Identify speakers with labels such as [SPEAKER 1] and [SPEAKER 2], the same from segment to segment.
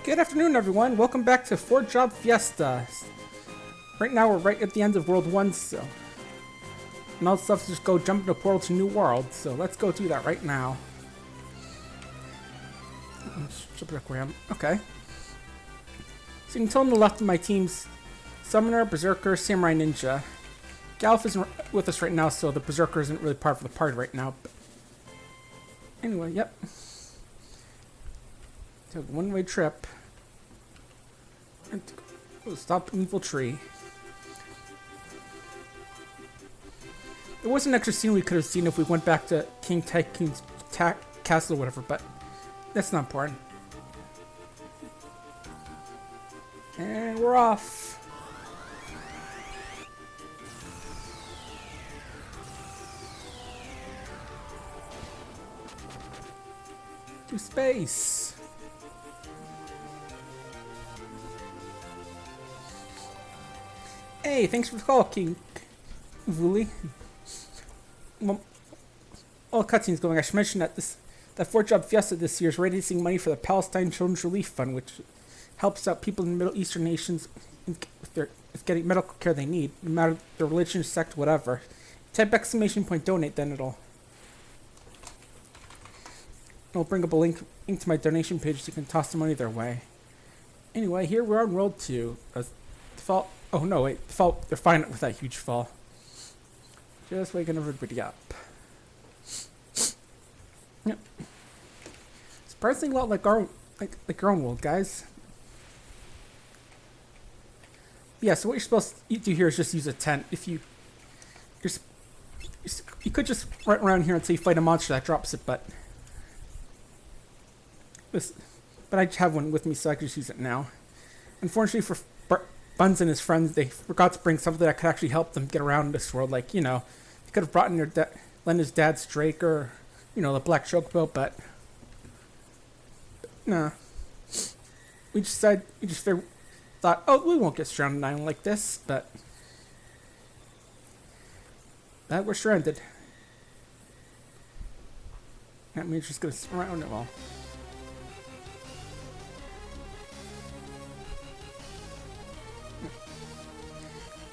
[SPEAKER 1] Good afternoon, everyone. Welcome back to 4-Job Fiesta. Right now, we're right at the end of World 1, so... And all the stuff is just go jump into a portal to New World, so let's go do that right now. Okay. So you can tell on the left of my team's Summoner, Berserker, Samurai Ninja. Galf isn't with us right now, so the Berserker isn't really part of the party right now. But anyway, yep. Took a one-way trip. Stop an evil tree. There was an extra scene we could have seen if we went back to King Tycoon's castle or whatever, but that's not important. And we're off. To space. Hey, thanks for the call, King Vuli. Well, all cutscenes going. I should mention that that 4-Job Fiesta this year is raising money for the Palestine Children's Relief Fund, which helps out people in Middle Eastern nations with getting medical care they need, no matter their religion, sect, whatever. Type !donate, then it'll bring up a link to my donation page so you can toss the money their way. Anyway, here we're on World 2. Default. Oh no, wait. Default. They're fine with that huge fall. Just waking everybody up. Yep. Surprisingly a lot like our own world, guys. Yeah. So what you're supposed to do here is just use a tent. If you could just run around here until you fight a monster that drops it, but I have one with me, so I can just use it now. Unfortunately for Buns and his friends, they forgot to bring something that could actually help them get around this world. Like, you know, they could have brought in Lenna's dad's Drake or, you know, the Black Chocobo, but nah. We just thought, oh, we won't get stranded on an island like this, but that we're stranded. That means just gonna surround it all.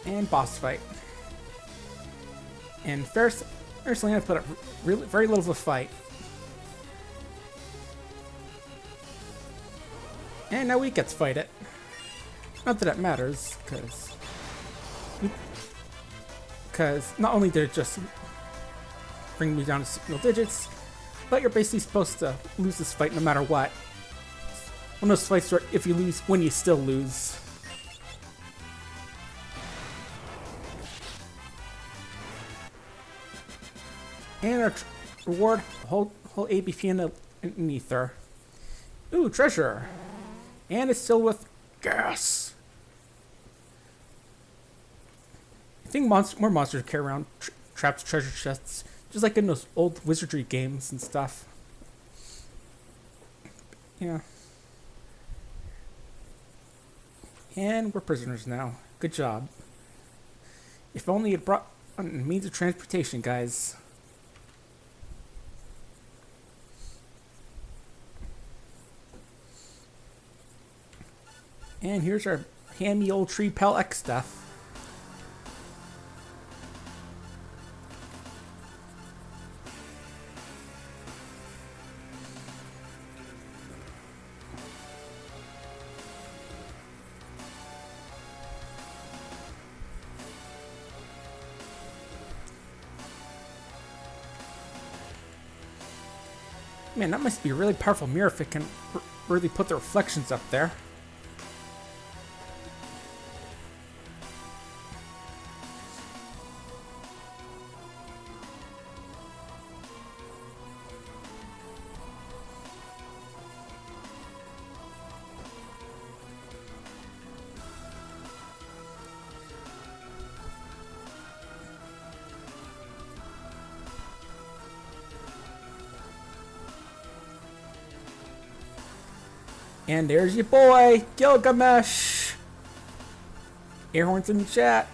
[SPEAKER 1] And boss fight. And first Lenna put up very little of a fight. And now we get to fight it. Not that it matters, because not only did it just bring me down to single digits, but you're basically supposed to lose this fight no matter what. One of those fights where if you lose, when you still lose. And our reward, whole ABP in an ether. Ooh, treasure. And it's filled with gas. I think more monsters carry around trapped treasure chests, just like in those old wizardry games and stuff. Yeah. And we're prisoners now. Good job. If only it brought a means of transportation, guys. And here's our hammy old tree pal X stuff. Man, that must be a really powerful mirror if it can really put the reflections up there. And there's your boy, Gilgamesh. Air horns in the chat.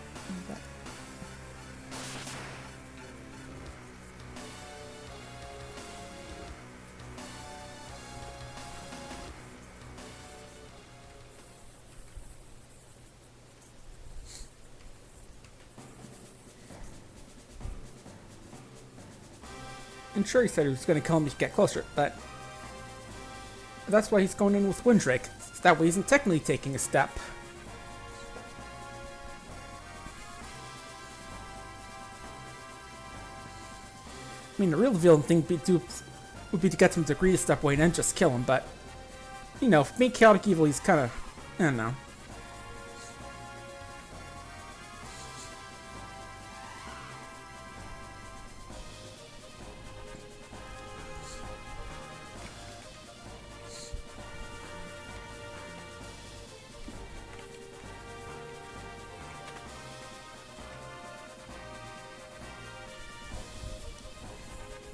[SPEAKER 1] And sure, he said he was going to kill him to get closer, but that's why he's going in with Windrake. So that way, he isn't technically taking a step. I mean, the real villain thing would be to get him to agree to step away and then just kill him, but, you know, being chaotic evil, he's kind of, I don't know.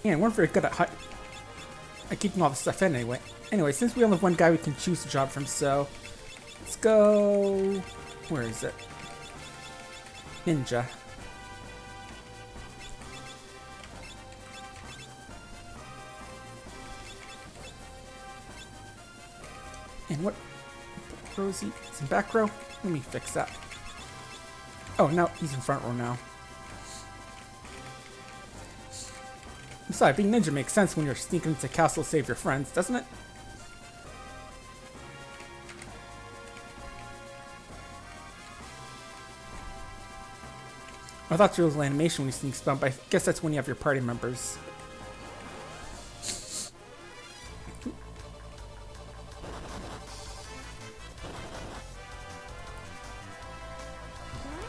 [SPEAKER 1] Yeah, we're very good at keeping all the stuff in anyway. Anyway, since we only have one guy we can choose a job from, so let's go. Where is it? Ninja. And what? Rosie? Is in back row? Let me fix that. Oh, no, he's in front row now. Besides, being ninja makes sense when you're sneaking into castle to save your friends, doesn't it? I thought there was an animation when you sneak spell, but I guess that's when you have your party members.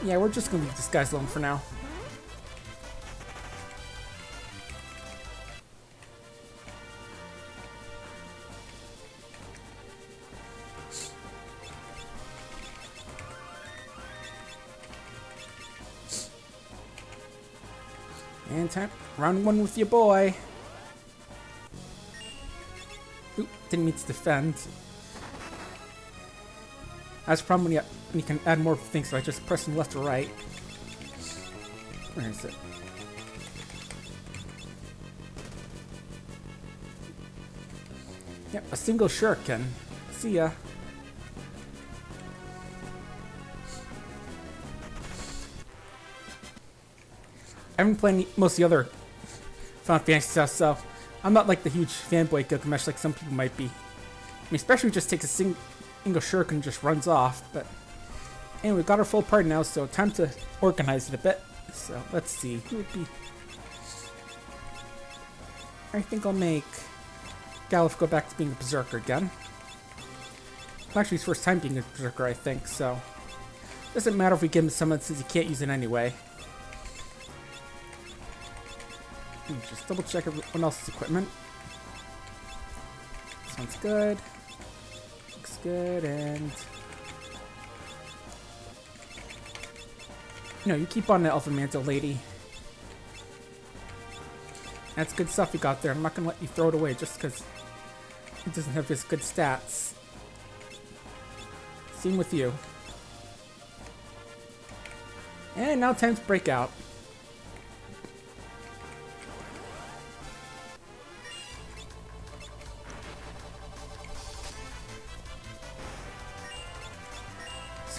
[SPEAKER 1] Yeah, we're just gonna leave this guy alone for now. And time, round one with your boy. Oop, didn't mean to defend. That's a problem when you can add more things by just pressing left or right. Where is it? Yep, a single shuriken. See ya. I haven't played most of the other Final Fantasy stuff, so I'm not like the huge fanboy of Gilgamesh like some people might be. I mean, especially if it just takes a single shuriken and just runs off. But anyway, we got our full party now, so time to organize it a bit. So let's see, who would be? I think I'll make Galuf go back to being a Berserker again. Actually, his first time being a Berserker, I think. So doesn't matter if we give him summon since he can't use it anyway. Just double check everyone else's equipment. This one's good. Looks good, and no, you keep on the Elfin Mantle, lady. That's good stuff you got there. I'm not gonna let you throw it away just because it doesn't have as good stats. Same with you. And now time to break out.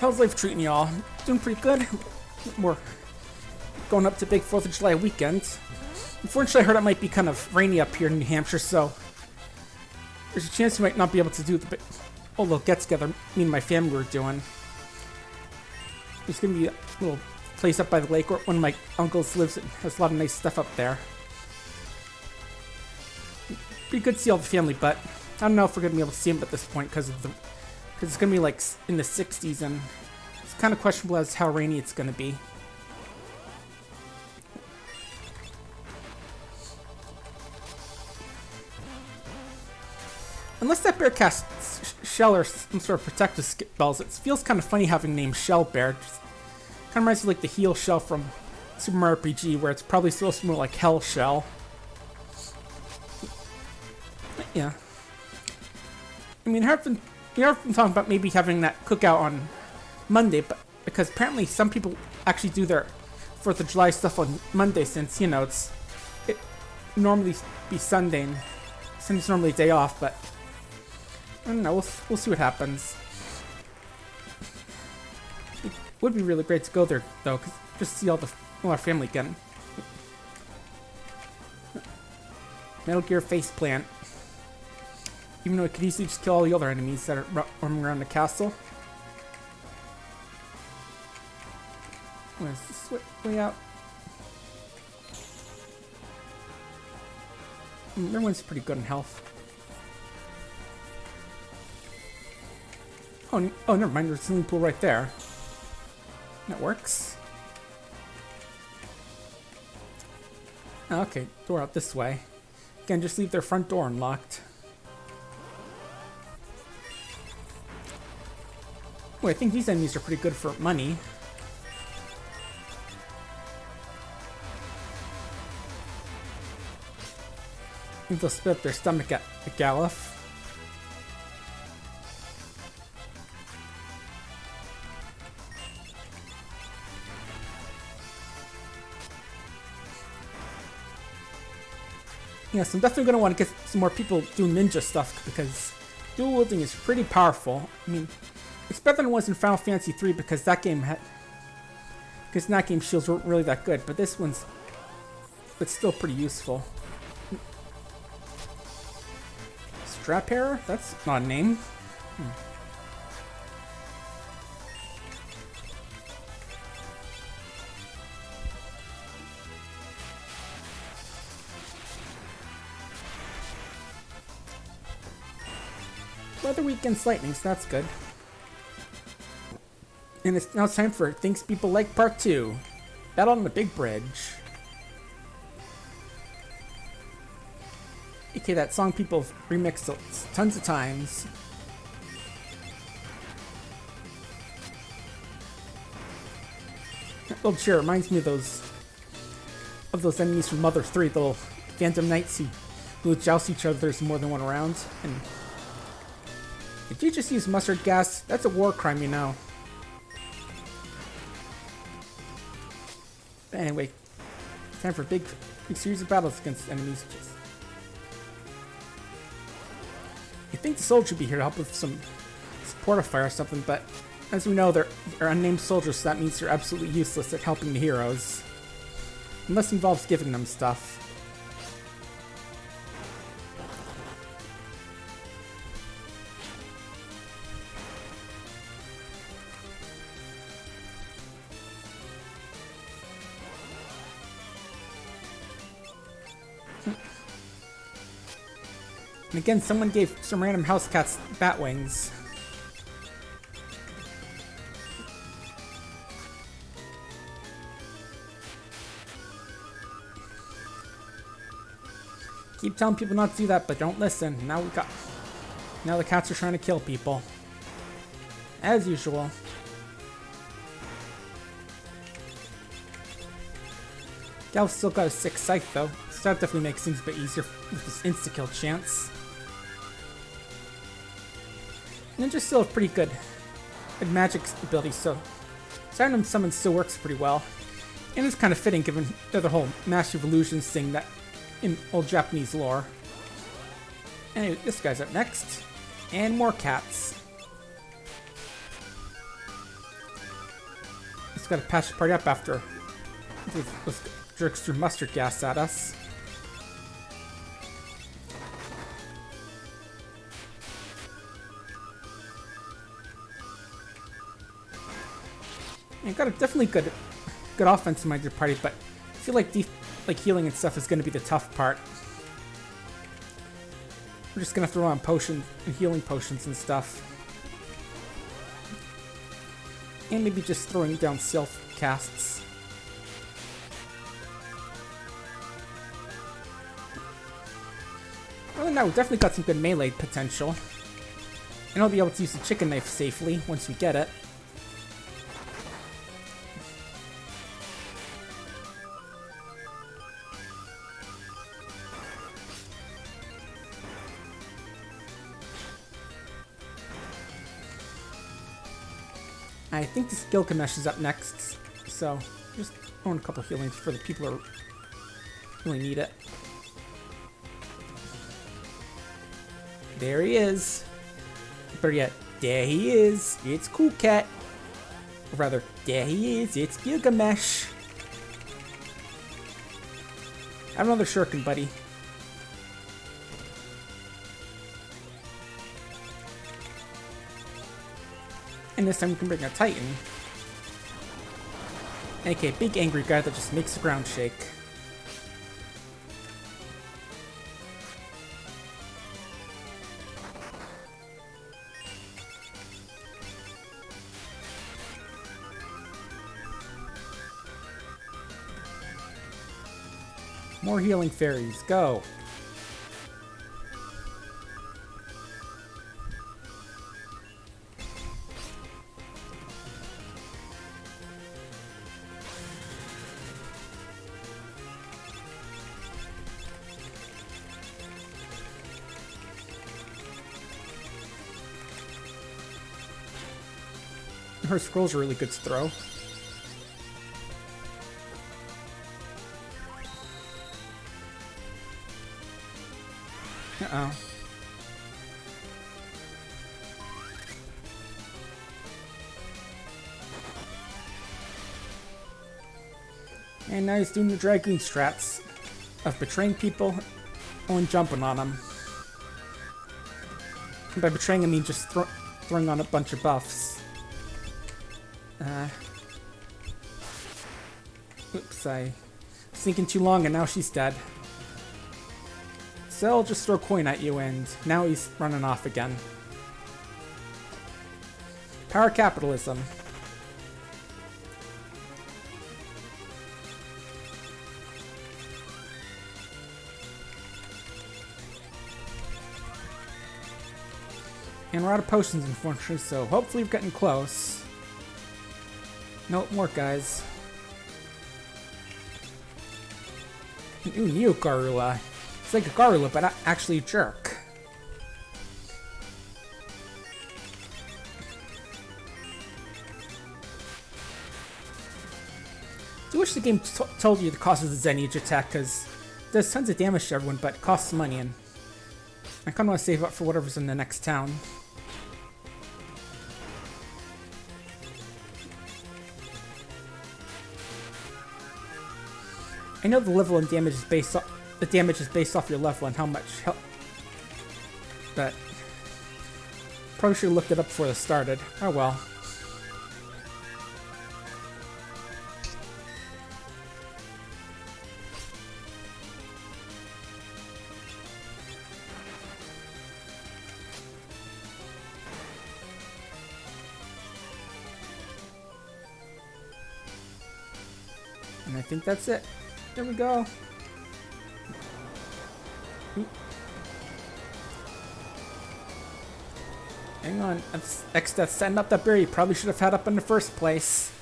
[SPEAKER 1] How's life treating y'all? Doing pretty good. We're going up to big 4th of July weekend. Unfortunately, I heard it might be kind of rainy up here in New Hampshire, so there's a chance we might not be able to do the little get-together me and my family were doing. There's going to be a little place up by the lake where one of my uncles lives and has a lot of nice stuff up there. Pretty good to see all the family, but I don't know if we're going to be able to see them at this point because it's going to be like in the 60s, and it's kind of questionable as how rainy it's going to be. Unless that bear casts Shell or some sort of protective spells, it feels kind of funny having named Shell Bear. Just kind of reminds me of like the Heal Shell from Super Mario RPG, where it's probably supposed to be more like Hell Shell. Yeah. I mean, we have been talking about maybe having that cookout on Monday, but because apparently some people actually do their 4th of July stuff on Monday, since, you know, it normally be Sunday, and Sunday's normally a day off, but I don't know, we'll see what happens. It would be really great to go there, though, 'cause just see all our family again. Metal Gear Faceplant. Even though it could easily just kill all the other enemies that are roaming around the castle. Where's this way out? Everyone's pretty good in health. Oh, never mind. There's a swimming pool right there. That works. Okay, door out this way. Again, just leave their front door unlocked. Oh, I think these enemies are pretty good for money. I think they'll spit up their stomach at Galuf. Yes, I'm definitely going to want to get some more people doing ninja stuff because dual wielding is pretty powerful. I mean, it's better than it was in Final Fantasy 3 because that game had... Because in that game shields weren't really that good, but this one's... But still pretty useful. Strap Hair? That's not a name. Weather weak against lightning, so that's good. And now it's time for Things People Like Part 2. Battle on the Big Bridge. Okay, that song people have remixed tons of times. That little cheer reminds me of those enemies from Mother 3, the little Phantom Knights who joust each other. There's more than one around. And if you just use mustard gas, that's a war crime, you know. But anyway, time for a big series of battles against enemies. You think the soldier should be here to help with some support fire or something, but as we know, they're unnamed soldiers, so that means they're absolutely useless at helping the heroes. Unless it involves giving them stuff. And again, someone gave some random house cats bat wings. Keep telling people not to do that, but don't listen. Now the cats are trying to kill people. As usual. Gal's still got a 6 scythe though, so that definitely makes things a bit easier with this insta-kill chance. Ninja still have pretty good magic ability, so Random Summon still works pretty well. And it's kind of fitting given the whole Master of Illusions thing that in old Japanese lore. Anyway, this guy's up next. And more cats. Just gotta patch the party up after those jerks threw mustard gas at us. I got a definitely good offense in my party, but I feel like healing and stuff is going to be the tough part. We're just going to throw on potions and healing potions and stuff. And maybe just throwing down self casts. Other than that, we've definitely got some good melee potential. And I'll be able to use the chicken knife safely once we get it. I think this GILGAMESH is up next, so just throwing a couple healings for the people who really need it. There he is. Better yet, there he is. It's Cool Cat. Or rather, there he is. It's GILGAMESH. Have another shuriken, buddy. reckon this time we can bring a Titan. Okay, big angry guy that just makes the ground shake. More healing fairies, go! Her scroll's a really good throw. Uh-oh. And now he's doing the Dragoon strats of betraying people and jumping on them. And by betraying, I mean just throwing on a bunch of buffs. Oops, I was thinking too long and now she's dead. So I'll just throw a coin at you and now he's running off again. Power capitalism. And we're out of potions, unfortunately, so hopefully we're getting close. No more guys. Ooh, new Garula. It's like a Garula, but actually a jerk. I wish the game told you the cost of the Zenage attack, because it does tons of damage to everyone, but it costs money, and I kind of want to save up for whatever's in the next town. I know the level and damage is based off off your level and how much help, but probably should have looked it up before this started. Oh well. And I think that's it. There we go. Oop. Hang on. X-Death setting up that berry. Probably should have had up in the first place.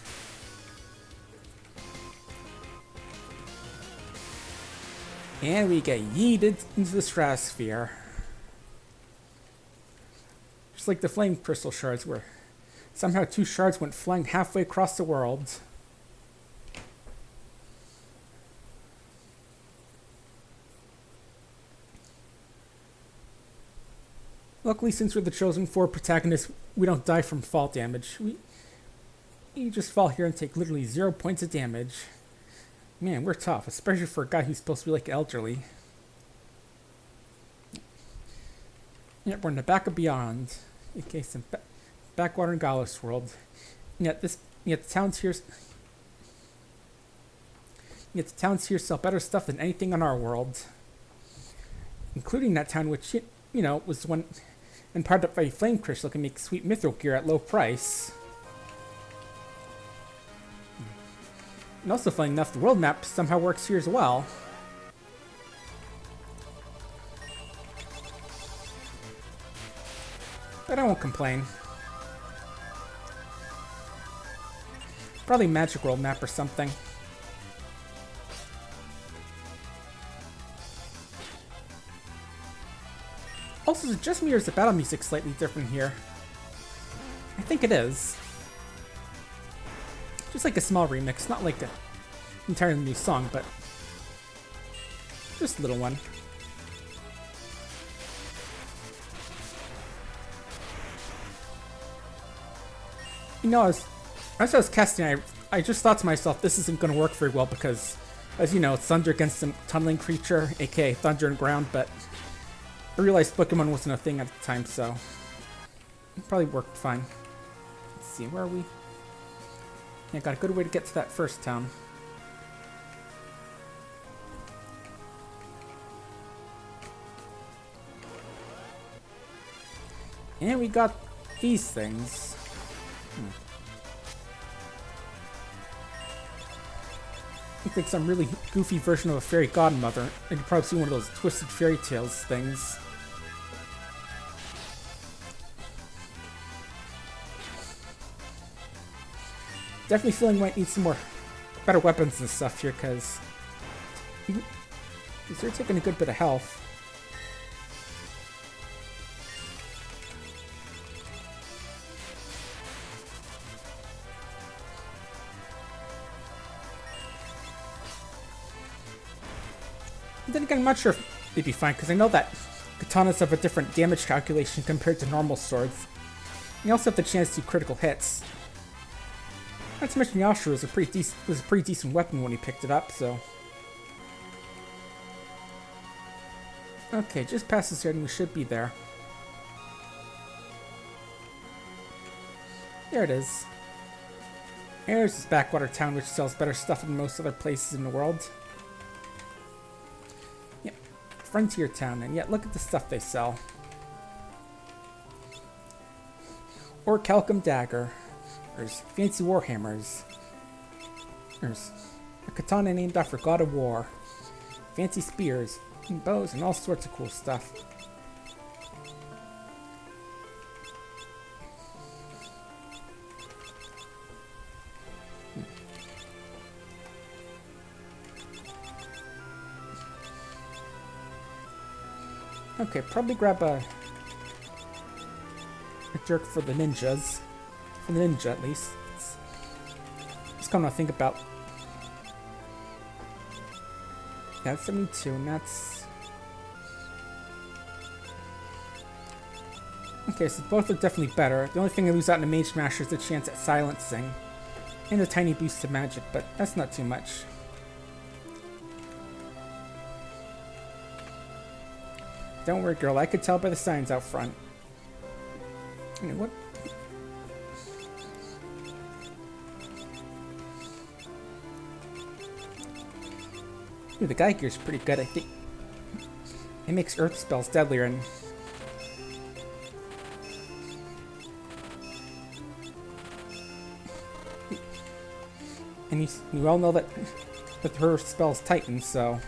[SPEAKER 1] And we get yeeted into the stratosphere. Just like the flame crystal shards where somehow 2 shards went flying halfway across the world. Luckily, since we're the chosen 4 protagonists, we don't die from fall damage. We just fall here and take literally 0 points of damage. Man, we're tough, especially for a guy who's supposed to be like elderly. Yep, we're in the back of Beyond. Okay, some backwater in Galos world. Yet the towns here sell better stuff than anything on our world. Including that town which, you know, was one and part of a flame crystal can make sweet mithril gear at low price. And also, funny enough, the world map somehow works here as well. But I won't complain. Probably Magic World map or something. Also, is it just me or is the battle music slightly different here? I think it is. Just like a small remix, not like an entirely new song, but just a little one. You know, as I was casting, I just thought to myself, this isn't going to work very well because, as you know, it's thunder against some tunneling creature, aka thunder and ground, but I realized Pokemon wasn't a thing at the time, so it probably worked fine. Let's see, where are we? Yeah, got a good way to get to that first town. And we got these things. Looks like some really goofy version of a fairy godmother. And you probably see one of those twisted fairy tales things. Definitely feeling we might need some more better weapons and stuff here, because they're taking a good bit of health. Then again, I'm not sure if they'd be fine, because I know that katanas have a different damage calculation compared to normal swords. You also have the chance to do critical hits. Not to mention Yasha was a pretty decent weapon when he picked it up, so... Okay, just past this area and we should be there. There it is. There's this backwater town which sells better stuff than most other places in the world. Yep, frontier town, and yet look at the stuff they sell. Orichalcum dagger. There's fancy warhammers. There's a katana named after God of War. Fancy spears, and bows, and all sorts of cool stuff. Okay, probably grab a jerk for the ninjas. For the ninja, at least. It's kind of to think about. Yeah, that's 72, and that's... Okay, so both are definitely better. The only thing I lose out in a Mage Smasher is the chance at silencing. And a tiny boost to magic, but that's not too much. Don't worry, girl, I could tell by the signs out front. I mean, what? Ooh, the guy gear's pretty good, I think. It makes earth spells deadlier, and... you all know that her spells Titan, so...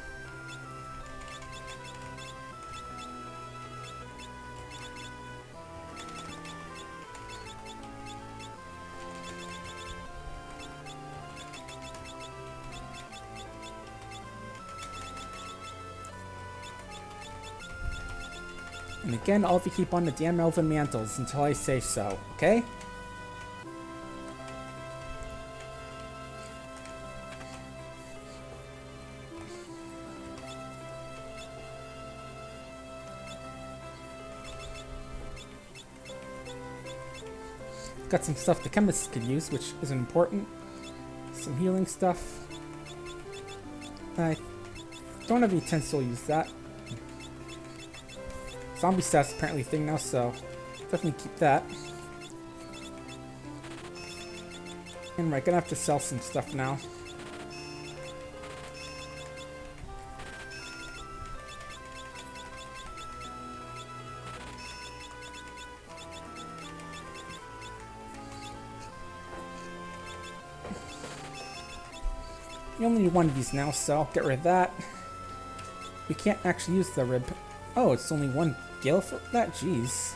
[SPEAKER 1] And again, all of you keep on the damn elven mantles until I say so, okay? Got some stuff the chemists could use, which is important. Some healing stuff. I don't have any utensil to use that. Zombie stats apparently a thing now, so definitely keep that. And right, gonna have to sell some stuff now. You only need one of these now, so I'll get rid of that. We can't actually use the rib. Oh, it's only one gale for that? Jeez.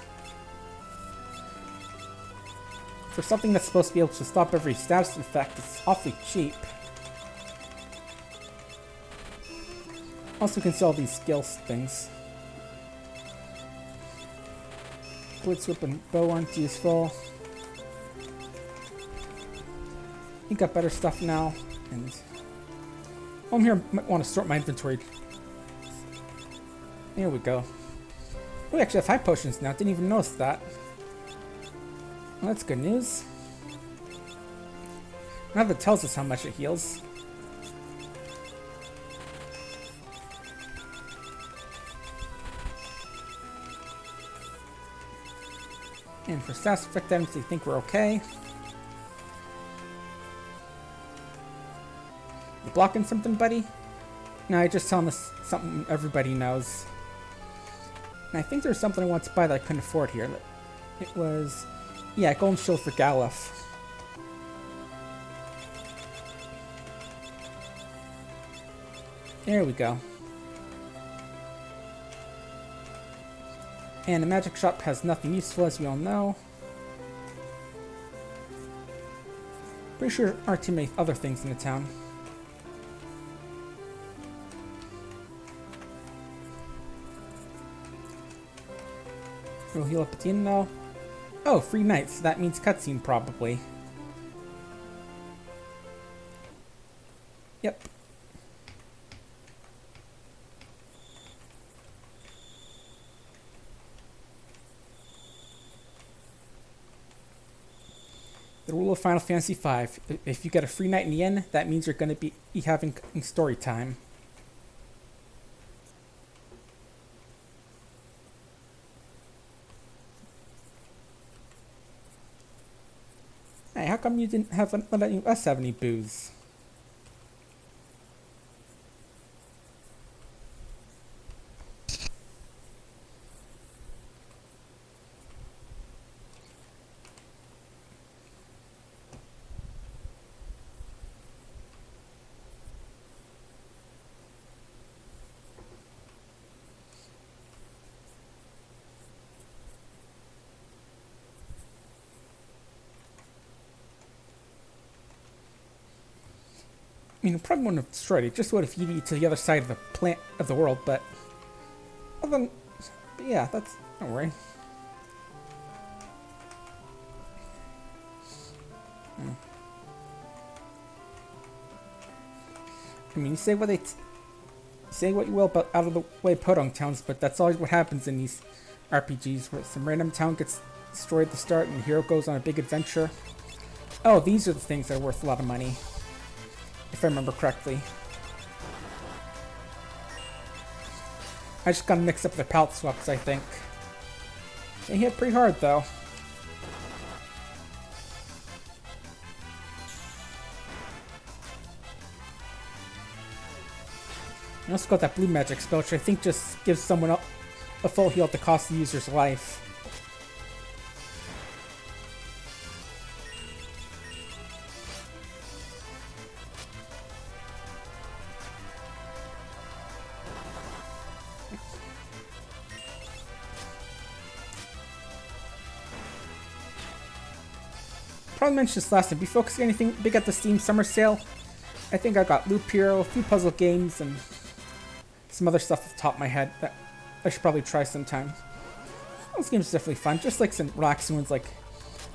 [SPEAKER 1] For something that's supposed to be able to stop every status effect, it's awfully cheap. Also can sell these skill things. Blitz whip and bow aren't useful. You got better stuff now, and I'm here. Might want to sort my inventory. There we go. We actually have 5 potions now. Didn't even notice that. Well, that's good news. Now that tells us how much it heals. And for status effect items, I think we're okay. You blocking something, buddy? No, I just telling us something everybody knows. And I think there's something I want to buy that I couldn't afford here. It was... yeah, golden shield for Galuf. There we go. And the magic shop has nothing useful, as we all know. Pretty sure our team made other things in the town. We'll heal up at the end now. Oh, free nights. So that means cutscene, probably. Yep. The rule of Final Fantasy V. If you get a free night in the inn, that means you're going to be having story time. Hey, how come you didn't let us have any booze? I mean, it probably wouldn't have destroyed it. Just would have feeded you to the other side of the plant of the world, but other than, but yeah, that's don't worry. I mean, you say what say what you will about out of the way podunk towns, but that's always what happens in these RPGs, where some random town gets destroyed at the start and the hero goes on a big adventure. Oh, these are the things that are worth a lot of money. If I remember correctly. I just gotta mix up the palette swaps, I think. They hit pretty hard, though. I also got that blue magic spell, which I think just gives someone a full heal at the cost of the user's life. Probably mentioned this last time. Be focusing on anything big at the Steam Summer Sale. I think I got Loop Hero, a few puzzle games, and some other stuff off the top of my head that I should probably try sometime. Those games are definitely fun, just like some relaxing ones. Like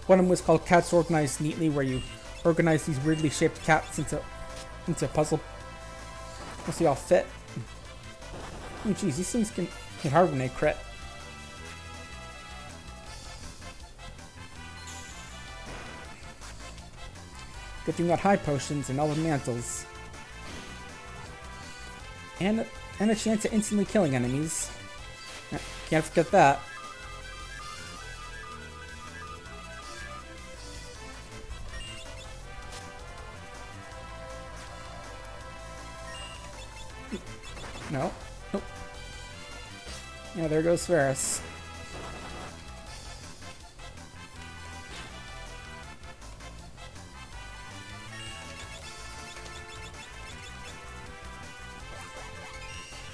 [SPEAKER 1] one of them was called Cats Organized Neatly, where you organize these weirdly shaped cats into a puzzle. Once they all fit. Oh, jeez, these things can hit hard when they crit. Good thing we got high potions and all the mantles. And a chance at instantly killing enemies. Can't forget that. No. Nope. Yeah, there goes Ferris.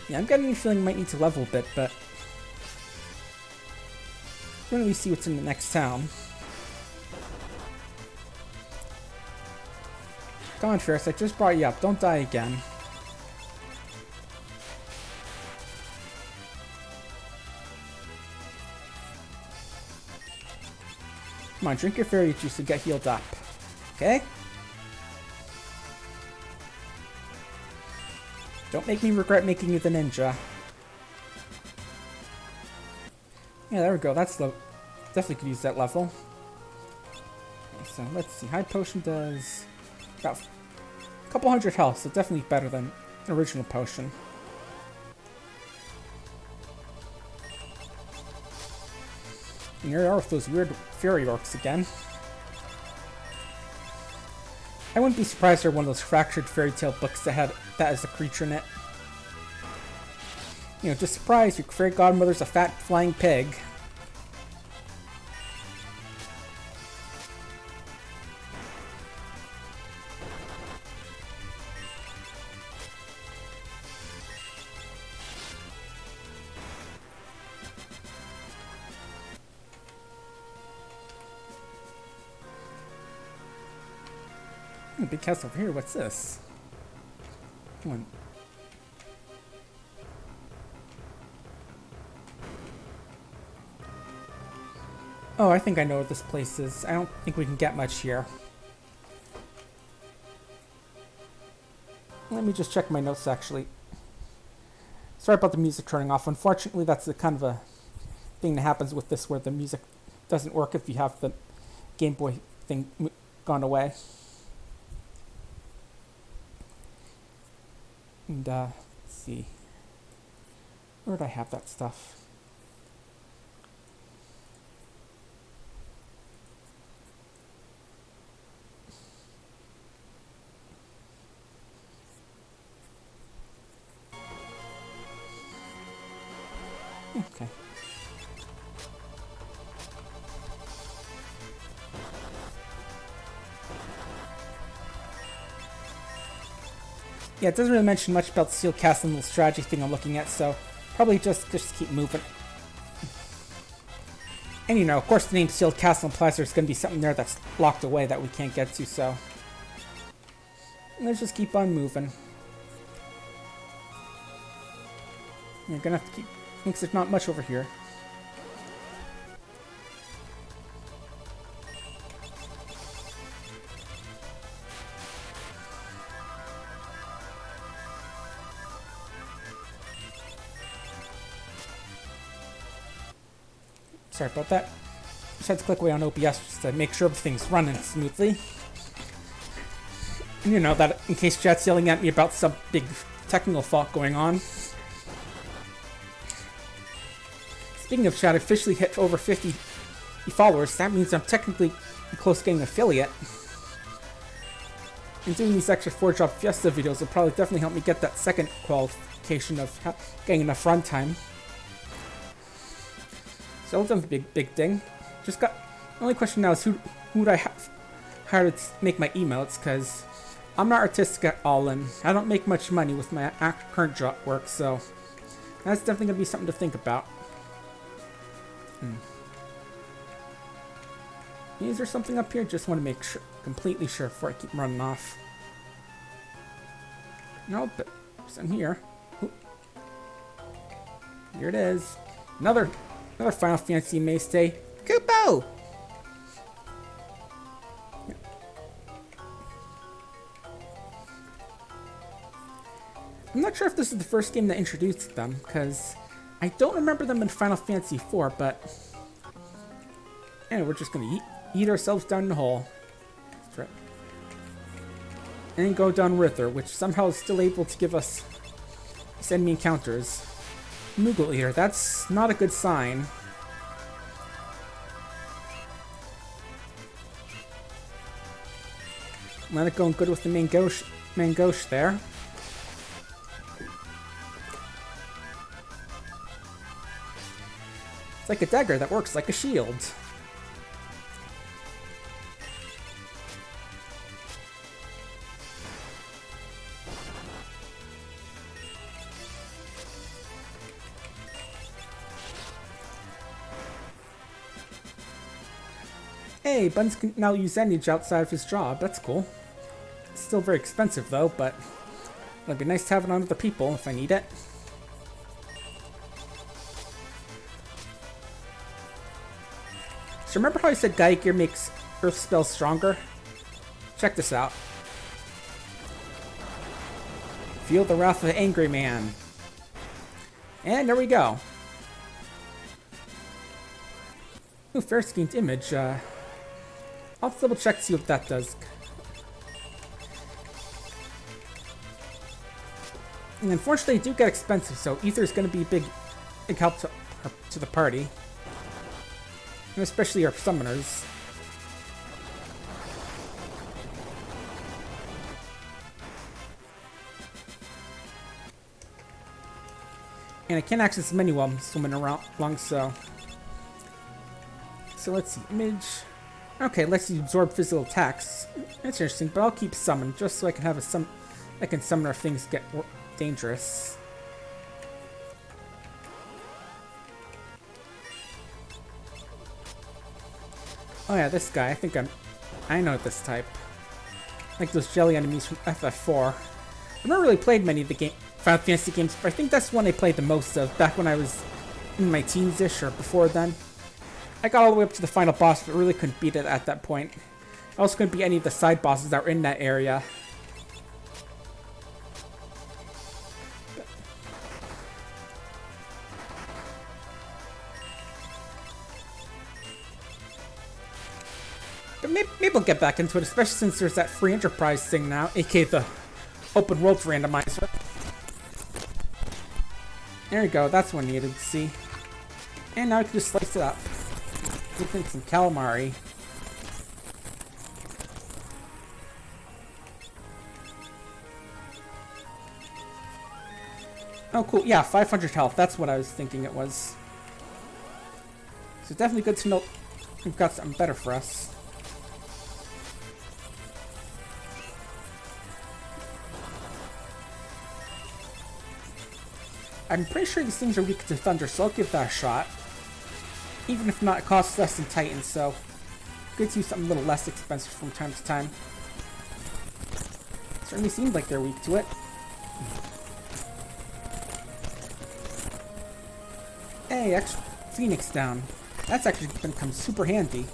[SPEAKER 1] Yeah, I'm getting a feeling I might need to level a bit, but we're gonna see what's in the next town. Come on, Ferris, I just brought you up. Don't die again. Come on, drink your fairy juice and get healed up. Okay? Don't make me regret making you the ninja. Yeah, there we go. That's the... Definitely could use that level. Okay, so let's see. High potion does... About a couple hundred health, so definitely better than the original potion. And here are with those weird fairy orcs again. I wouldn't be surprised if one of those fractured fairy tale books that had that as a creature in it. You know, just surprise, your fairy godmother's a fat flying pig. Big castle over here. What's this? Come on. Oh, I think I know what this place is. I don't think we can get much here. Let me just check my notes, actually. Sorry about the music turning off. Unfortunately, that's the kind of a thing that happens with this, where the music doesn't work if you have the Game Boy thing gone away. And, let's see. Where did I have that stuff? Okay. Yeah, it doesn't really mention much about the Sealed Castle and the strategy thing I'm looking at, so probably just keep moving. And you know, of course the name Sealed Castle implies there's going to be something there that's locked away that we can't get to, so let's just keep on moving. You're going to have to keep... Thinks there's not much over here. Sorry about that. Just had to click away on OBS just to make sure everything's running smoothly. And you know, that in case chat's yelling at me about some big technical fault going on. Speaking of chat, I officially hit over 50 followers. That means I'm technically close to getting an affiliate. And doing these extra 4-job Fiesta videos will probably definitely help me get that second qualification of getting enough runtime. So that's a big thing. Just got... The only question now is who would I hire to make my emotes, because I'm not artistic at all, and I don't make much money with my current job work, so that's definitely going to be something to think about. Is there something up here? Just want to make sure, completely sure before I keep running off. No, but I'm here. Ooh. Here it is. Another Final Fantasy mainstay. Kupo! Yeah. I'm not sure if this is the first game that introduced them, because I don't remember them in Final Fantasy IV, but... Anyway, we're just going to eat ourselves down the hole. That's right. And go down River, which somehow is still able to give us enemy encounters. Moogle Eater, that's not a good sign. Let it go good with the Mangosh there. It's like a dagger that works like a shield. Hey, Buns can now use Zenage outside of his job. That's cool. It's still very expensive though, but it'd be nice to have it on other people if I need it. So remember how I said Gaia Gear makes Earth spells stronger? Check this out. Feel the wrath of the angry man. And there we go. Ooh, fair-skinned image. I'll double check to see what that does. And unfortunately, they do get expensive, so Ether is going to be a big help to the party. And especially our summoners. And I can't access the menu while I'm swimming around along, so... So let's see, image... Okay, let's absorb physical attacks. That's interesting, but I'll keep summon, just so I can have a I can summon if things get dangerous. Oh yeah, this guy, I know this type. Like those jelly enemies from FF4. I've never really played many of the Final Fantasy games, but I think that's the one I played the most of, back when I was in my teens-ish, or before then. I got all the way up to the final boss, but really couldn't beat it at that point. I also couldn't beat any of the side bosses that were in that area. But maybe I'll get back into it, especially since there's that free enterprise thing now, aka the open world randomizer. There you go, that's what I needed to see. And now I can just slice it up. Looking some calamari. Oh, cool. Yeah, 500 health. That's what I was thinking it was. So definitely good to know we've got something better for us. I'm pretty sure these things are weak to thunder, so I'll give that a shot. Even if not, it costs less than Titan, so good to use something a little less expensive from time to time. Certainly seems like they're weak to it. Hey, extra Phoenix down. That's actually going to come super handy.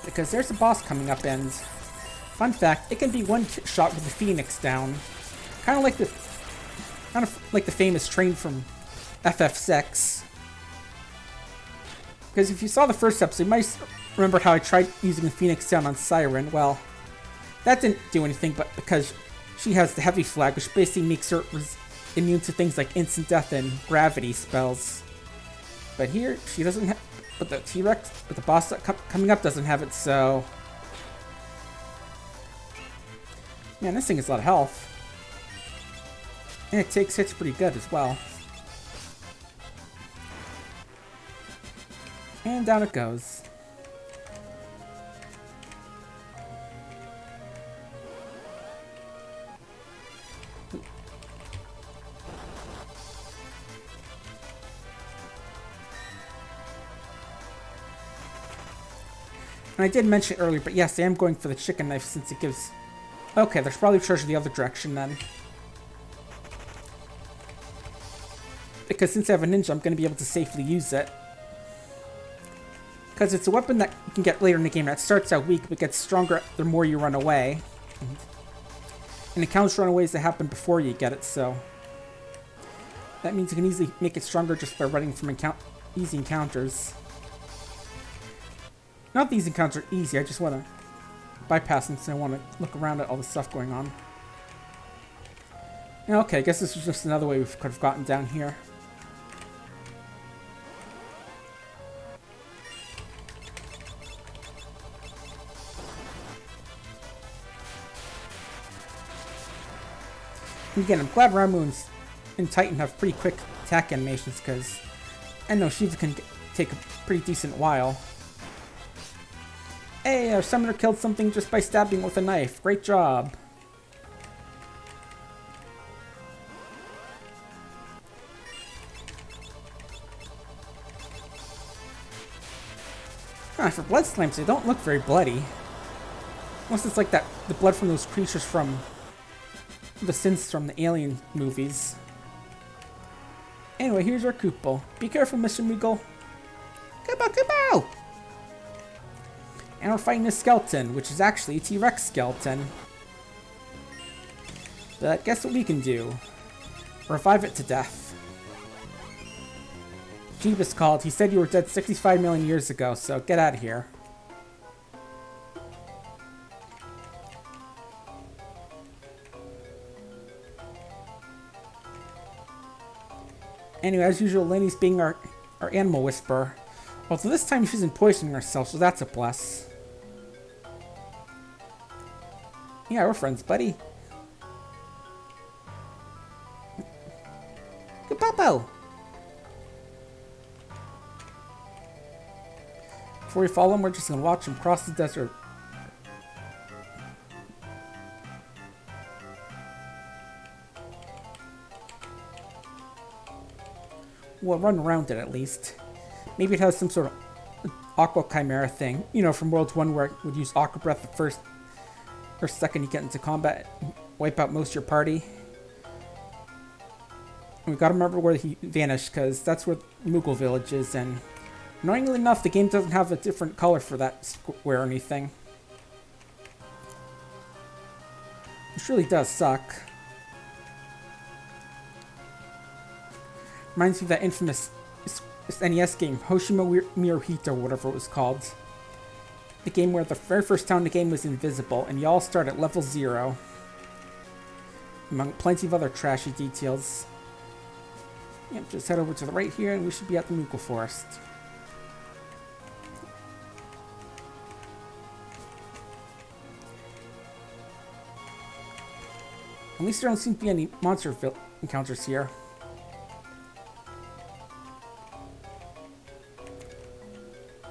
[SPEAKER 1] Because there's a boss coming up, and fun fact, it can be one shot with the Phoenix down. Kind of like the famous train from FF6. Because if you saw the first episode, you might remember how I tried using the Phoenix down on Siren. Well, that didn't do anything, but because she has the heavy flag, which basically makes her immune to things like instant death and gravity spells. But here, she doesn't have... But the T-Rex, but the boss coming up doesn't have it, so... Man, this thing has a lot of health. And it takes hits pretty good as well. And down it goes. And I did mention it earlier, but yes, I am going for the chicken knife since it gives... Okay, there's probably treasure the other direction then. Because since I have a ninja, I'm going to be able to safely use it. Because it's a weapon that you can get later in the game that starts out weak, but gets stronger the more you run away. And it counts runaways that happen before you get it, so... That means you can easily make it stronger just by running from easy encounters. Not these encounters are easy, I just want to bypass them since I want to look around at all the stuff going on. Okay, I guess this was just another way we could have gotten down here. And again, I'm glad Ramuh and Titan have pretty quick attack animations, because I know Shiva can take a pretty decent while. Hey, our summoner killed something just by stabbing with a knife. Great job. For blood slimes, they don't look very bloody. Unless it's like that, the blood from those creatures from the synths from the Alien movies. Anyway, here's our Koopo. Be careful, Mr. Moogle. Koopo, Koopo! And we're fighting a skeleton, which is actually a T-Rex skeleton. But guess what we can do? Revive it to death. Jeebus called. He said you were dead 65 million years ago, so get out of here. Anyway, as usual, Lenny's being our animal whisperer. Although this time she isn't poisoning herself, so that's a plus. Yeah, we're friends, buddy. Popo! Before we follow him, we're just gonna watch him cross the desert. Well, run around it at least. Maybe it has some sort of aqua chimera thing. You know, from World 1 where it would use aqua breath the first or second you get into combat, wipe out most of your party. And we gotta remember where he vanished, because that's where Moogle Village is, and annoyingly enough, the game doesn't have a different color for that square or anything. Which really does suck. Reminds me of that infamous NES game, Hoshima Mirohito, or whatever it was called. The game where the very first town in the game was invisible, and you all start at level 0. Among plenty of other trashy details. Yep, just head over to the right here, and we should be at the Moogle Forest. At least there don't seem to be any monster encounters here.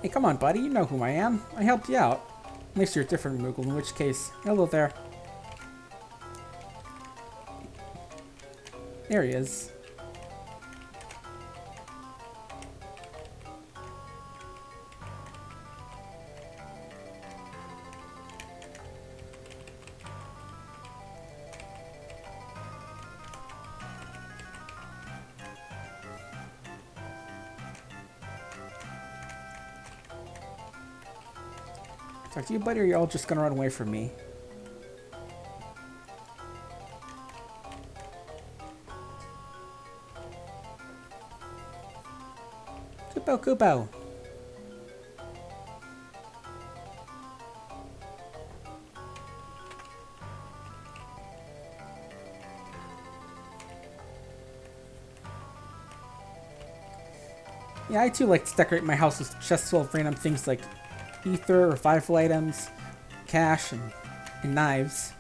[SPEAKER 1] Hey, come on, buddy. You know who I am. I helped you out. Unless you're a different Moogle, in which case, hello there. There he is. Talk to you, buddy, or you're all just gonna run away from me? Kupo, Kupo! Yeah, I too like to decorate my house with chests full of random things like ether, revival items, cash, and knives.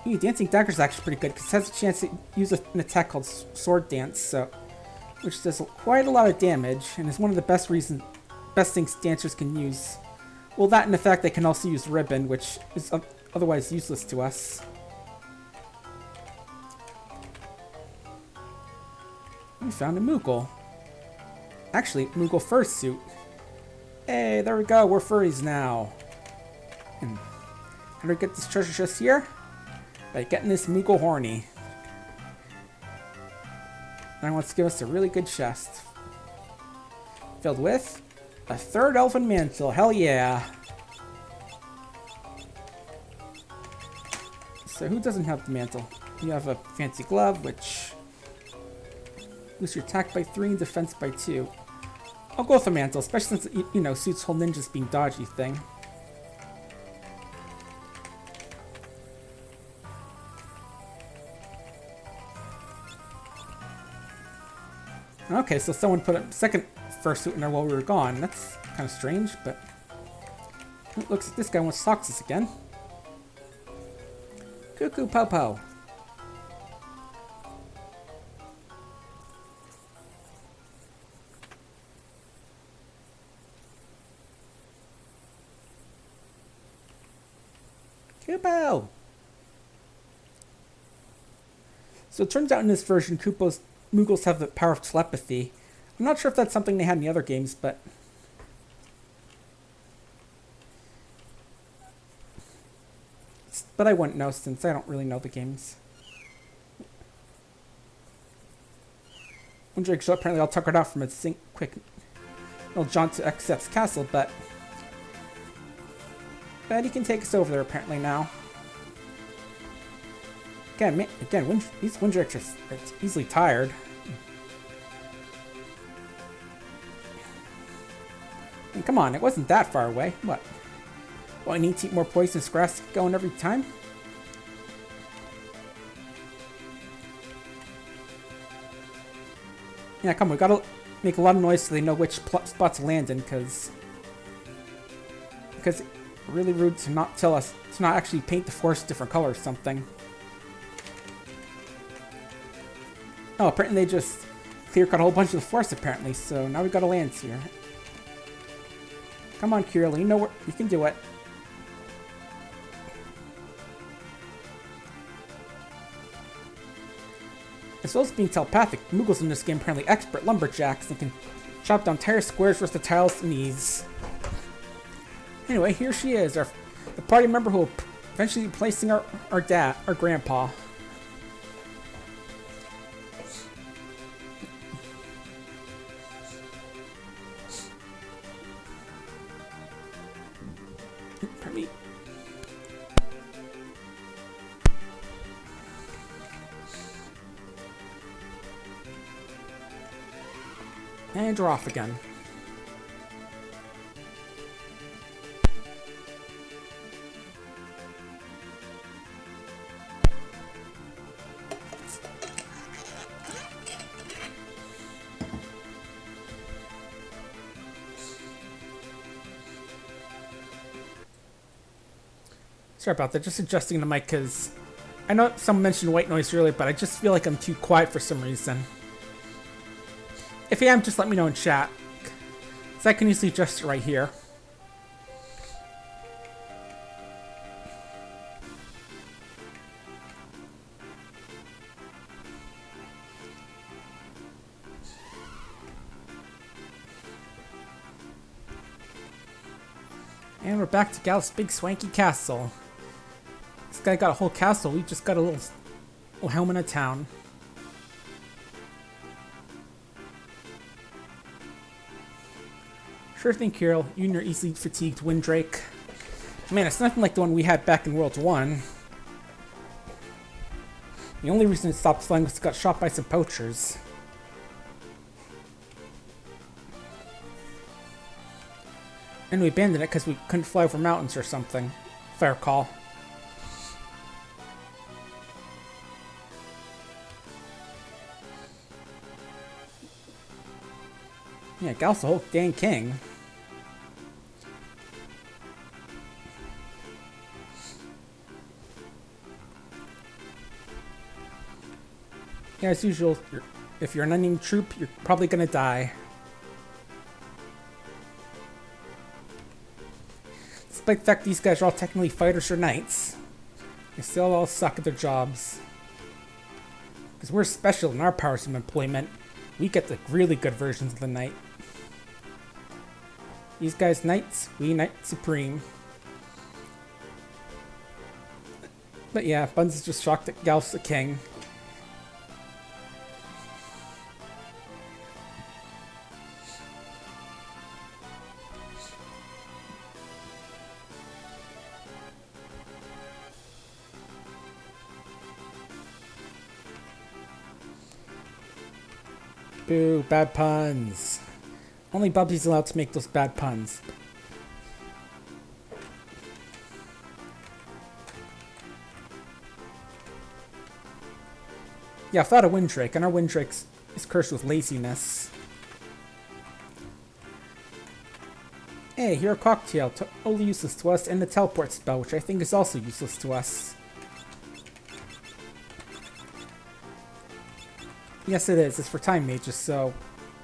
[SPEAKER 1] Ooh, Dancing Dagger is actually pretty good because it has a chance to use an attack called Sword Dance, which does quite a lot of damage and is one of the best things dancers can use. Well, that and the fact they can also use Ribbon, which is otherwise useless to us. We found a Moogle. Actually, Moogle fursuit. Hey, there we go, we're furries now. And how do we get this treasure chest here? By getting this Moogle horny. And it wants to give us a really good chest. Filled with a 3rd elven mantle, hell yeah. So who doesn't have the mantle? You have a fancy glove, which boosts your attack by 3 and defense by 2. I'll go with the mantle, especially since, you know, suits whole ninjas being dodgy thing. Okay, so someone put a second fursuit in there while we were gone. That's kind of strange, but it looks like this guy wants to talk to us again. Cuckoo Popo. Kupo! So it turns out in this version, Moogles have the power of telepathy. I'm not sure if that's something they had in the other games, but I wouldn't know since I don't really know the games. One Drake show apparently all tuckered out from its quick little jaunt to Xf's castle, but he can take us over there apparently now. Again, these Windrakes are easily tired. And come on, it wasn't that far away. What? Well, I need to eat more poisonous grass going every time? Yeah, come on, we gotta make a lot of noise so they know which spot to land in, because it's really rude to not tell us, to not actually paint the forest a different color or something. Oh, apparently they just clear cut a whole bunch of the forest apparently, so now we got a land here. Come on, Kirill, you know what you can do it. As well as being telepathic, Moogles in this game are apparently expert lumberjacks and can chop down entire squares worth of tiles and ease. Anyway, here she is, the party member who will eventually be replacing our grandpa. Pardon me. And we're off again. Sorry about that, just adjusting the mic because I know someone mentioned white noise earlier, but I just feel like I'm too quiet for some reason. If I am, just let me know in chat, so I can easily adjust it right here. And we're back to Gal's big swanky castle. This guy got a whole castle, we just got a little home in a town. Sure thing, Kirill. You and your easily fatigued Windrake. Man, it's nothing like the one we had back in World 1. The only reason it stopped flying was it got shot by some poachers. And we abandoned it because we couldn't fly over mountains or something. Fair call. Yeah, Gal's the whole dang king. Yeah, as usual, if you're an unnamed troop, you're probably gonna die. Despite the fact these guys are all technically fighters or knights, they still all suck at their jobs. Because we're special in our powers of employment, we get the really good versions of the knight. These guys knights, we knight supreme. But yeah, Buns is just shocked that Gal's the king. Boo, bad puns. Only Bubsy's allowed to make those bad puns. Yeah, without a Windrake, and our Windrake is cursed with laziness. Hey, here a cocktail, totally useless to us, and the teleport spell, which I think is also useless to us. Yes, it is. It's for time mages, so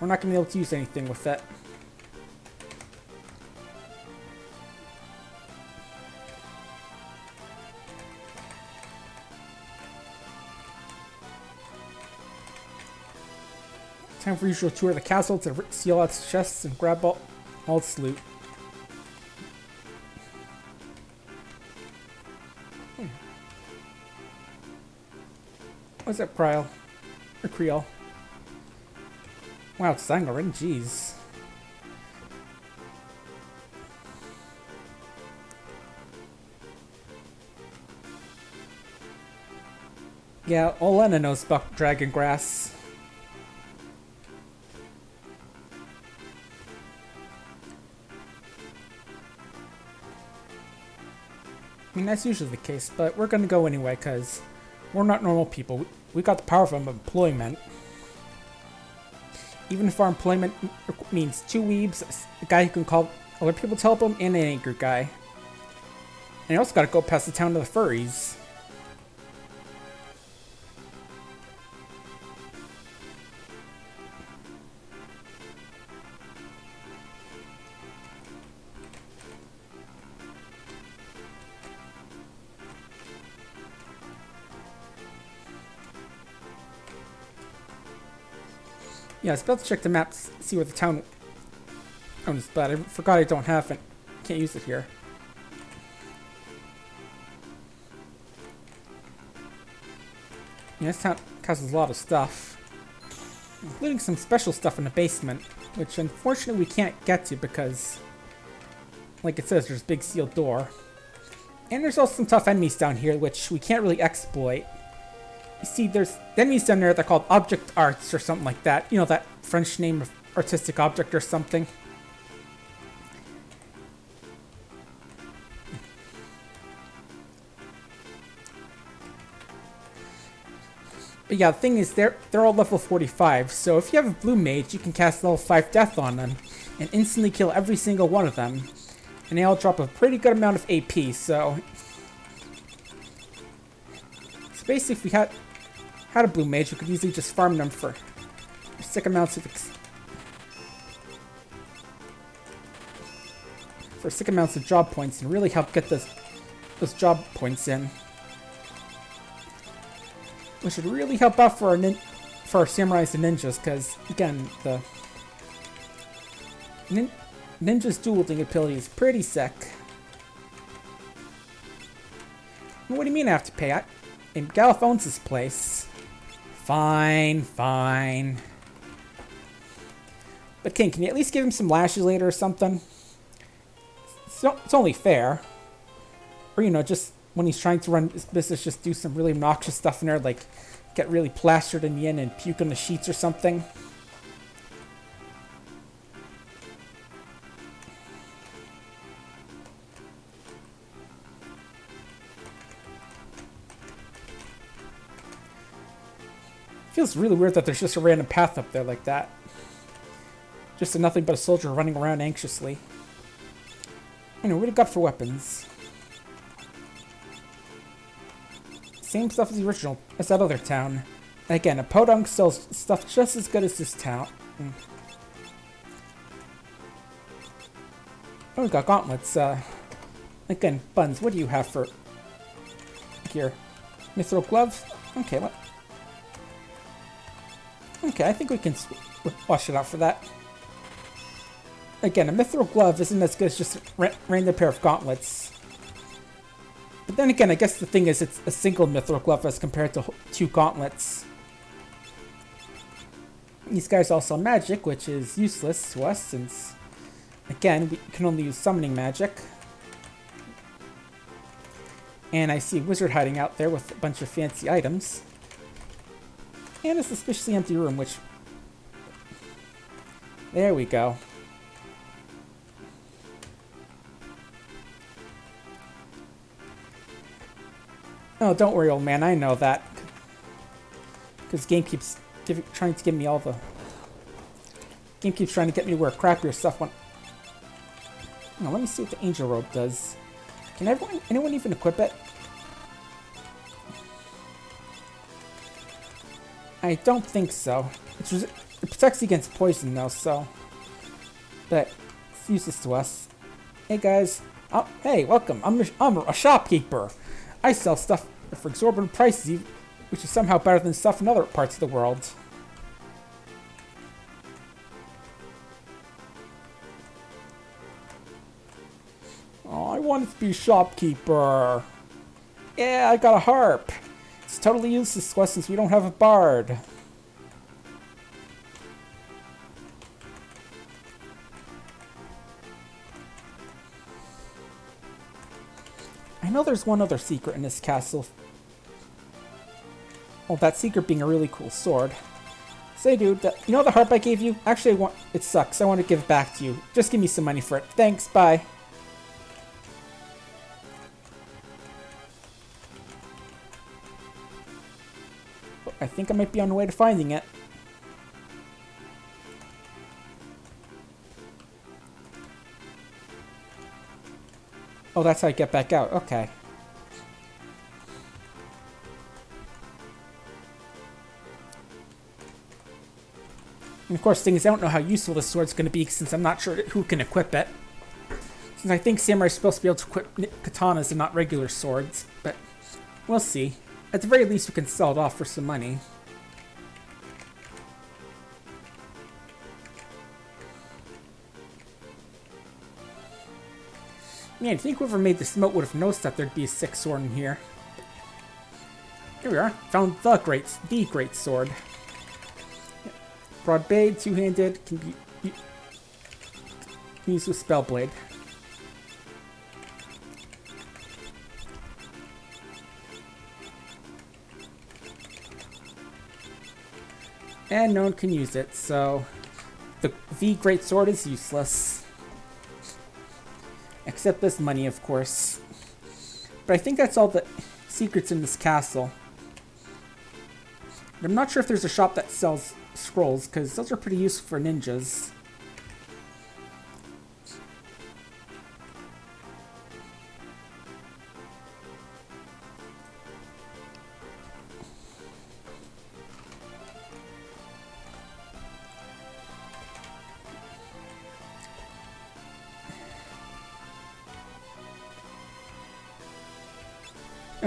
[SPEAKER 1] we're not going to be able to use anything with it. Time for usual tour of the castle to see all its chests and grab all its loot. What's that, Prial? Or Creole? Wow, it's dying already? Jeez. Yeah, all Lenna knows about dragon grass. I mean, that's usually the case, but we're gonna go anyway, because we're not normal people. We got the power from employment. Even if our employment means two weebs, a guy who can call other people to help him, and an angry guy. And you also gotta go past the town to the furries. Yeah, I was about to check the map, see where the town owns, but I forgot I don't have it. Can't use it here. Yeah, this town has a lot of stuff, including some special stuff in the basement, which unfortunately we can't get to because, like it says, there's a big sealed door. And there's also some tough enemies down here, which we can't really exploit. You see, there's enemies down there that are called object arts or something like that. You know, that French name of artistic object or something. But yeah, the thing is, they're all level 45, so if you have a blue mage, you can cast level 5 death on them and instantly kill every single one of them. And they all drop a pretty good amount of AP, so basically if we had a blue mage, we could easily just farm them for sick amounts of job points and really help get those job points in. Which should really help out for our samurais and ninjas, because again, the ninja's dueling ability is pretty sick. What do you mean I have to pay? Galif owns this place. Fine, fine. But King, can you at least give him some lashes later or something? It's only fair. Or, you know, just when he's trying to run his business, just do some really obnoxious stuff in there, like get really plastered in the end and puke on the sheets or something. Feels really weird that there's just a random path up there like that. Just a nothing but a soldier running around anxiously. Anyway, what do you got for weapons? Same stuff as the original, as that other town. And again, a podunk sells stuff just as good as this town. Oh, we got gauntlets. Again, Buns, what do you have for gear? Mithril gloves? Okay, what? Okay, I think we can wash it out for that. Again, a mithril glove isn't as good as just a random pair of gauntlets. But then again, I guess the thing is it's a single mithril glove as compared to 2 gauntlets. These guys also have magic, which is useless to us since, again, we can only use summoning magic. And I see a wizard hiding out there with a bunch of fancy items. And a suspiciously empty room, which... There we go. Oh, don't worry, old man. I know that. Because game keeps trying to give me all the... Game keeps trying to get me to wear crappier stuff when... Oh, let me see what the angel robe does. Can anyone even equip it? I don't think so. It protects against poison, though, so... But it's useless to us. Hey, guys. Oh, hey, welcome. I'm a shopkeeper. I sell stuff for exorbitant prices, which is somehow better than stuff in other parts of the world. Oh, I wanted to be a shopkeeper. Yeah, I got a harp. It's totally useless to us since we don't have a bard. I know there's one other secret in this castle. Oh, that secret being a really cool sword. Say, dude, you know the harp I gave you? Actually, it sucks. I want to give it back to you. Just give me some money for it. Thanks, bye. I think I might be on the way to finding it. Oh, that's how I get back out. Okay. And of course, the thing is, I don't know how useful this sword's going to be since I'm not sure who can equip it. Since I think samurai are supposed to be able to equip katanas and not regular swords, but we'll see. At the very least, we can sell it off for some money. Yeah, I think whoever made this moat would have noticed that there'd be a 6 sword in here. Here we are. Found the great sword. Broad blade, two-handed, can be used with spell blade. And no one can use it, so the great sword is useless. Except this money, of course. But I think that's all the secrets in this castle. I'm not sure if there's a shop that sells scrolls, because those are pretty useful for ninjas.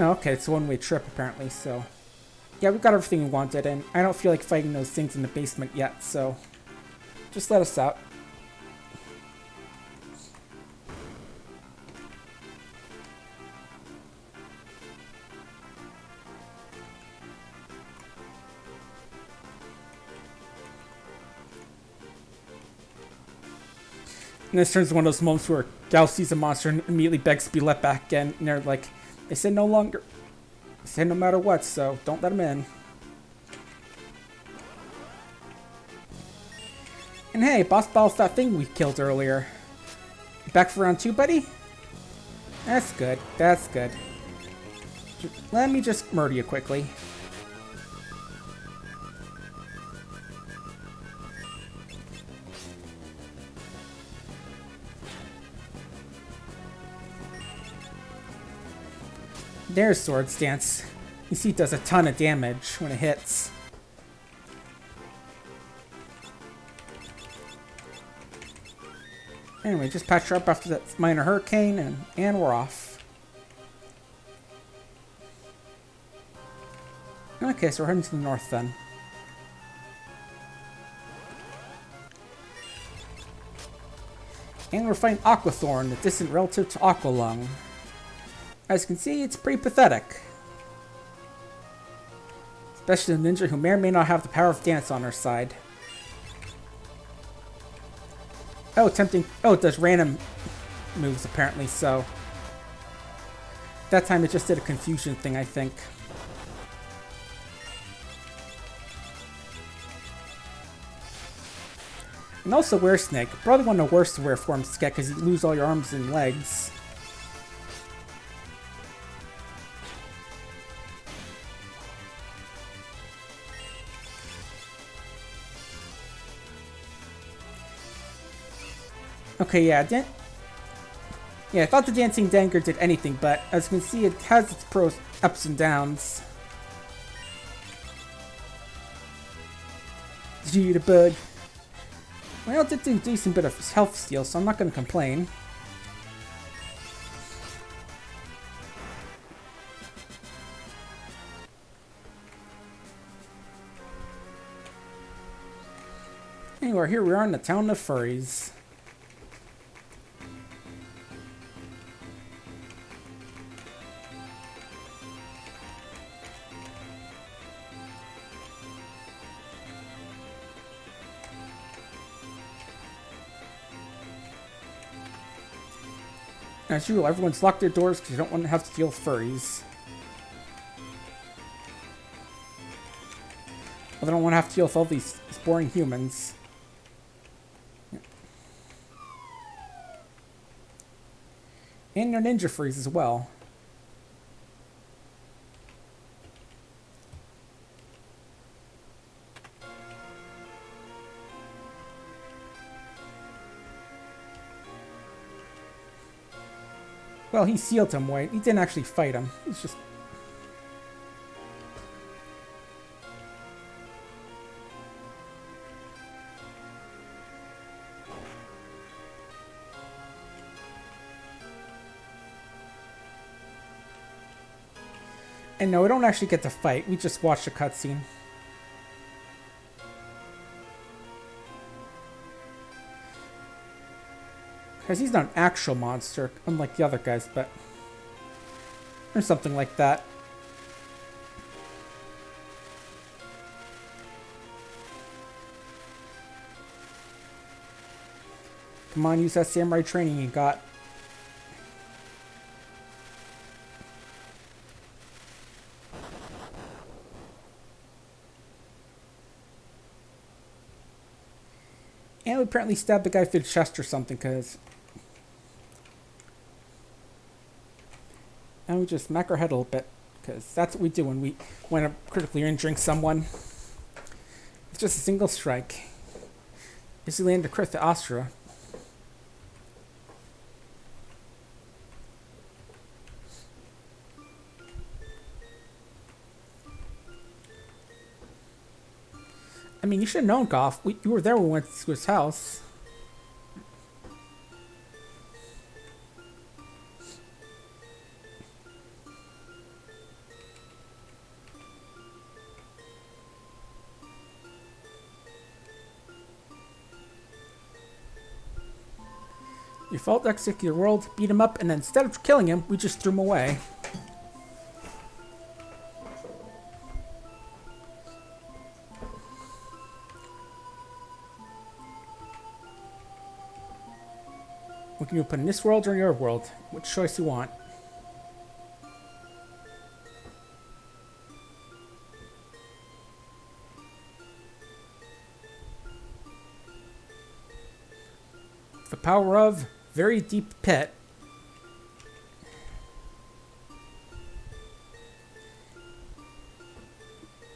[SPEAKER 1] Oh, okay, it's a one-way trip apparently, so... Yeah, we've got everything we wanted, and I don't feel like fighting those things in the basement yet, so... Just let us out. And this turns into one of those moments where Gal sees a monster and immediately begs to be let back in, and they're like... They said no longer... They said no matter what, so don't let them in. And hey, boss battle's that thing we killed earlier. Back for round 2, buddy? That's good, that's good. Let me just murder you quickly. There's Sword Stance. You see it does a ton of damage when it hits. Anyway, just patch her up after that minor hurricane and we're off. Okay, so we're heading to the north then. And we're fighting Aquathorn, the distant relative to Aqualung. As you can see, it's pretty pathetic. Especially the ninja who may or may not have the power of dance on her side. Oh, tempting. Oh, it does random moves apparently, so... That time it just did a confusion thing, I think. And also Weresnake. Probably one of the worst wear forms to get because you lose all your arms and legs. Okay, yeah, I thought the Dancing Dagger did anything, but as you can see, it has its pros, ups and downs. Did you eat a bug? Well, it did do a decent bit of health steal, so I'm not going to complain. Anyway, here we are in the town of furries. As usual, everyone's locked their doors because you don't want to have to deal with furries. Well, they don't want to have to deal with all these boring humans. Yeah. And they're ninja furries as well. Well, he sealed him, White. He didn't actually fight him. He's just... And no, we don't actually get to fight. We just watch the cutscene. Because he's not an actual monster, unlike the other guys, but... or something like that. Come on, use that samurai training you got. And we apparently stabbed the guy through the chest or something, because... and we just smack our head a little bit, because that's what we do when we wind up critically injuring someone. It's just a single strike. Is he landed a crit to Astra? I mean, you should have known, Goff. You were there when we went to his house. You fought that particular world, beat him up, and then instead of killing him, we just threw him away. What can you put in this world or your world? Which choice you want? The power of very deep pit.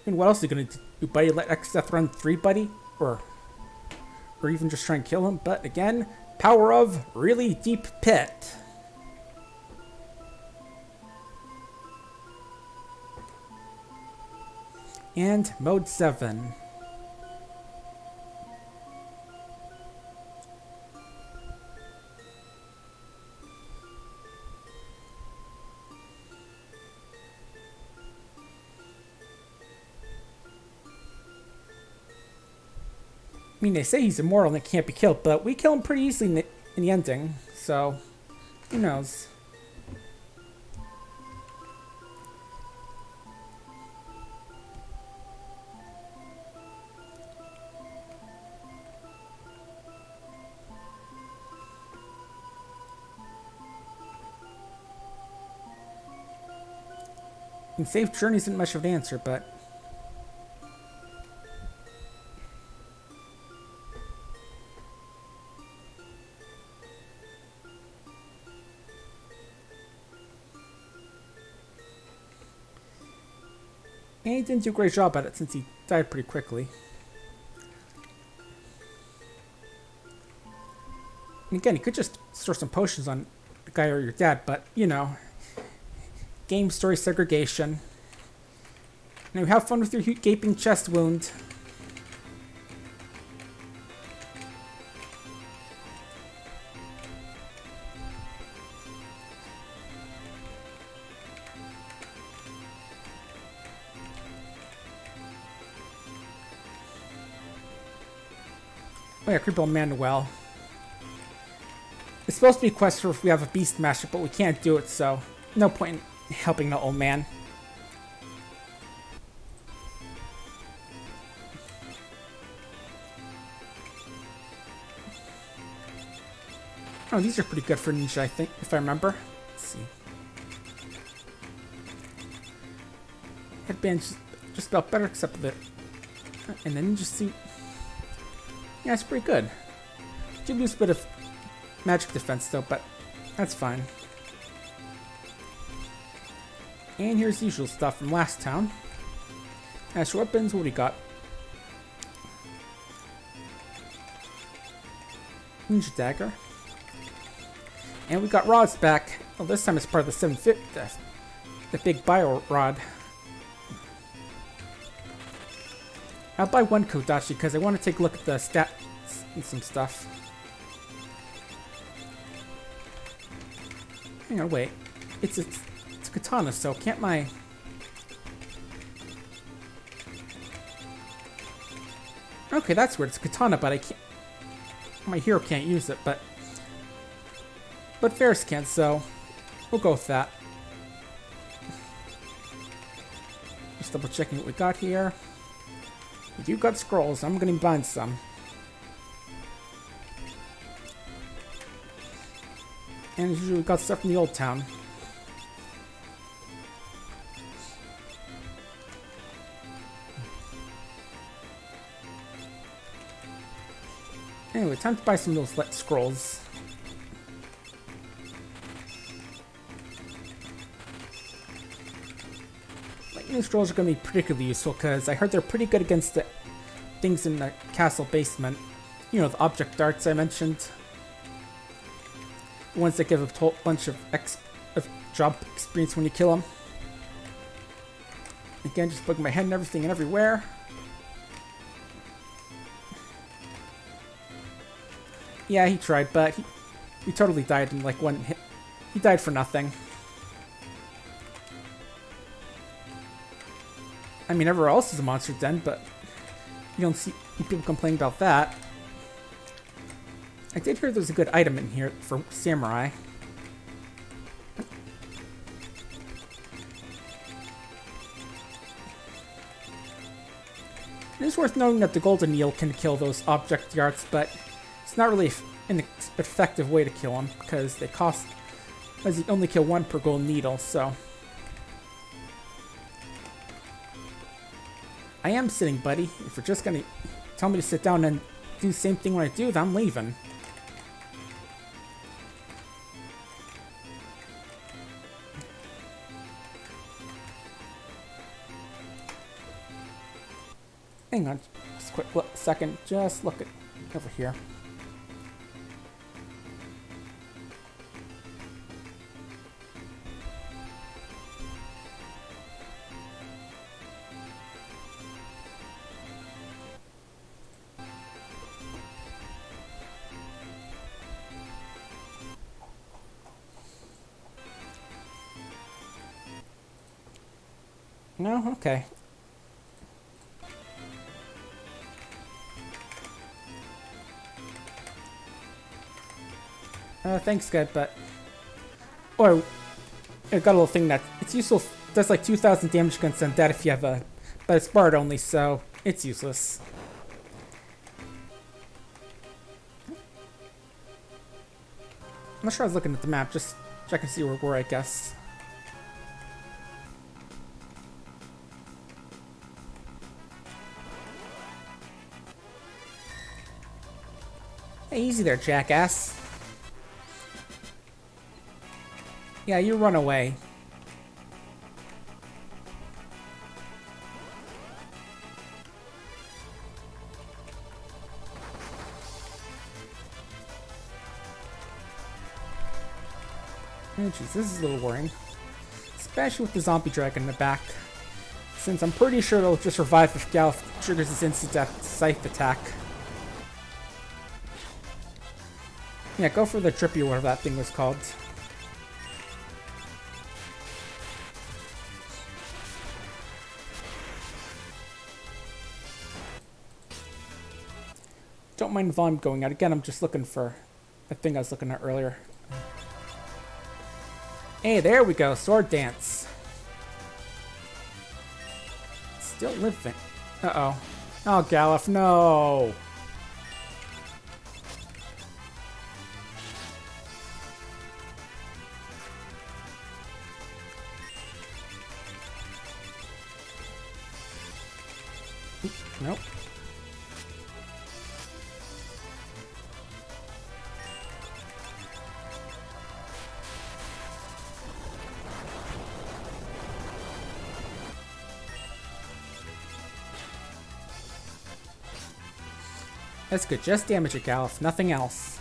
[SPEAKER 1] And what else are you gonna do, buddy? Let X-Death run 3, buddy? Or even just try and kill him? But again, power of really deep pit. And mode 7. I mean, they say he's immortal and it can't be killed, but we kill him pretty easily in the ending, so who knows? And safe journey isn't much of an answer, but... and he didn't do a great job at it since he died pretty quickly. And again, you could just store some potions on the guy or your dad, but, you know, game story segregation. Now have fun with your gaping chest wound. Oh yeah, Creepo Manuel. It's supposed to be a quest for if we have a Beast Master, but we can't do it, so no point in helping the old man. Oh, these are pretty good for ninja, I think, if I remember. Let's see. Headband's just about better, except that. And then ninja suit. Yeah, it's pretty good. Do lose a bit of magic defense though, but that's fine. And here's the usual stuff from last town. As for weapons, what do we got? Ninja dagger. And we got rods back. Well, this time it's part of the 750, the big bio rod. I'll buy one Kodachi because I want to take a look at the stats and some stuff. Hang on, wait. It's a katana, so can't my... okay, that's weird. It's a katana, but I can't... my hero can't use it, but... But Ferris can't, so we'll go with that. Just double checking what we got here. We do got scrolls. I'm gonna bind some. And as usual, we got stuff from the old town. Anyway, time to buy some of those scrolls. Lightning scrolls are going to be particularly useful because I heard they're pretty good against the things in the castle basement. You know, the object darts I mentioned. The ones that give a bunch of job experience when you kill them. Again, just bugging my head and everything and everywhere. Yeah, he tried, but he totally died in like one hit. He died for nothing. I mean, everywhere else is a monster den, but you don't see people complaining about that. I did hear there's a good item in here for samurai. It is worth noting that the golden eel can kill those object darts, but it's not really an effective way to kill them because they cost, as you only kill one per golden needle, so. I am sitting, buddy. If you're just gonna tell me to sit down and do the same thing when I do, then I'm leaving. Hang on, just a quick second. Just look at over here. No? Okay. Thanks, good, but... Or, I got a little thing that... It's useful... Does like 2,000 damage against undead if you have a... But it's barred only, so... It's useless. I'm not sure I was looking at the map, just check and see where we're, I guess. Hey, easy there, jackass. Yeah, you run away. Oh jeez, this is a little worrying. Especially with the zombie dragon in the back. Since I'm pretty sure it'll just revive if Galuf triggers his instant death scythe attack. Yeah, go for the trippy or whatever that thing was called. Don't mind the volume going out. Again, I'm just looking for the thing I was looking at earlier. Hey, there we go. Sword dance. Still living. Uh-oh. Oh, Galuf, no. Nope. That's good. Just damage it, Galuf. Nothing else.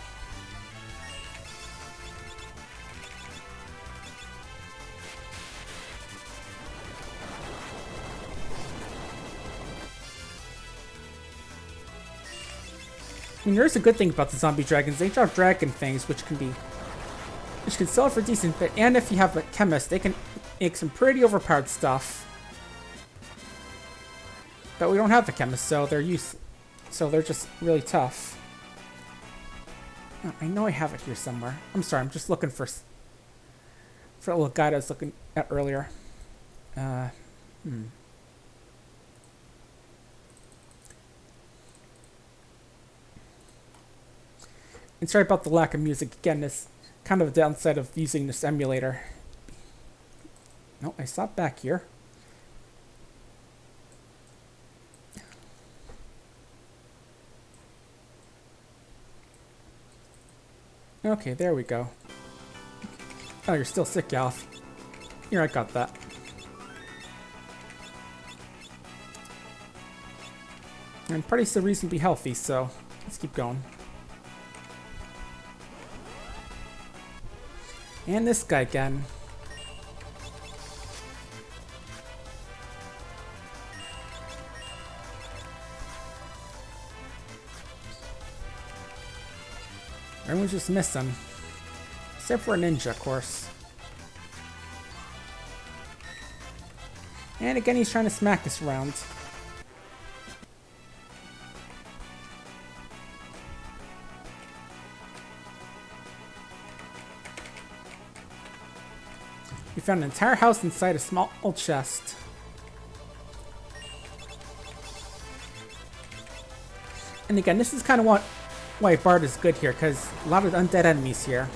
[SPEAKER 1] I mean, there's a good thing about the zombie dragons. They drop dragon fangs, which can sell for decent bit. And if you have a chemist, they can make some pretty overpowered stuff. But we don't have the chemist, so they're just really tough. Oh, I know I have it here somewhere. I'm sorry, I'm just looking for a little guide I was looking at earlier. Uh, hmm. And sorry about the lack of music. Again, this kind of a downside of using this emulator. No, I stopped back here. Okay, there we go. Oh, you're still sick, Alf. Here, I got that. And Party's still reasonably healthy, so let's keep going. And this guy again. Everyone's just missing. Except for a ninja, of course. And again, he's trying to smack us around. We found an entire house inside a small old chest. And again, this is kind of why Bard is good here, because a lot of undead enemies here.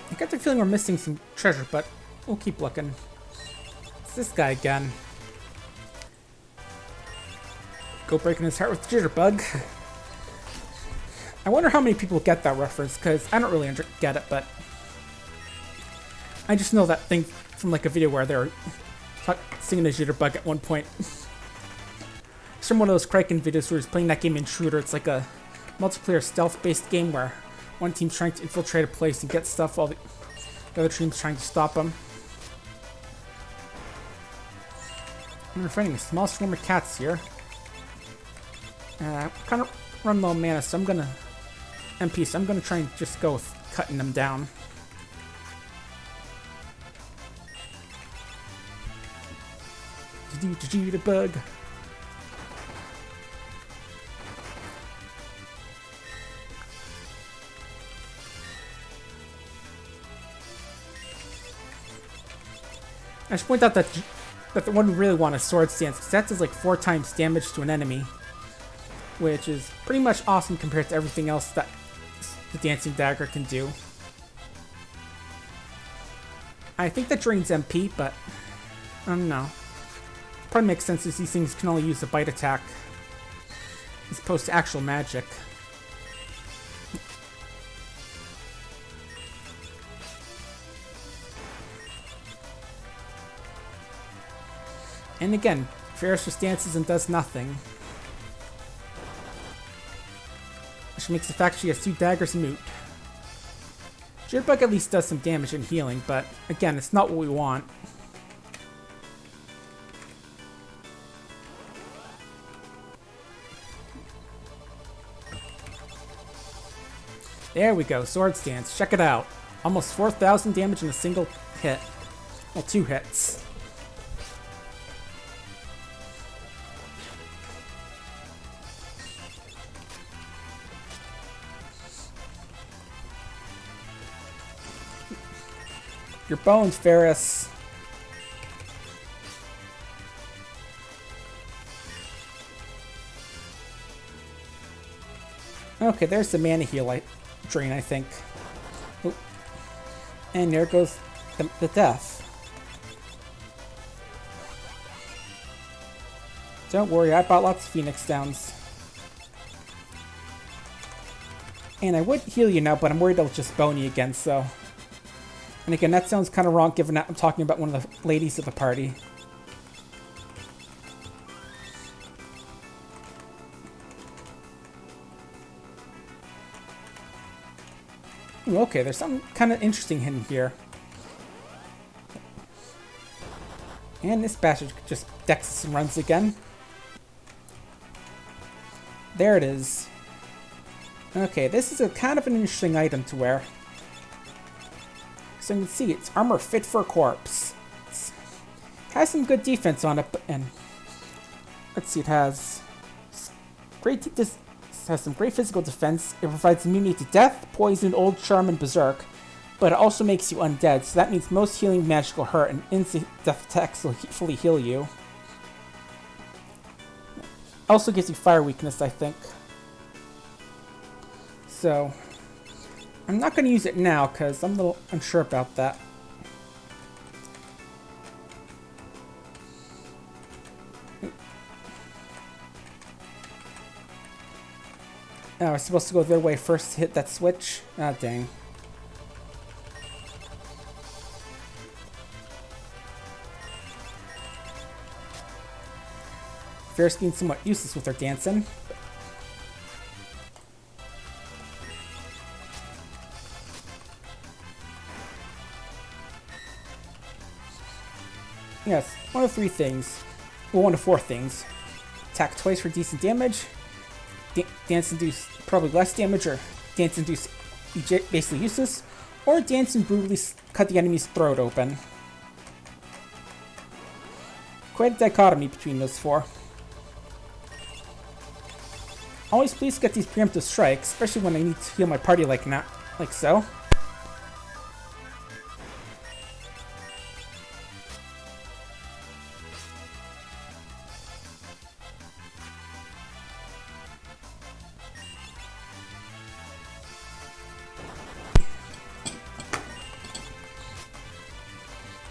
[SPEAKER 1] I get the feeling we're missing some treasure, but we'll keep looking. It's this guy again. Go breaking his heart with Jitterbug. I wonder how many people get that reference, because I don't really get it, but I just know that thing from like a video where they're singing the Jitterbug at one point. It's from one of those Kraken videos where he's playing that game Intruder. It's like a multiplayer stealth-based game where one team's trying to infiltrate a place and get stuff while the other team's trying to stop them. I'm finding a small swarm of cats here. Kind of run low mana, so I'm gonna so I'm gonna try and just go with cutting them down. The bug. I should point out that the one we really want is Sword Stance, because that does like 4 times damage to an enemy, which is pretty much awesome compared to everything else that the Dancing Dagger can do. I think that drains MP, but I don't know. Probably makes sense as these things can only use a bite attack as opposed to actual magic. And again, Ferris just dances and does nothing. Which makes the fact she has 2 daggers moot. Jitterbug at least does some damage and healing, but again, it's not what we want. There we go, Sword Stance. Check it out. Almost 4,000 damage in a single hit. Well, 2 hits. Your bones, Ferris. Okay, there's the mana heal drain, I think. Oh. And there goes the death. Don't worry, I bought lots of Phoenix Downs. And I would heal you now, but I'm worried I'll just bone you again, so... And again, that sounds kind of wrong given that I'm talking about one of the ladies of the party. Ooh, okay, there's something kind of interesting hidden here. And this bastard just dexes and runs again. There it is. Okay, this is a kind of an interesting item to wear. So you can see it's armor fit for a corpse. It has some good defense on it, and let's see, it has some great physical defense. It provides immunity to death, poison, old charm, and berserk, but it also makes you undead. So that means most healing magical hurt and instant death attacks will fully heal you. Also gives you fire weakness, I think. So I'm not going to use it now because I'm a little unsure about that. Oh, I was supposed to go their way first to hit that switch? Ah, dang. Ferris being somewhat useless with her dancing. Yes, one of three things. Well, one of four things. Attack twice for decent damage. Dance induce probably less damage, or dance induce basically useless, or dance and brutally cut the enemy's throat open. Quite a dichotomy between those four. Always please get these preemptive strikes, especially when I need to heal my party like so.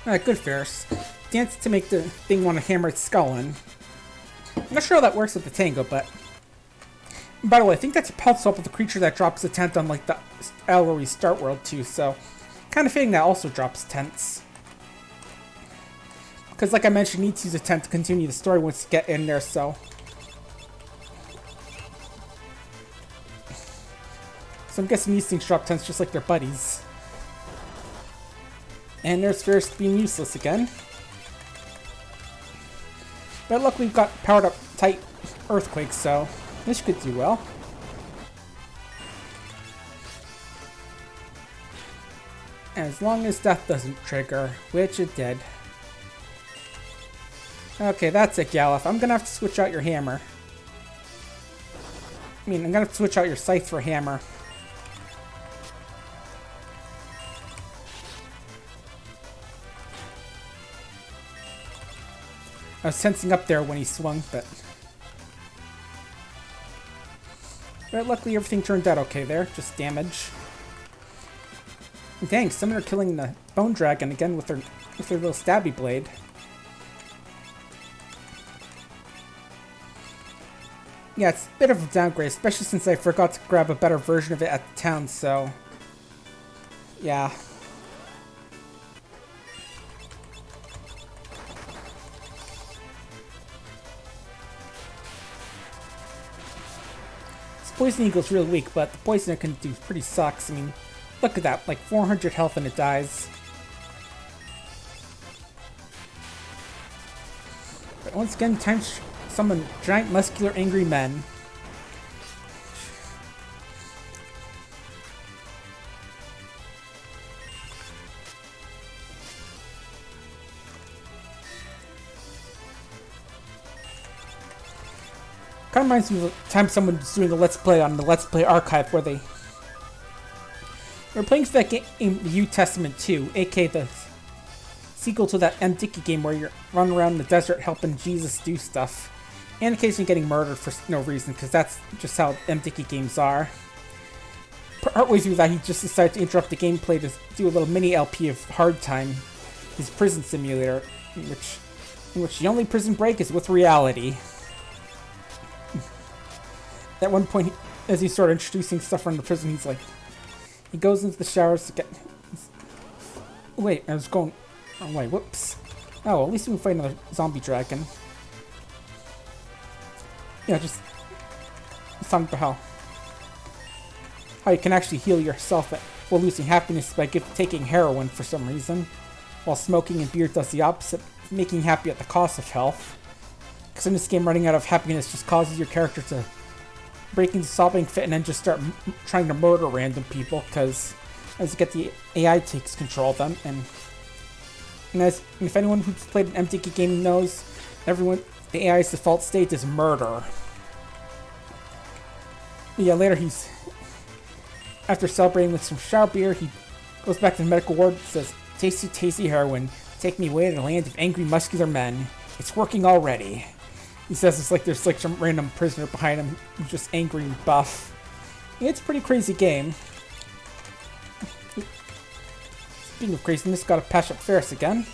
[SPEAKER 1] Alright, good Ferris. Dance to make the thing want to hammer its skull in. I'm not sure how that works with the tango, but... By the way, I think that's a pulse up with the creature that drops a tent on, like, the Isle where we start world too, so... Kind of fitting that also drops tents. Because, like I mentioned, you need to use a tent to continue the story once you get in there, so... So I'm guessing these things drop tents just like their buddies. And there's Ferris being useless again. But luckily we've got powered up tight earthquakes, so this could do well. As long as death doesn't trigger, which it did. Okay, that's it, Galef. I'm gonna have to switch out your hammer. I'm gonna have to switch out your scythe for a hammer. I was tensing up there when he swung, but luckily everything turned out okay there. Just damage. Dang, Summoner killing the Bone Dragon again with her little stabby blade. Yeah, it's a bit of a downgrade, especially since I forgot to grab a better version of it at the town, so... Yeah. Poison Eagle's real weak, but the poison it can do pretty sucks. Look at that, like 400 health and it dies. But once again, time to summon giant, muscular, angry men. Kind of reminds me of the time someone was doing a Let's Play on the Let's Play archive where they were playing for that game, the New Testament 2, aka the sequel to that M. Dickey game where you're running around the desert helping Jesus do stuff. And occasionally getting murdered for no reason, because that's just how M. Dickey games are. Partway through that, he just decided to interrupt the gameplay to do a little mini LP of Hard Time, his prison simulator, in which the only prison break is with reality. At one point, as he started introducing stuff from the prison, he's like... He goes into the showers to get... Wait, I was going... Oh, wait, whoops. Oh, well, at least we can fight another zombie dragon. Yeah, just... It's talking about how you can actually heal yourself while losing happiness by taking heroin for some reason, while smoking and beer does the opposite. making you happy at the cost of health. Because in this game, running out of happiness just causes your character to break into sobbing fit and then just start trying to murder random people. Because as you get the AI takes control of them, and if anyone who's played an MTG game knows, the AI's default state is murder. But yeah, later after celebrating with some shower beer, he goes back to the medical ward and says, "Tasty, tasty heroin. Take me away to the land of angry, muscular men. It's working already." He says it's like there's like some random prisoner behind him who's just angry and buff. Yeah, it's a pretty crazy game. Speaking of craziness, gotta patch up Ferris again.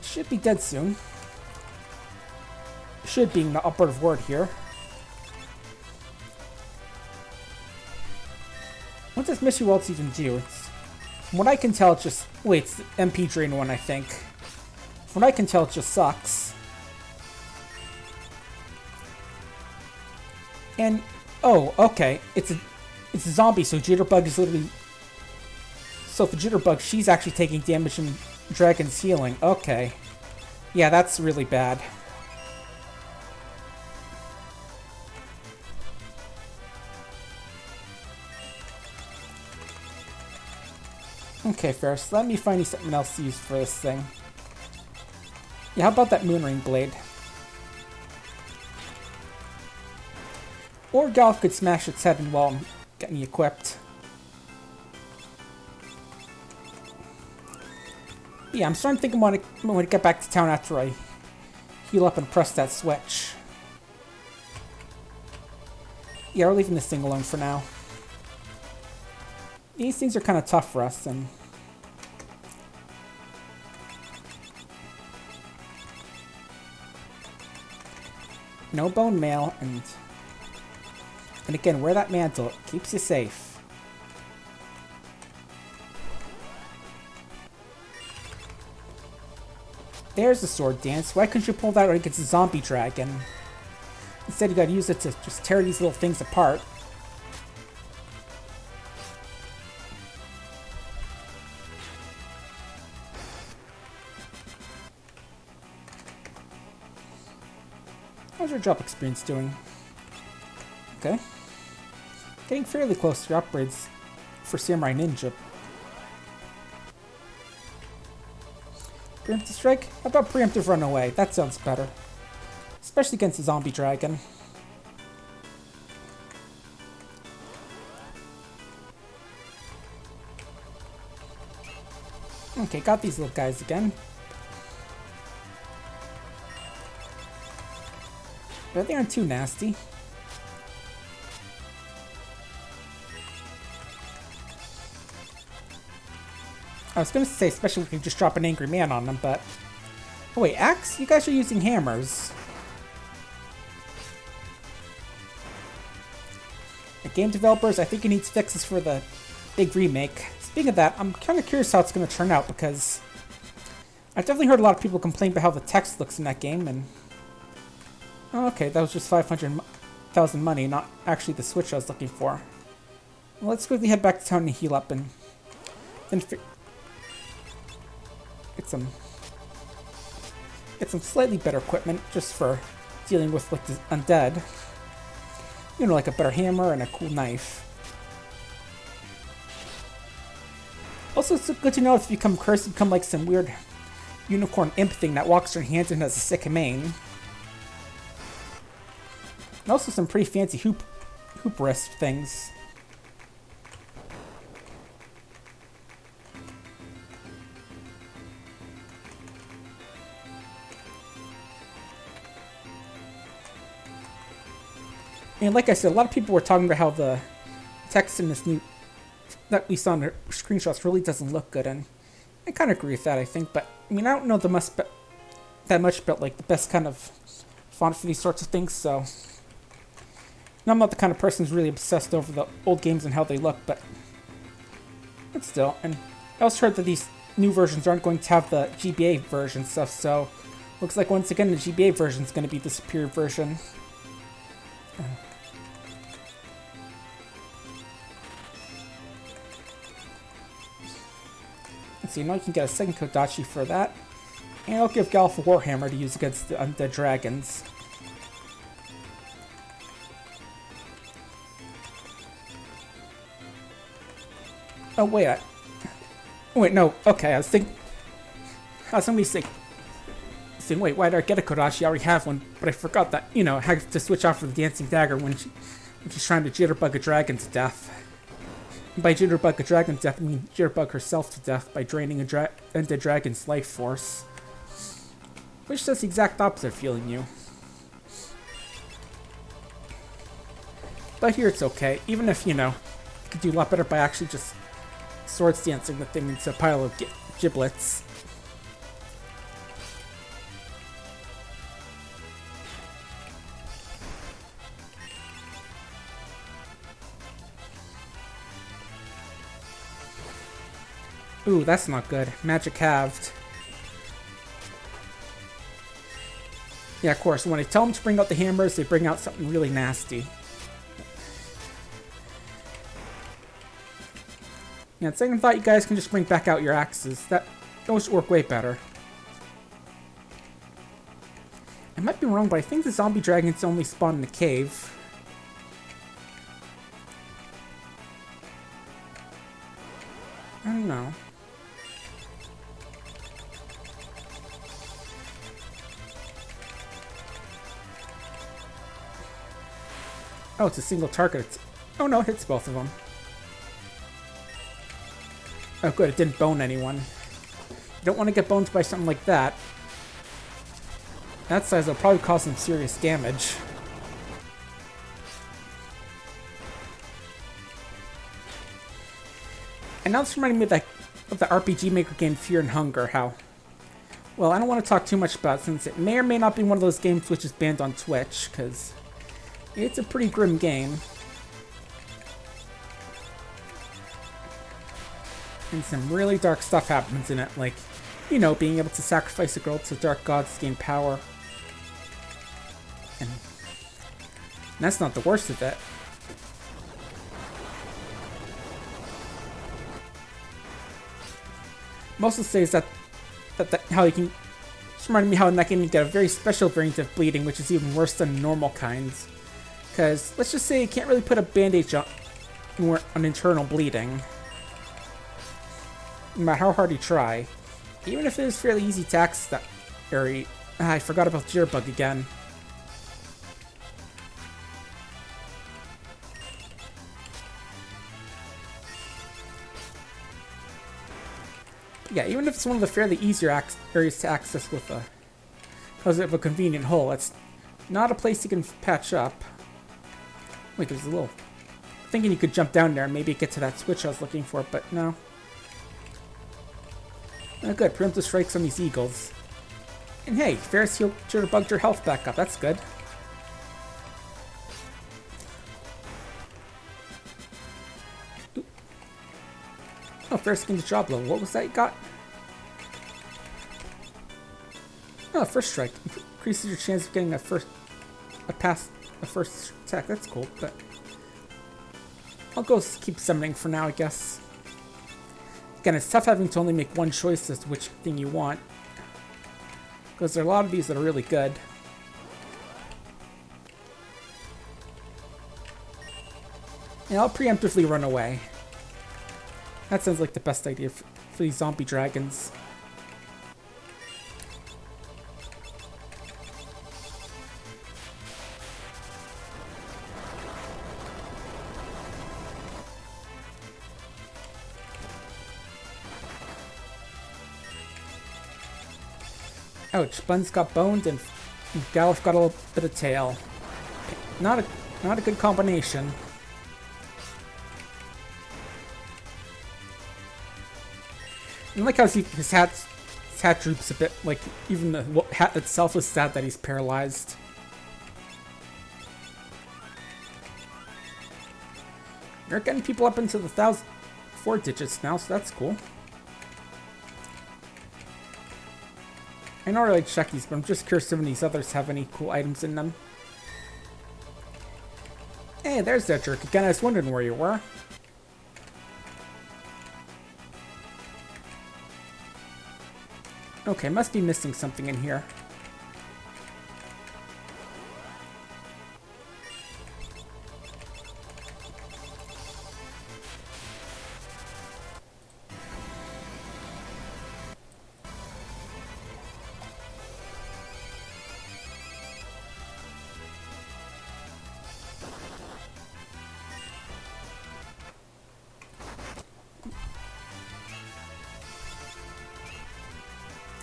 [SPEAKER 1] Should be dead soon. Should being the operative word here. What does Mystery Waltz even do? From what I can tell, it's just... Wait, it's the MP Drain one, I think. From what I can tell, it just sucks. And... Oh, okay. It's a zombie, so Jitterbug is literally... So for Jitterbug, she's actually taking damage from Dragon's healing. Okay. Yeah, that's really bad. Okay, Ferris, let me find you something else to use for this thing. Yeah, how about that Moonring Blade? Or Golf could smash its head in while I'm getting you equipped. Yeah, I'm starting to think I want to get back to town after I heal up and press that switch. Yeah, we're leaving this thing alone for now. These things are kind of tough for us, and... No bone mail, and again, wear that mantle. It keeps you safe. There's the sword dance. Why couldn't you pull that against a zombie dragon? Instead, you gotta use it to just tear these little things apart. How's your job experience doing? Okay. Getting fairly close to your upgrades for Samurai Ninja. Preemptive Strike? How about Preemptive Runaway? That sounds better. Especially against a zombie dragon. Okay, got these little guys again. But they aren't too nasty. I was gonna say, especially if we can just drop an angry man on them, but... Oh wait, axe? You guys are using hammers. The game developers, I think it needs fixes for the big remake. Speaking of that, I'm kind of curious how it's going to turn out, because I've definitely heard a lot of people complain about how the text looks in that game, and... Oh, okay, that was just 500,000 money, not actually the Switch I was looking for. Well, let's quickly head back to town and heal up, and then get some slightly better equipment, just for dealing with, like, the undead. You know, like a better hammer and a cool knife. Also, it's good to know if you become cursed, you become like some weird unicorn imp thing that walks on hands and has a sick mane. And also some pretty fancy hoop wrist things. And like I said, a lot of people were talking about how the text in this new that we saw in the screenshots really doesn't look good, and I kind of agree with that, I think. But I mean, I don't know that much about like the best kind of font for these sorts of things, so I'm not the kind of person who's really obsessed over the old games and how they look, but still. And I also heard that these new versions aren't going to have the GBA version stuff, so looks like once again the GBA version is going to be the superior version. Let's see, now you can get a second Kodachi for that. And I'll give Galf a Warhammer to use against the undead dragons. Oh, wait. Wait, no. Okay, I was thinking... somebody's saying, wait, why did I get a Kodachi? I already have one. But I forgot that, you know, I had to switch off for the Dancing Dagger when she's trying to jitterbug a dragon to death. And by jitterbug a dragon to death, I mean jitterbug herself to death by draining a undead dragon's life force. Which does the exact opposite of healing you. But here it's okay. Even if, you know, you could do a lot better by actually just swords dancing the thing into a pile of giblets. Ooh, that's not good. Magic halved. Yeah, of course, when I tell them to bring out the hammers, they bring out something really nasty. Yeah, second thought, you guys can just bring back out your axes. Those work way better. I might be wrong, but I think the zombie dragons only spawn in the cave. I don't know. Oh, it's a single target. Oh no, it hits both of them. Oh good, it didn't bone anyone. You don't want to get boned by something like that. That size will probably cause some serious damage. And now this reminded me of the RPG Maker game Fear and Hunger, how... Well, I don't want to talk too much about it since it may or may not be one of those games which is banned on Twitch, because... It's a pretty grim game. And some really dark stuff happens in it, like, you know, being able to sacrifice a girl to dark gods to gain power. And that's not the worst of it. Mostly says that how you can... Just reminded me how in that game you get a very special variant of bleeding, which is even worse than normal kinds. Because, let's just say you can't really put a bandage on internal bleeding. No matter how hard you try. Even if it is fairly easy to access that area. I forgot about Jitterbug again. But yeah, even if it's one of the fairly easier areas to access with because of a convenient hole, it's not a place you can patch up. Wait, there's a little... Thinking you could jump down there and maybe get to that switch I was looking for, but no. Oh, good. Preemptive strikes on these eagles. And hey, Ferris jitterbugged your health back up. That's good. Ooh. Oh, Ferris gained a job level. What was that you got? Oh, first strike. Increases your chance of getting a first attack. That's cool, but I'll go keep summoning for now, I guess. Again, it's tough having to only make one choice as to which thing you want, because there are a lot of these that are really good. And I'll preemptively run away. That sounds like the best idea for these zombie dragons. Ouch, Buns got boned and Galif got a little bit of tail. Not a good combination. I like how his hat droops a bit, like even the hat itself is sad that he's paralyzed. You're getting people up into the 4 digits now, so that's cool. I don't really check these, but I'm just curious if any of these others have any cool items in them. Hey, there's that jerk again. I was wondering where you were. Okay, must be missing something in here.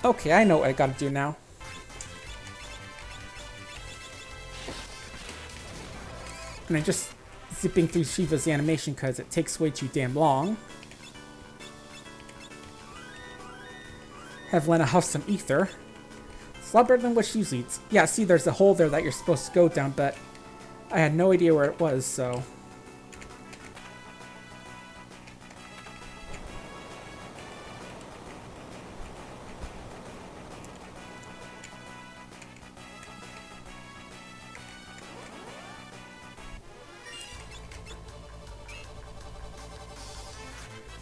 [SPEAKER 1] Okay, I know what I gotta do now. And I'm just zipping through Shiva's animation because it takes way too damn long. Have Lenna huff some ether. It's a lot better than what she usually eats. Yeah, see, there's a hole there that you're supposed to go down, but I had no idea where it was, so...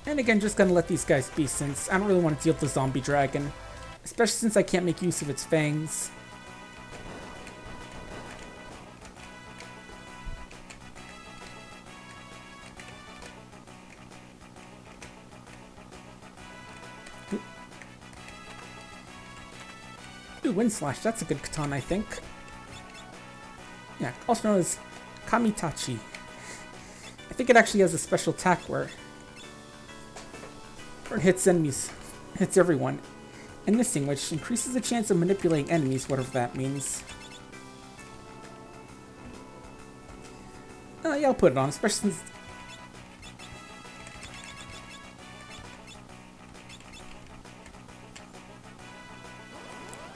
[SPEAKER 1] And again, just gonna let these guys be since I don't really want to deal with the zombie dragon. Especially since I can't make use of its fangs. Ooh, Wind Slash, that's a good katana, I think. Yeah, also known as Kamitachi. I think it actually has a special attack where it hits enemies, hits everyone. And missing, which increases the chance of manipulating enemies, whatever that means. Yeah, I'll put it on, especially since...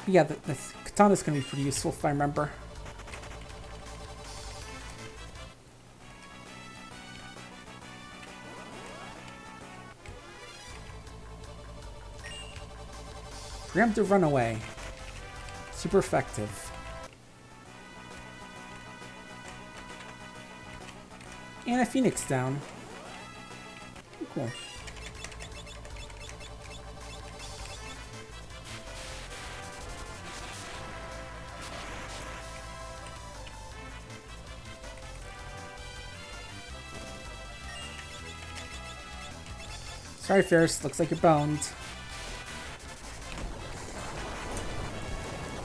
[SPEAKER 1] Yeah, the katana's gonna be pretty useful if I remember. Preemptive runaway. Super effective. And a phoenix down. Cool. Sorry, Ferris. Looks like you're boned.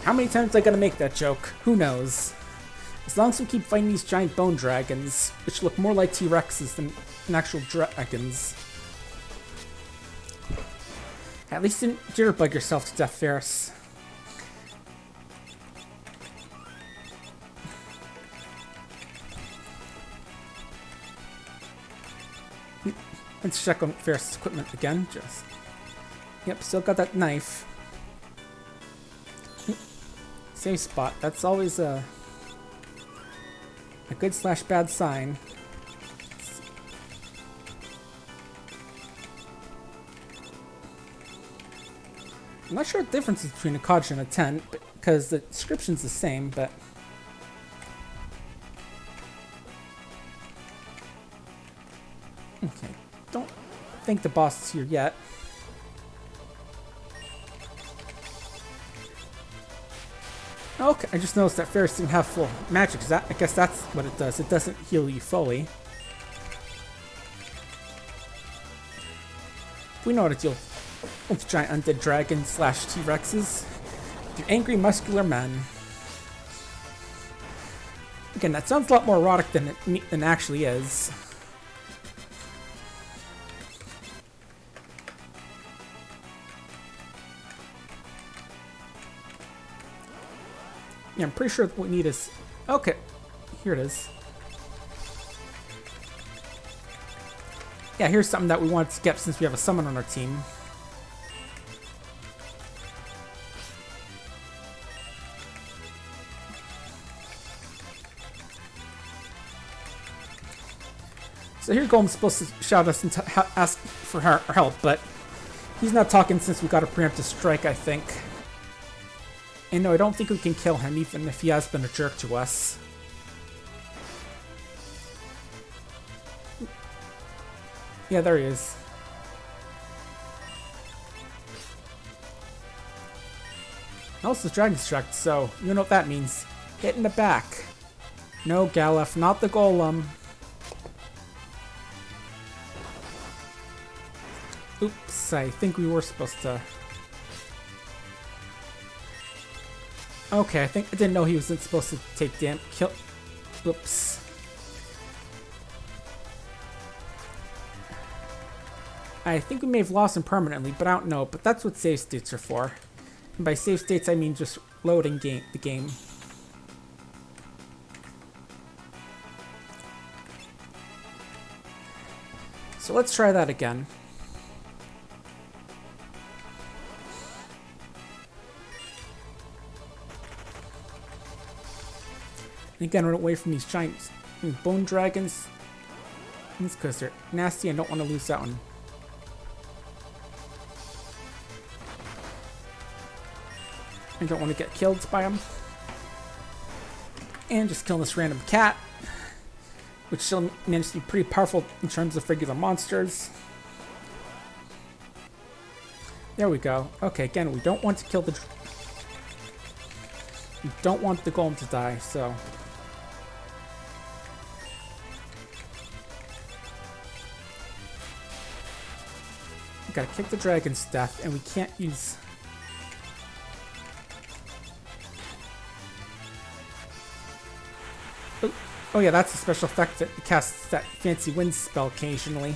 [SPEAKER 1] How many times am I gonna make that joke? Who knows? As long as we keep fighting these giant bone dragons, which look more like T-Rexes than actual dragons. At least didn't jitterbug yourself to death, Ferris. Let's check on Ferris' equipment again. Yep, still got that knife. Same spot. That's always a good slash bad sign. I'm not sure what the difference is between a codge and a tent, because the description's the same, but... Okay, don't think the boss is here yet. Okay, I just noticed that Ferris didn't have full magic. I guess that's what it does. It doesn't heal you fully. We know how to deal with giant undead dragons slash T-Rexes. They're angry, muscular men. Again, that sounds a lot more erotic than it actually is. Yeah, I'm pretty sure what we need is... Okay, here it is. Yeah, here's something that we wanted to get since we have a summon on our team. So here Golem's supposed to shout us and ask for our help, but he's not talking since we got a preemptive strike, I think. And no, I don't think we can kill him, even if he has been a jerk to us. Yeah, there he is. Also, Dragon Struck, so you know what that means. Hit in the back. No, Galef, not the Golem. Oops, I think we were supposed to... Okay, I didn't know he wasn't supposed to take kill... Oops. I think we may have lost him permanently, but I don't know. But that's what save states are for. And by save states, I mean just loading the game. So let's try that again. And again, run away from these giant bone dragons. It's because they're nasty. I don't want to lose that one. I don't want to get killed by them. And just kill this random cat, which still managed to be pretty powerful in terms of regular monsters. There we go. Okay, again, we don't want to kill the... We don't want the golem to die, so... We gotta kick the dragon's death, and we can't use... Oh yeah, that's a special effect that casts that fancy wind spell occasionally.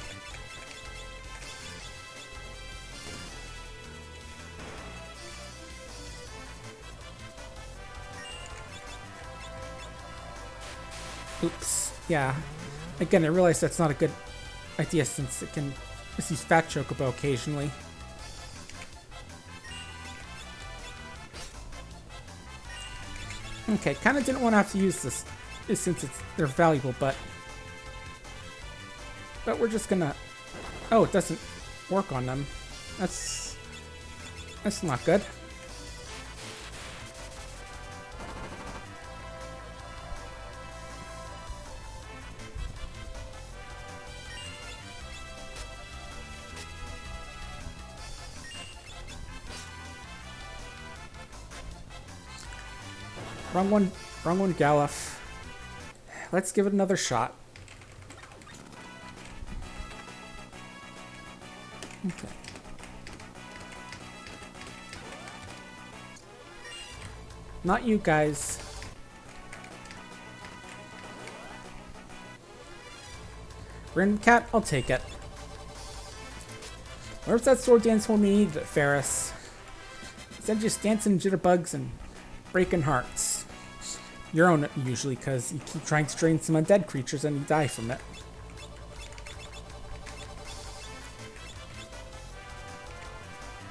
[SPEAKER 1] Oops. Yeah. Again, I realize that's not a good idea since it can just use Fat Chocobo occasionally. Okay, kind of didn't want to have to use this since they're valuable, but we're just gonna... Oh, it doesn't work on them. That's not good. Wrong one, Galef. Let's give it another shot. Okay. Not you guys. Random cat, I'll take it. Where's that sword dance when we needed it, Ferris? Instead of just dancing jitterbugs and breaking hearts. Your own, usually, because you keep trying to drain some undead creatures and you die from it.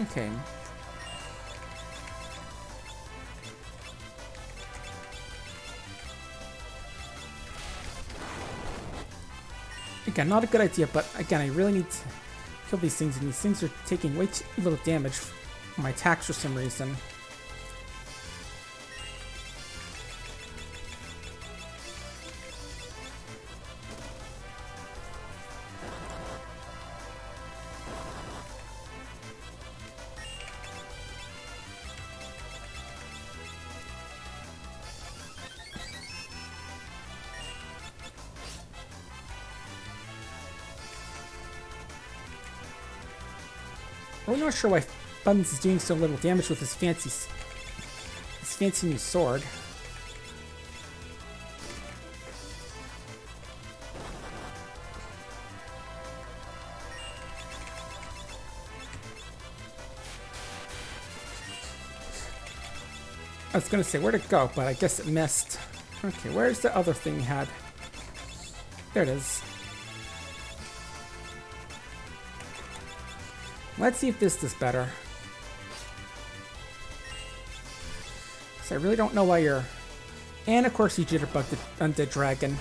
[SPEAKER 1] Okay. Again, not a good idea, but again, I really need to kill these things, and these things are taking way too little damage from my attacks for some reason. I'm not sure why Buttons is doing so little damage with his fancy new sword. I was gonna say where'd it go, but I guess it missed. Okay, where's the other thing you had? There it is. Let's see if this does better. So I really don't know why you're... And of course you jitterbugged the undead dragon.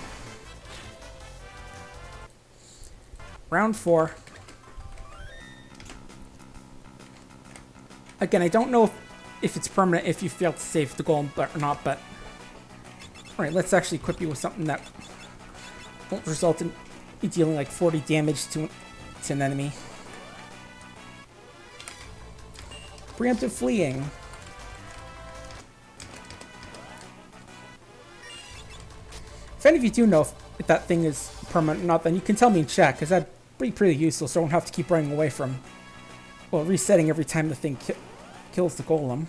[SPEAKER 1] Round 4. Again, I don't know if it's permanent if you fail to save the golem or not, but... Alright, let's actually equip you with something that won't result in you dealing like 40 damage to an enemy. Preemptive fleeing. any of you do know if that thing is permanent or not, then you can tell me in chat, because that'd be pretty useful, so I won't have to keep running away from, well, resetting every time the thing kills the golem.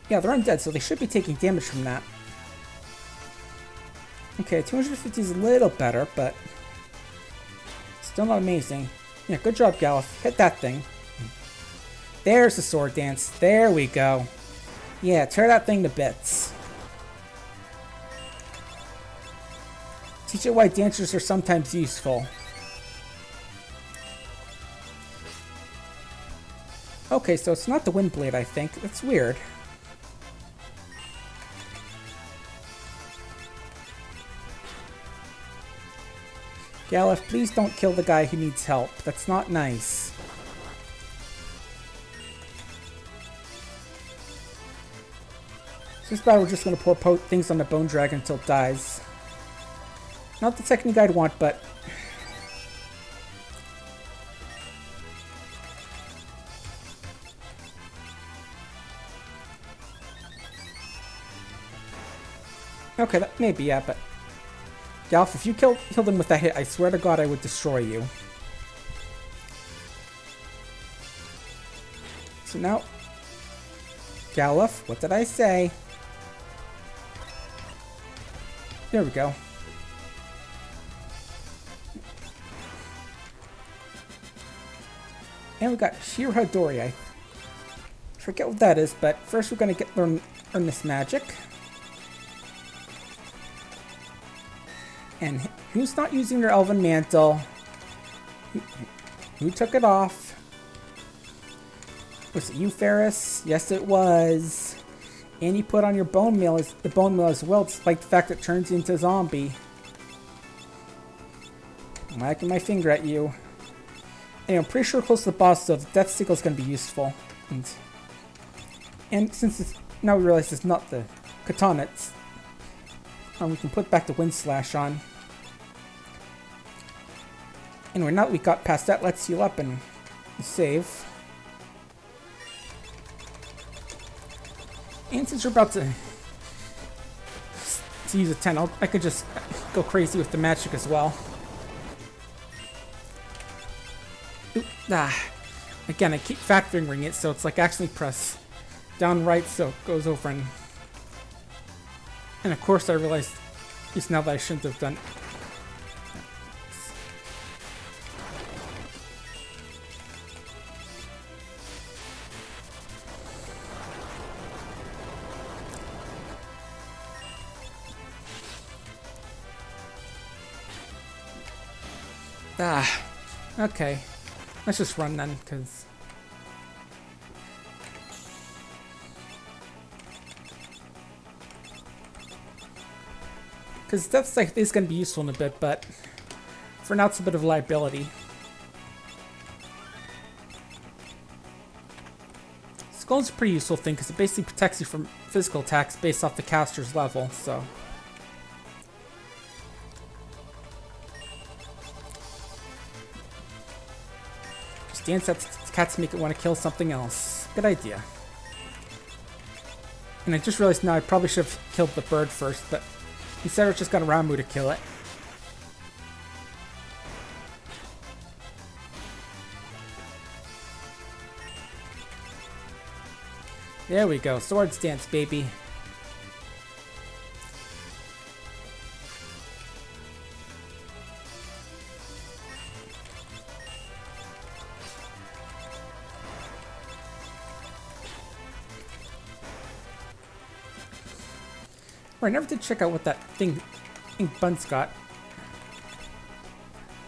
[SPEAKER 1] Yeah, they're undead, so they should be taking damage from that. Okay, 250 is a little better, but still not amazing. Yeah, good job, Galif. Hit that thing. There's the sword dance. There we go. Yeah, tear that thing to bits. Teach it why dancers are sometimes useful. Okay, so it's not the wind blade, I think. That's weird. Galif, please don't kill the guy who needs help. That's not nice. So this battle, we're just going to pour things on the Bone Dragon until it dies. Not the technique I'd want, but... okay, that maybe, yeah, but... Galif, if you killed him with that hit, I swear to God I would destroy you. So now... Galif, what did I say? There we go. And we got Shirahadori. I forget what that is, but first we're going to learn this magic. And who's not using their Elven Mantle? Who took it off? Was it you, Ferris? Yes, it was. And you put on your bone meal as well, despite the fact it turns you into a zombie. I'm wagging my finger at you. Anyway, I'm pretty sure we're close to the boss, so the Death Sickle is going to be useful. And since it's, now we realize it's not the katana, it's, we can put back the Wind Slash on. Anyway, now that we got past that, let's heal up and save. And since we're about to use a 10, I could just go crazy with the magic as well. Oop, again, I keep fat fingering it, so it's like actually press down right so it goes over and of course I realized just now that I shouldn't have done it. Okay. Let's just run then, because... Death Sight is going to be useful in a bit, but for now it's a bit of a liability. Skull's a pretty useful thing, because it basically protects you from physical attacks based off the caster's level, so... Dance at cats to make it want to kill something else. Good idea. And I just realized now I probably should have killed the bird first, but instead I just got a Ramu to kill it. There we go. Swords dance, baby. I never did check out what that thing Ink Bun's got.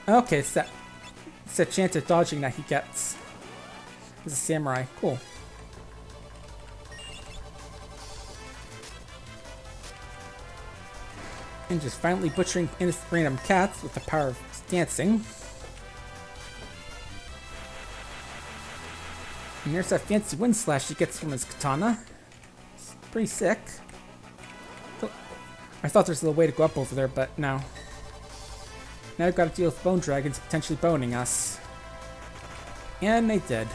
[SPEAKER 1] Okay, it's that chance at dodging that he gets as a samurai. Cool. And just finally butchering innocent random cats with the power of dancing. And there's that fancy wind slash he gets from his katana. It's pretty sick. I thought there's a way to go up over there, but no. Now I've got to deal with bone dragons potentially boning us. And they did.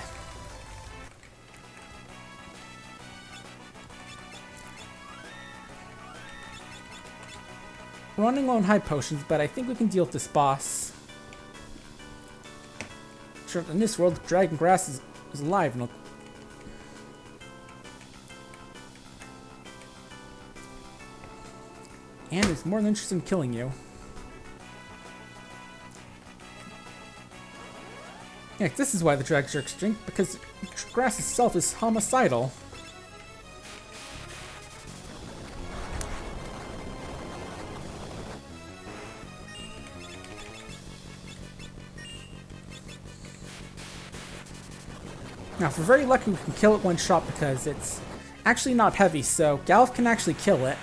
[SPEAKER 1] We're running low on high potions, but I think we can deal with this boss. Sure, in this world, dragon grass is alive. And is more than interested in killing you. Yeah, this is why the dragons are extinct, because grass itself is homicidal. Now, if we're very lucky, we can kill it one shot because it's actually not heavy, so Galuf can actually kill it.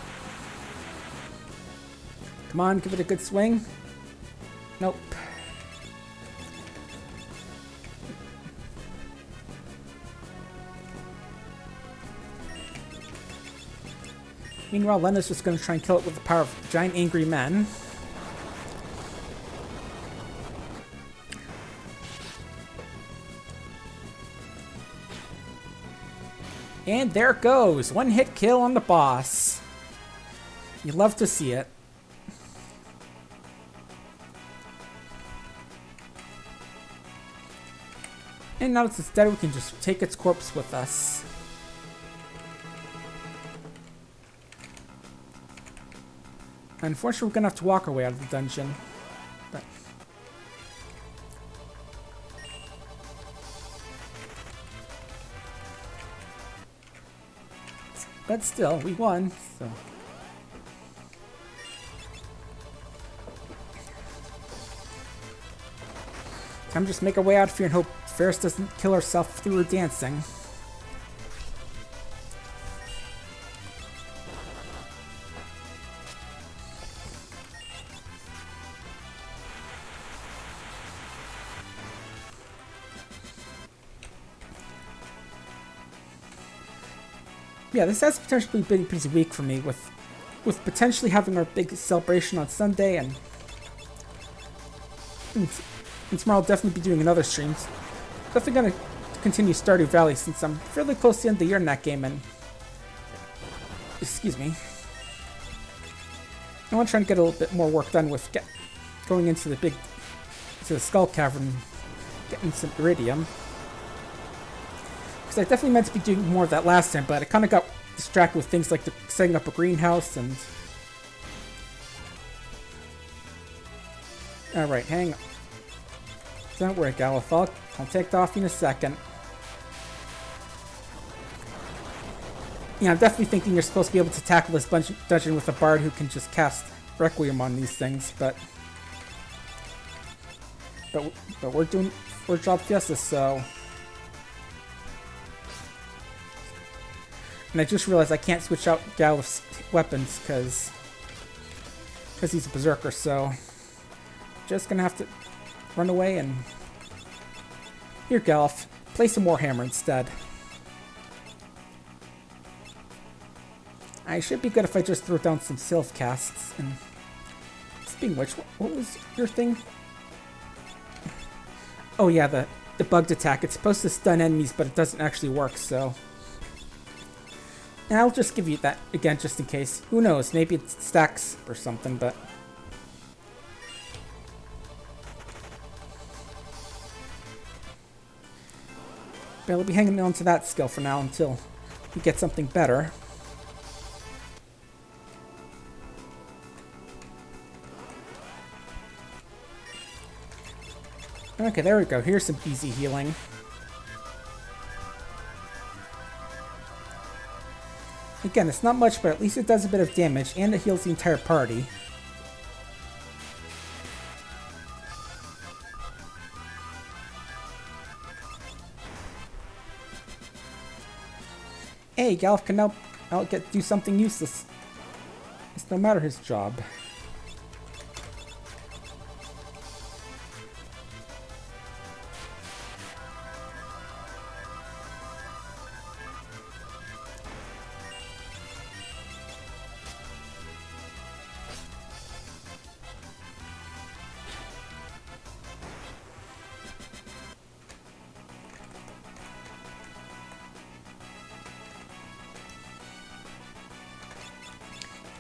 [SPEAKER 1] Come on, give it a good swing. Nope. Meanwhile, Lenna's just going to try and kill it with the power of giant angry men. And there it goes! One hit kill on the boss. You love to see it. And now that it's dead, we can just take its corpse with us. Unfortunately, we're gonna have to walk our way out of the dungeon. But still, we won, so. Time to just make our way out of here and hope Ferris doesn't kill herself through her dancing. Yeah, this has potentially been a busy week for me with potentially having our big celebration on Sunday and tomorrow I'll definitely be doing another stream. Definitely gonna continue Stardew Valley since I'm fairly close to the end of the year in that game and excuse me. I want to try and get a little bit more work done with going into the Skull Cavern, getting some iridium. I definitely meant to be doing more of that last time, but I kind of got distracted with things like setting up a greenhouse and... Alright, hang on. Don't worry, Galuf. I'll take it off in a second. Yeah, I'm definitely thinking you're supposed to be able to tackle this dungeon with a bard who can just cast Requiem on these things, but we're doing Job Fiesta, so... And I just realized I can't switch out Galuf's weapons because he's a Berserker, so just gonna have to run away and... Here, Galuf, play some Warhammer instead. I should be good if I just throw down some Sylph casts. And speaking of which, what was your thing? Oh yeah, the bugged attack. It's supposed to stun enemies, but it doesn't actually work, so... And I'll just give you that again, just in case. Who knows? Maybe it stacks or something, but... But I'll be hanging on to that skill for now until we get something better. Okay, there we go. Here's some easy healing. Again, it's not much, but at least it does a bit of damage, and it heals the entire party. Hey, Galuf can now do something useless. It's no matter his job.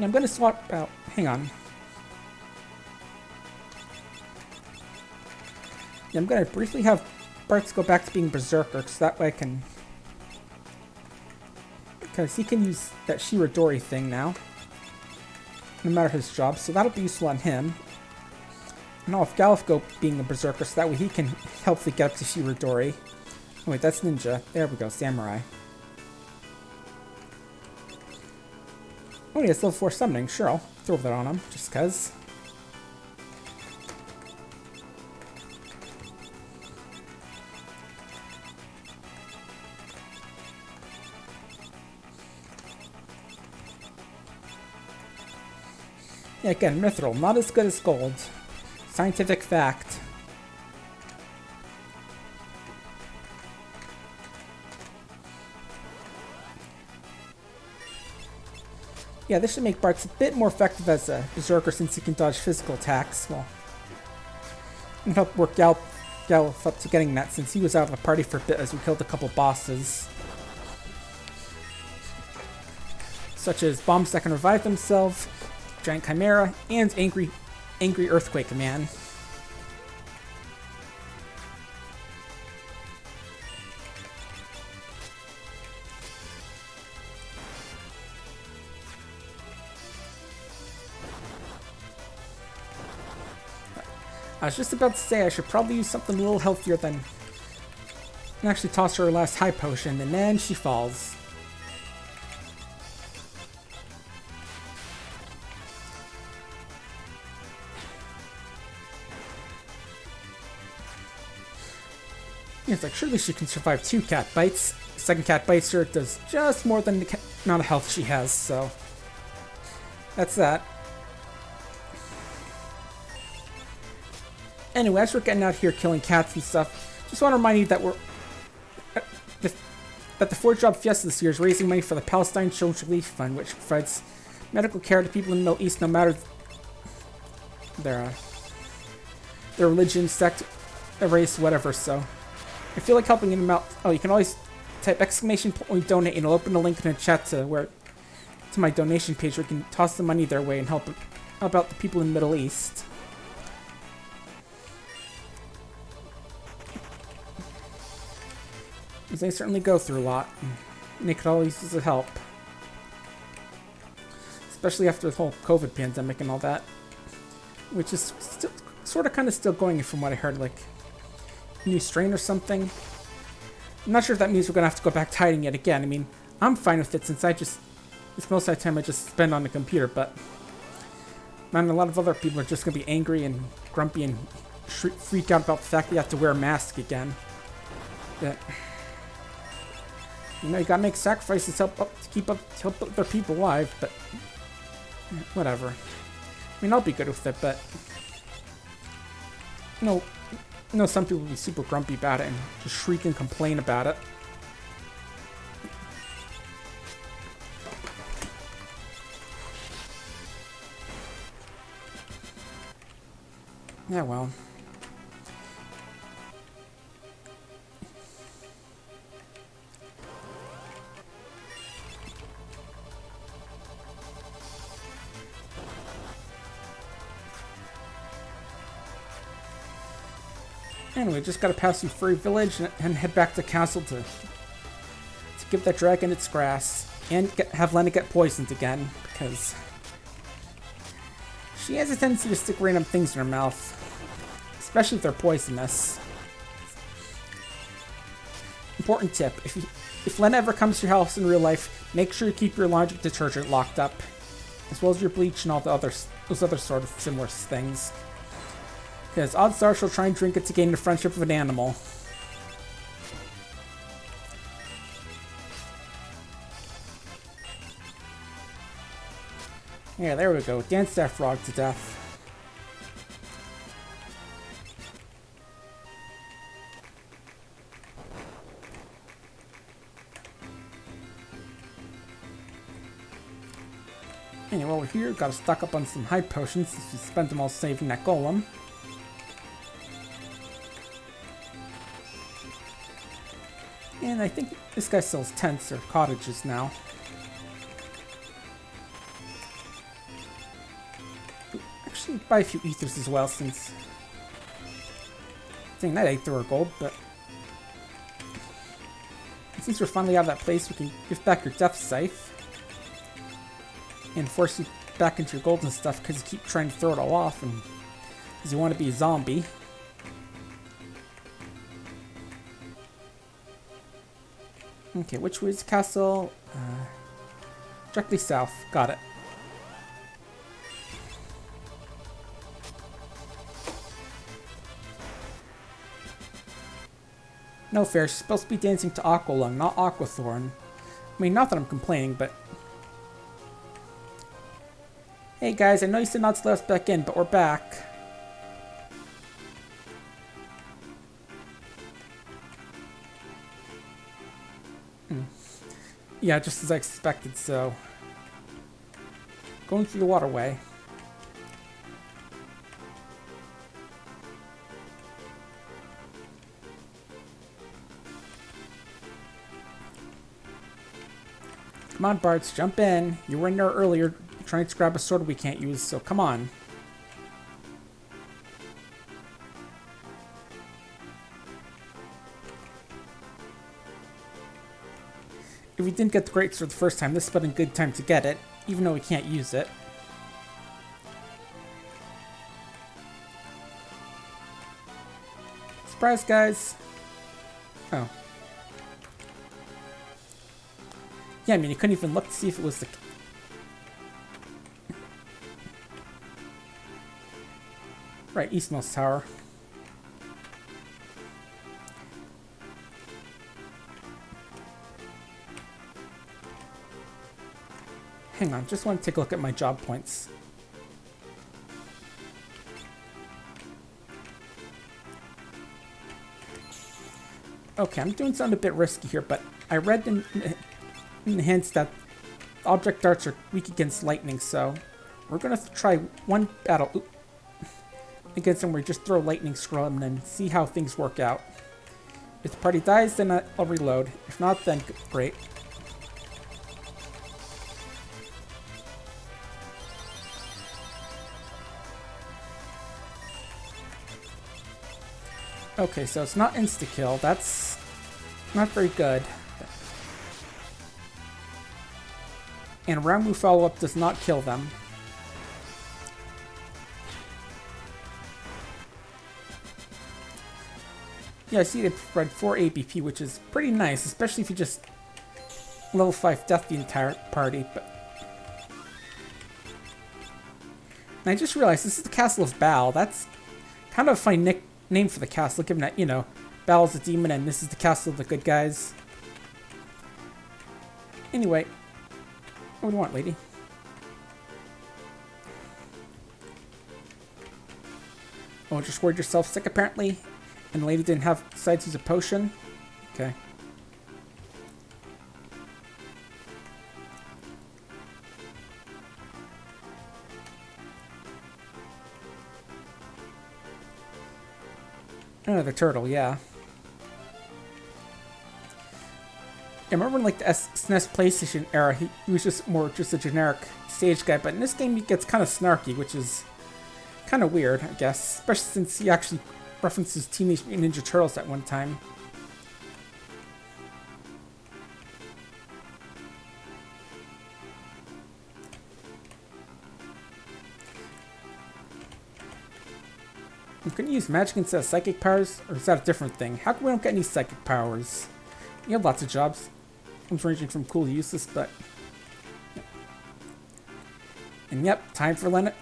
[SPEAKER 1] I'm gonna swap out. Hang on. Yeah, I'm gonna briefly have Bartz go back to being Berserker, because that way I can. Because he can use that Shirodori thing now. No matter his job, so that'll be useful on him. And I'll have Galif go being a Berserker, so that way he can helpfully get up to Shirodori. Oh wait, that's Ninja. There we go, Samurai. Oh yeah, it's level 4 summoning. Sure, I'll throw that on him, just cuz. Yeah, again, Mithril, not as good as gold. Scientific fact. Yeah, this should make Bartz a bit more effective as a Berserker since he can dodge physical attacks. Well, and help work Galif up to getting that since he was out of the party for a bit as we killed a couple bosses. Such as bombs that can revive themselves, Giant Chimera, and Angry Earthquake Man. I was just about to say I should probably use something a little healthier than... and actually toss her last high potion, and then she falls. Yeah, it's like, surely she can survive 2 cat bites. Second cat bites her, does just more than the amount of health she has, so... that's that. Anyway, as we're getting out here killing cats and stuff, just want to remind you that that the 4-Job Fiesta this year is raising money for the Palestine Children's Relief Fund, which provides medical care to people in the Middle East no matter their religion, sect, race, whatever, so... I feel like helping them out. Oh, you can always type !donate and it'll open a link in the chat to my donation page where you can toss the money their way and help out the people in the Middle East. Because they certainly go through a lot, and they could always use the help. Especially after the whole COVID pandemic and all that. Which is still, sort of kind of still going from what I heard, like... new strain or something. I'm not sure if that means we're gonna have to go back to hiding it again. I mean, I'm fine with it since it's most of the time I just spend on the computer, but man, a lot of other people are just gonna be angry and grumpy and freak out about the fact that you have to wear a mask again. That, you know, you gotta make sacrifices to help other people alive, but whatever. I mean, I'll be good with it, but no. I know some people will be super grumpy about it and just shriek and complain about it. Yeah, well. Anyway, just gotta pass through Furry Village and head back to Castle to give that dragon its grass. And have Lenna get poisoned again, because she has a tendency to stick random things in her mouth. Especially if they're poisonous. Important tip, if Lenna ever comes to your house in real life, make sure you keep your laundry detergent locked up. As well as your bleach and all those other sort of similar things. Because odds are she'll try and drink it to gain the friendship of an animal. Yeah, there we go. Dance that frog to death. Anyway, while we're here, gotta stock up on some high potions since we spent them all saving that golem. And I think this guy sells tents or cottages now. buy a few ethers as well, since... Dang, that ate through our gold, but... Since we're finally out of that place, we can give back your death scythe. And force you back into your gold and stuff, because you keep trying to throw it all off, and... Because you want to be a zombie. Okay, which way is the castle? Directly south. Got it. No fair, she's supposed to be dancing to Aqualung, not Aquathorn. I mean, not that I'm complaining, but... Hey guys, I know you said not to let us back in, but we're back. Yeah, just as I expected, so... Going through the waterway. Come on, Bards, jump in. You were in there earlier trying to grab a sword we can't use, so come on. If we didn't get the great sword the first time, this has been a good time to get it, even though we can't use it. Surprise, guys! Oh. Yeah, I mean, you couldn't even look to see if it was the... Right, Eastmost Tower. Hang on, just want to take a look at my job points. Okay, I'm doing something a bit risky here, but I read in the hints that object darts are weak against lightning, so we're going to try one battle against them where we just throw lightning scrum and then see how things work out. If the party dies, then I'll reload. If not, then great. Okay, so it's not insta-kill. That's not very good. And round move follow-up does not kill them. Yeah, I see they provide 4 ABP, which is pretty nice, especially if you just level 5 death the entire party. But and I just realized this is the Castle of Baal. That's kind of a funny name for the castle, given that, you know, Baal is a demon and this is the castle of the good guys. Anyway, what do you want, lady? Oh, just worried yourself sick, apparently? And the lady didn't have decide to use a potion? Okay. Another turtle, yeah. I remember in like the SNES PlayStation era, he was just a generic stage guy, but in this game he gets kind of snarky, which is kind of weird, I guess, especially since he actually references Teenage Mutant Ninja Turtles at one time. I'm going to use magic instead of psychic powers, or is that a different thing? How come we don't get any psychic powers? We have lots of jobs. One's ranging from cool to useless, but... Yep. And yep, time for Lenna.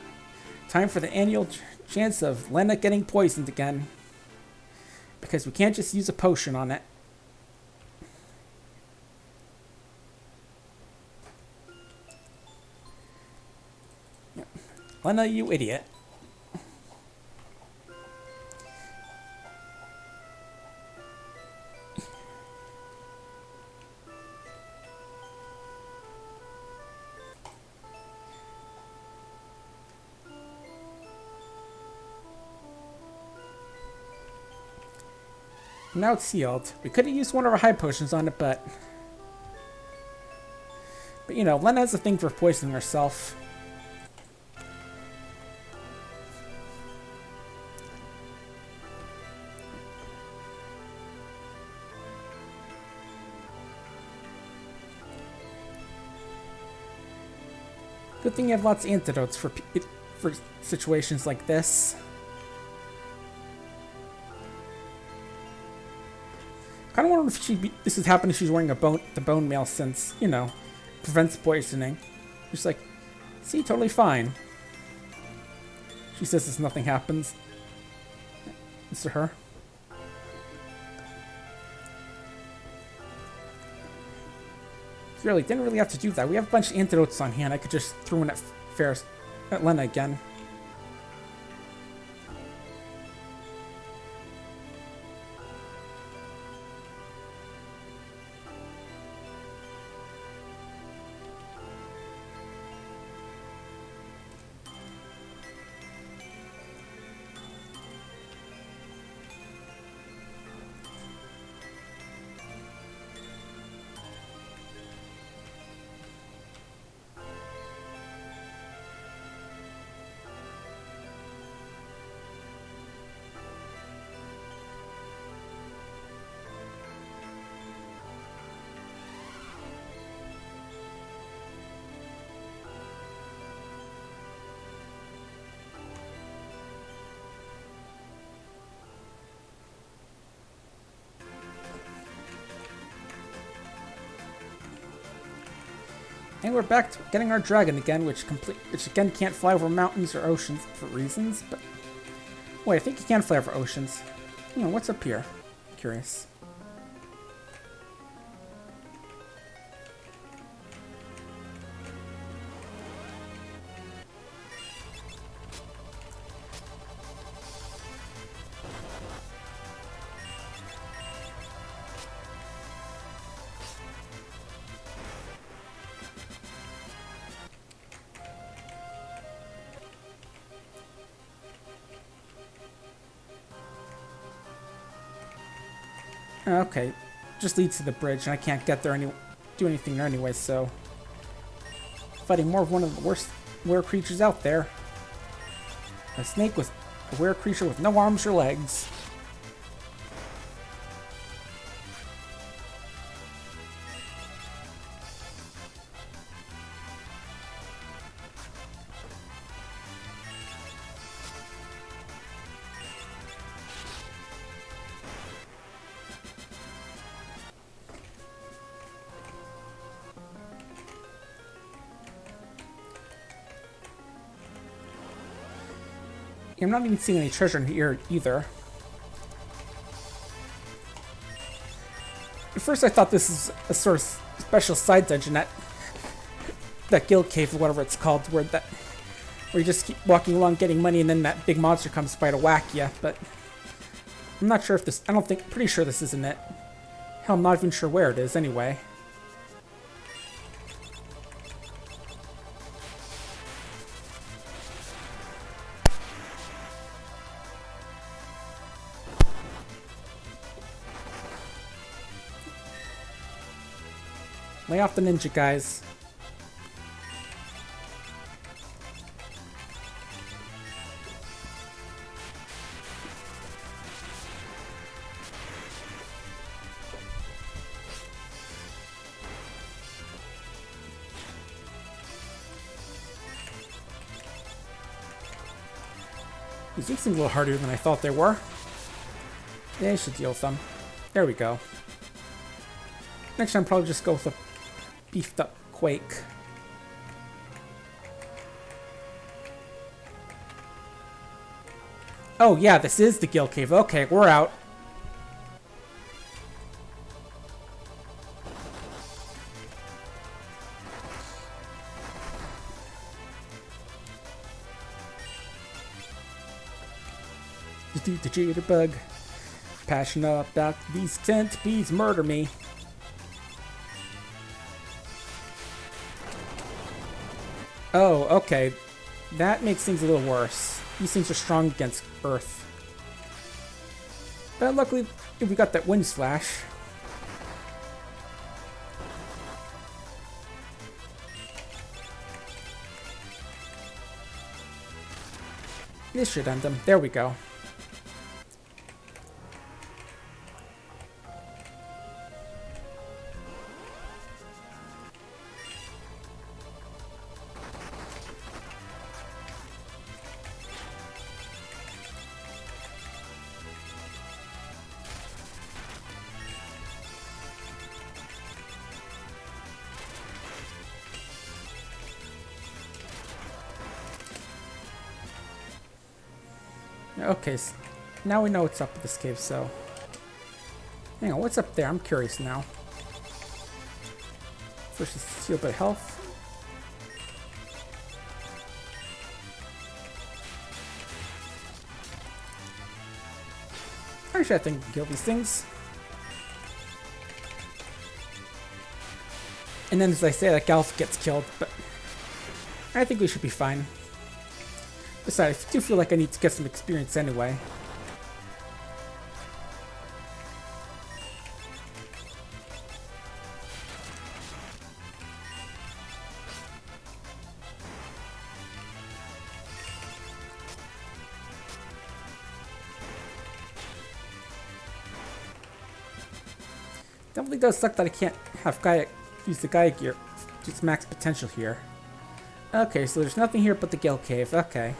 [SPEAKER 1] Time for the annual chance of Lenna getting poisoned again. Because we can't just use a potion on it. Yep. Lenna, you idiot. Now it's sealed. We could have used one of our high potions on it, but you know, Lenna has a thing for poisoning herself. Good thing you have lots of antidotes for situations like this. Kind of wonder if this is happening if she's wearing the bone mail, since, you know, prevents poisoning. She's like, see, totally fine. She says this nothing happens. It's to her. Really, didn't really have to do that. We have a bunch of antidotes on hand. I could just throw in at Lenna again. And we're back to getting our dragon again, which again can't fly over mountains or oceans for reasons, but... Wait, I think he can fly over oceans. You know, what's up here? I'm curious. Okay, just leads to the bridge, and I can't get there do anything there anyway, so... Fighting more of one of the worst were creatures out there. A snake with a were creature with no arms or legs. I'm not even seeing any treasure in here either. At first I thought this is a sort of special side dungeon, that guild cave or whatever it's called, where you just keep walking along getting money and then that big monster comes by to whack you, but I'm not sure if this, pretty sure this isn't it. Hell, I'm not even sure where it is anyway. Lay off the ninja, guys. These things seem a little harder than I thought they were. Yeah, I should deal with them. There we go. Next time, probably just go with a beefed up Quake. Oh yeah, this is the guild cave. Okay, we're out. The jitterbug. Passionate about these centipedes murder me. Oh, okay. That makes things a little worse. These things are strong against Earth. But luckily, we got that wind slash. This should end them. There we go. Okay, so now we know what's up with this cave, so... Hang on, what's up there? I'm curious now. First, let's heal a bit of health. Actually, I think we can kill these things. And then, as I say, that Galf gets killed, but I think we should be fine. Besides, I do feel like I need to get some experience anyway. Definitely does suck that I can't have Gaia use the Gaia gear to its max potential here. Okay, so there's nothing here but the Gale Cave. Okay.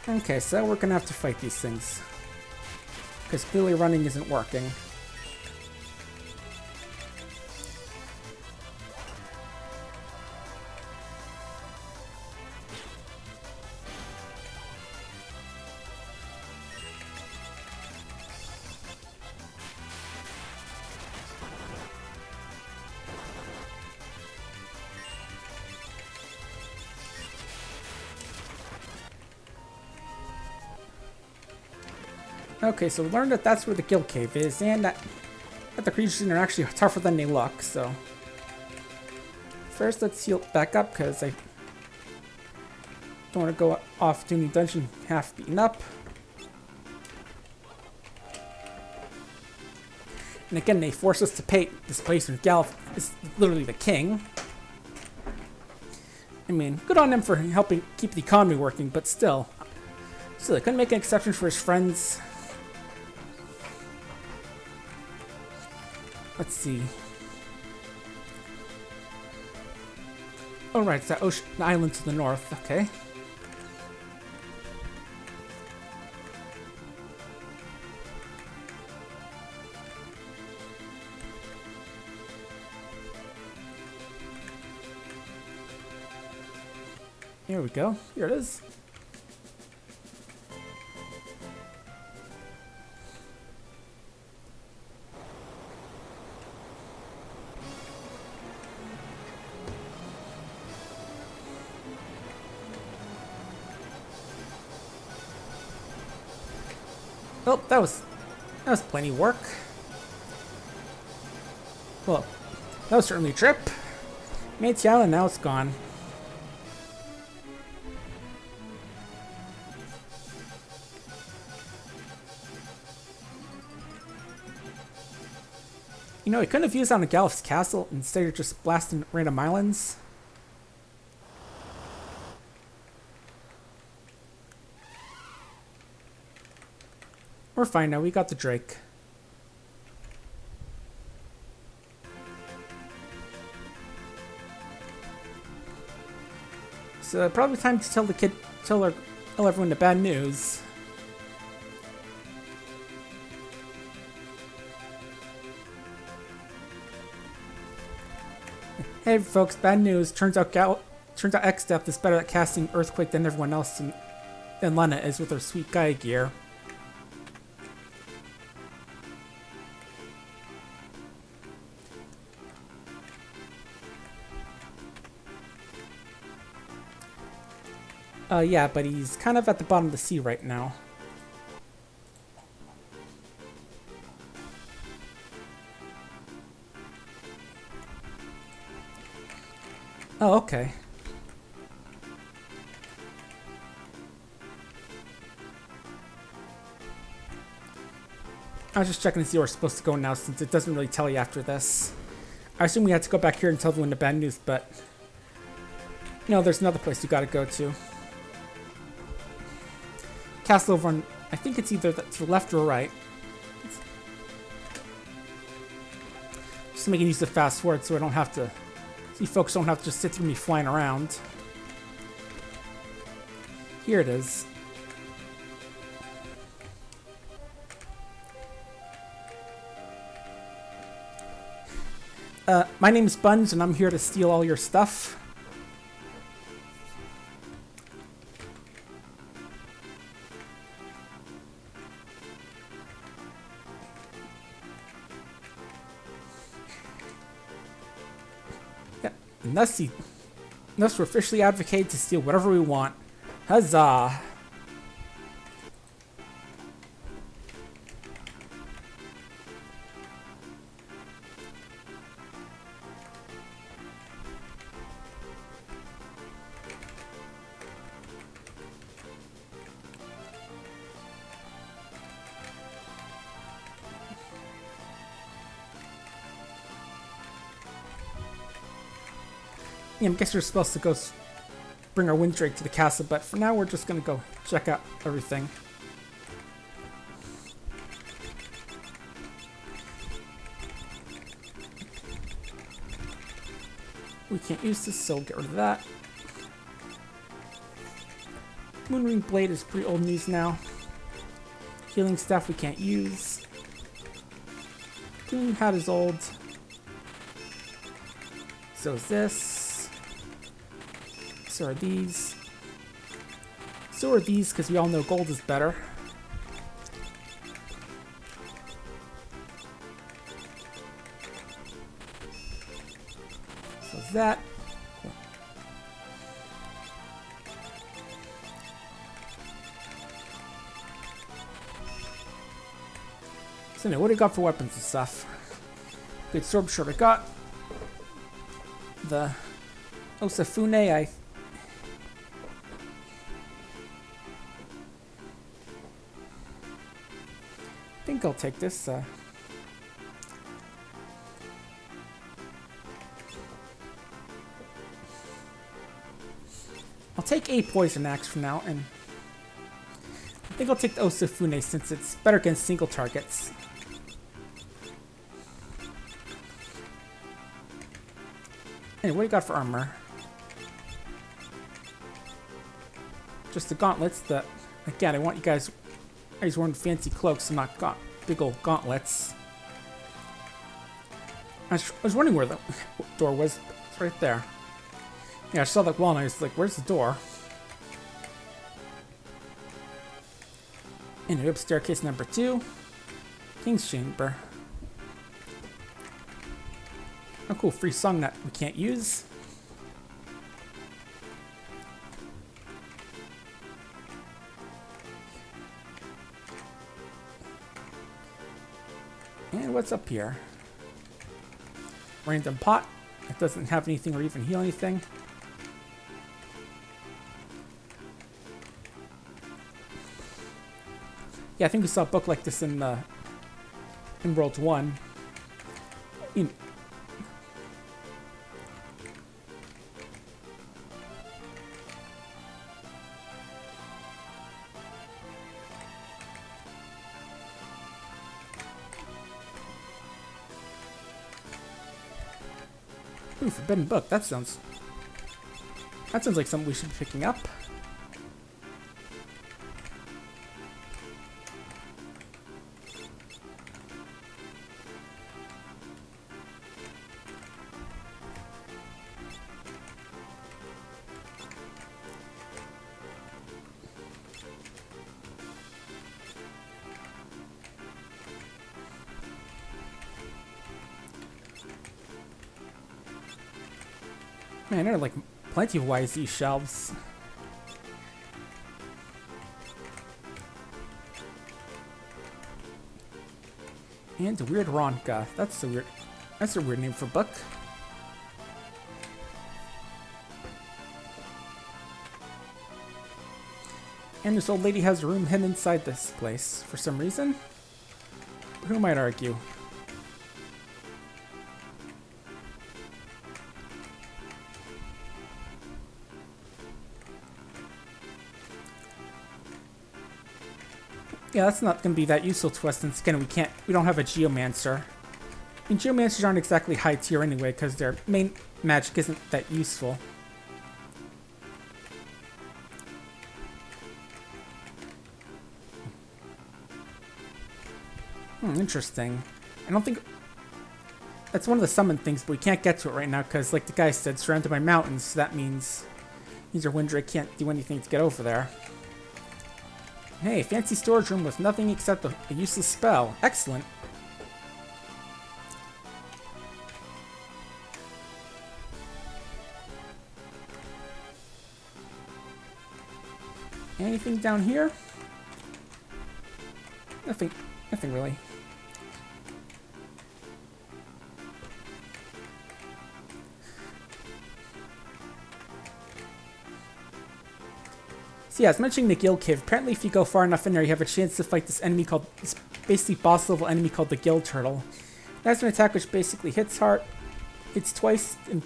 [SPEAKER 1] Okay, so we're gonna have to fight these things. Because clearly running isn't working. Okay, so we learned that that's where the Guild Cave is, and that the creatures in are actually tougher than they look, so... First, let's heal back up, because I don't want to go off doing the dungeon half beaten up. And again, they force us to pay this place when Galf is literally the king. I mean, good on them for helping keep the economy working, but still. So they couldn't make an exception for his friends. Let's see. Oh, right, it's that ocean island to the north. Okay. Here we go. Here it is. Oh, that was plenty of work. Well, that was certainly a trip. Made it to the island, now it's gone. You know, he couldn't have used on a Galif's castle instead of just blasting random islands. We're fine now, we got the Drake. So probably time to tell everyone the bad news. Hey folks, bad news. Turns out X-Depth is better at casting Earthquake than everyone else than Lenna is with her sweet Gaia gear. Yeah, but he's kind of at the bottom of the sea right now. Oh, okay. I was just checking to see where we're supposed to go now, since it doesn't really tell you after this. I assume we had to go back here and tell everyone the bad news, but... No, there's another place you gotta go to. Castle over on... I think it's either to the left or right. Just making use of fast forward so I don't have to... So you folks don't have to just sit through me flying around. Here it is. My name's Buns, and I'm here to steal all your stuff. Yeah, and thus we're officially advocated to steal whatever we want. Huzzah! Yeah, I guess we're supposed to go bring our Windrake to the castle, but for now we're just gonna go check out everything. We can't use this, so we'll get rid of that. Moonring Blade is pretty old news now. Healing Staff we can't use. Green Hat is old. So is this. So are these. So are these, because we all know gold is better. So is that. Cool. So anyway, what do we got for weapons and stuff? Good sword short I got. The Osafune, I think I'll take this. I'll take a poison axe for now, and I think I'll take the Osafune since it's better against single targets. Anyway, what do you got for armor? Just the gauntlets. Again, I want you guys. I was wearing fancy cloaks and not big old gauntlets. I was wondering where the door was. It's right there. Yeah, I saw that wall and I was like, where's the door? Anyway, up staircase number 2. King's Chamber. Oh cool, free song that we can't use. And what's up here? Random pot. It doesn't have anything or even heal anything. Yeah, I think we saw a book like this in World 1. Ooh, forbidden book. That sounds like something we should be picking up. Man, there are like plenty of YZ shelves. And Weird Ronka. That's a weird name for a book. And this old lady has a room hidden inside this place for some reason. Who might argue? Yeah, that's not going to be that useful to us since, again, we don't have a Geomancer. I mean, Geomancers aren't exactly high tier anyway because their main magic isn't that useful. Interesting. I That's one of the summon things, but we can't get to it right now because, like the guy said, surrounded by mountains. So that means our Windrake can't do anything to get over there. Hey, fancy storage room with nothing except a useless spell. Excellent. Anything down here? Nothing really. So yeah, I was mentioning the Guild Cave. Apparently if you go far enough in there, you have a chance to fight this enemy called, this basically boss level enemy called the Guild Turtle. That's an attack which basically hits hard, hits twice, and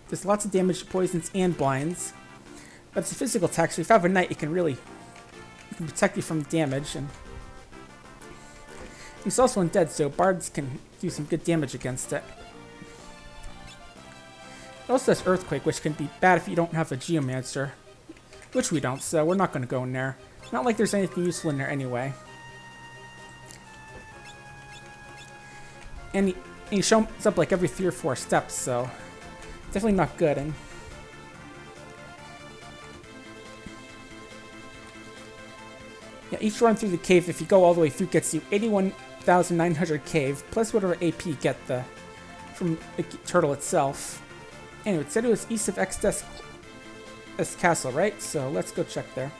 [SPEAKER 1] does lots of damage to poisons and blinds. But it's a physical attack, so if you have a knight, it can protect you from damage. And it's also undead, so bards can do some good damage against it. It also has Earthquake, which can be bad if you don't have a Geomancer. Which we don't, so we're not going to go in there. Not like there's anything useful in there anyway. And he shows up like every 3 or 4 steps, so definitely not good. And yeah, each run through the cave, if you go all the way through, gets you 81,900 cave, plus whatever AP you get from the turtle itself. Anyway, it said it was east of Xdes Castle, right? So let's go check there.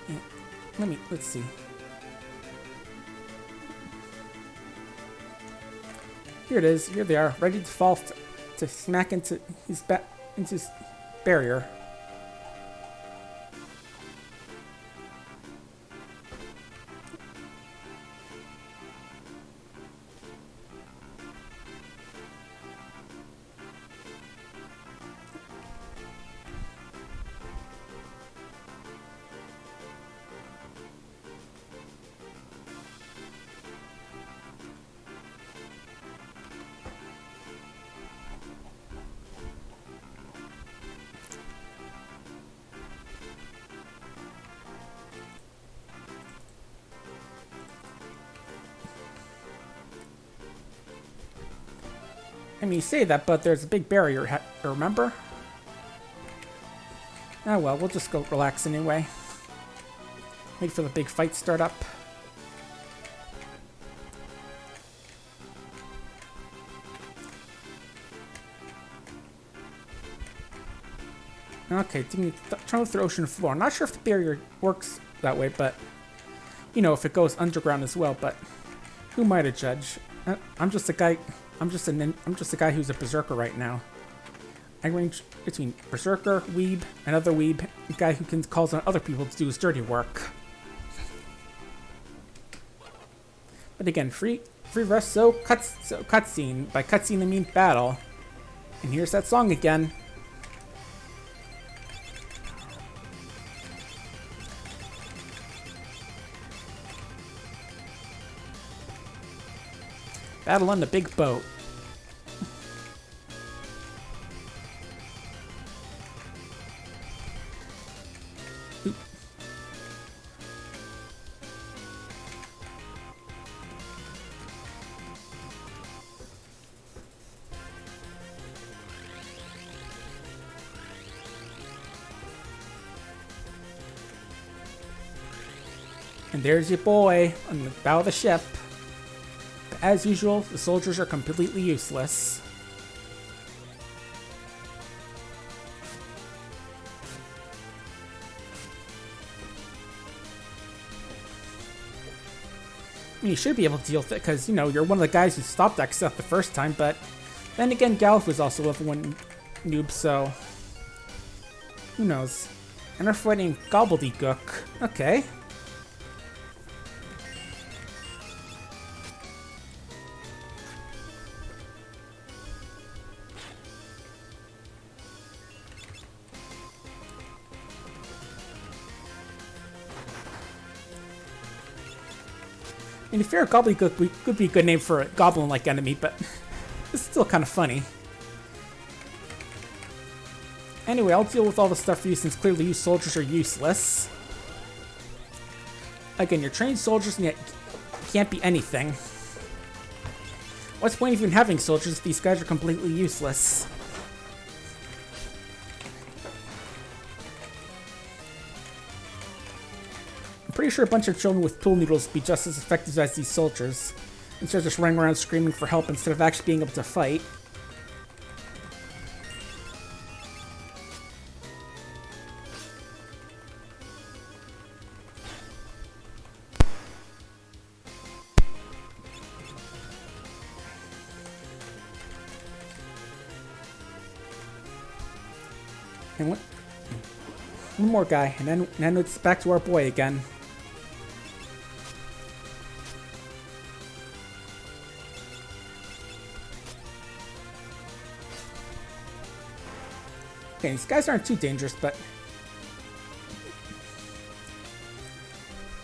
[SPEAKER 1] Yeah, let's see. Here it is. Here they are, ready to fall to smack into his barrier. I mean, you say that, but there's a big barrier, remember? Ah well, we'll just go relax anyway. Wait for the big fight start up. Okay, tunnel through ocean floor. I'm not sure if the barrier works that way, but you know, if it goes underground as well. But who am I to judge? I'm just a guy. I'm just a guy who's a berserker right now. I range between berserker, weeb, another weeb, a guy who calls on other people to do his dirty work. But again, free rest, so cutscene. By cutscene I mean battle. And here's that song again. Battle on the big boat. Oop. And there's your boy on the bow of the ship. As usual, the soldiers are completely useless. I mean, you should be able to deal with it because, you know, you're one of the guys who stopped that stuff the first time, but then again, Galuf was also level 1 noob, so who knows. And they're fighting Gobbledygook. Okay. I mean, if you're a Gobbledygook, could be a good name for a goblin-like enemy, but it's still kind of funny. Anyway, I'll deal with all the stuff for you since clearly you soldiers are useless. Again, you're trained soldiers and yet can't be anything. What's the point of even having soldiers if these guys are completely useless? I'm pretty sure a bunch of children with pool noodles would be just as effective as these soldiers, instead of just running around screaming for help instead of actually being able to fight. And one more guy, and then it's back to our boy again. Okay, these guys aren't too dangerous, but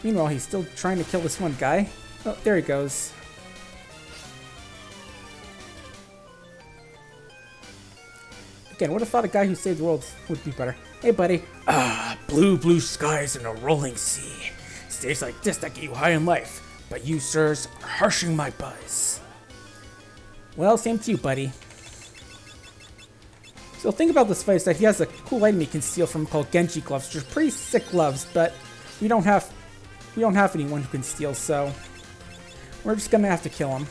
[SPEAKER 1] meanwhile, he's still trying to kill this one guy. Oh, there he goes. Again, would have thought a guy who saved the world would be better. Hey, buddy. Ah, blue skies and a rolling sea. Stays like this that get you high in life, but you, sirs, are harshing my buzz. Well, same to you, buddy. So the thing about this fight is that he has a cool item he can steal from called Genji gloves, which are pretty sick gloves, but we don't have anyone who can steal, so we're just gonna have to kill him.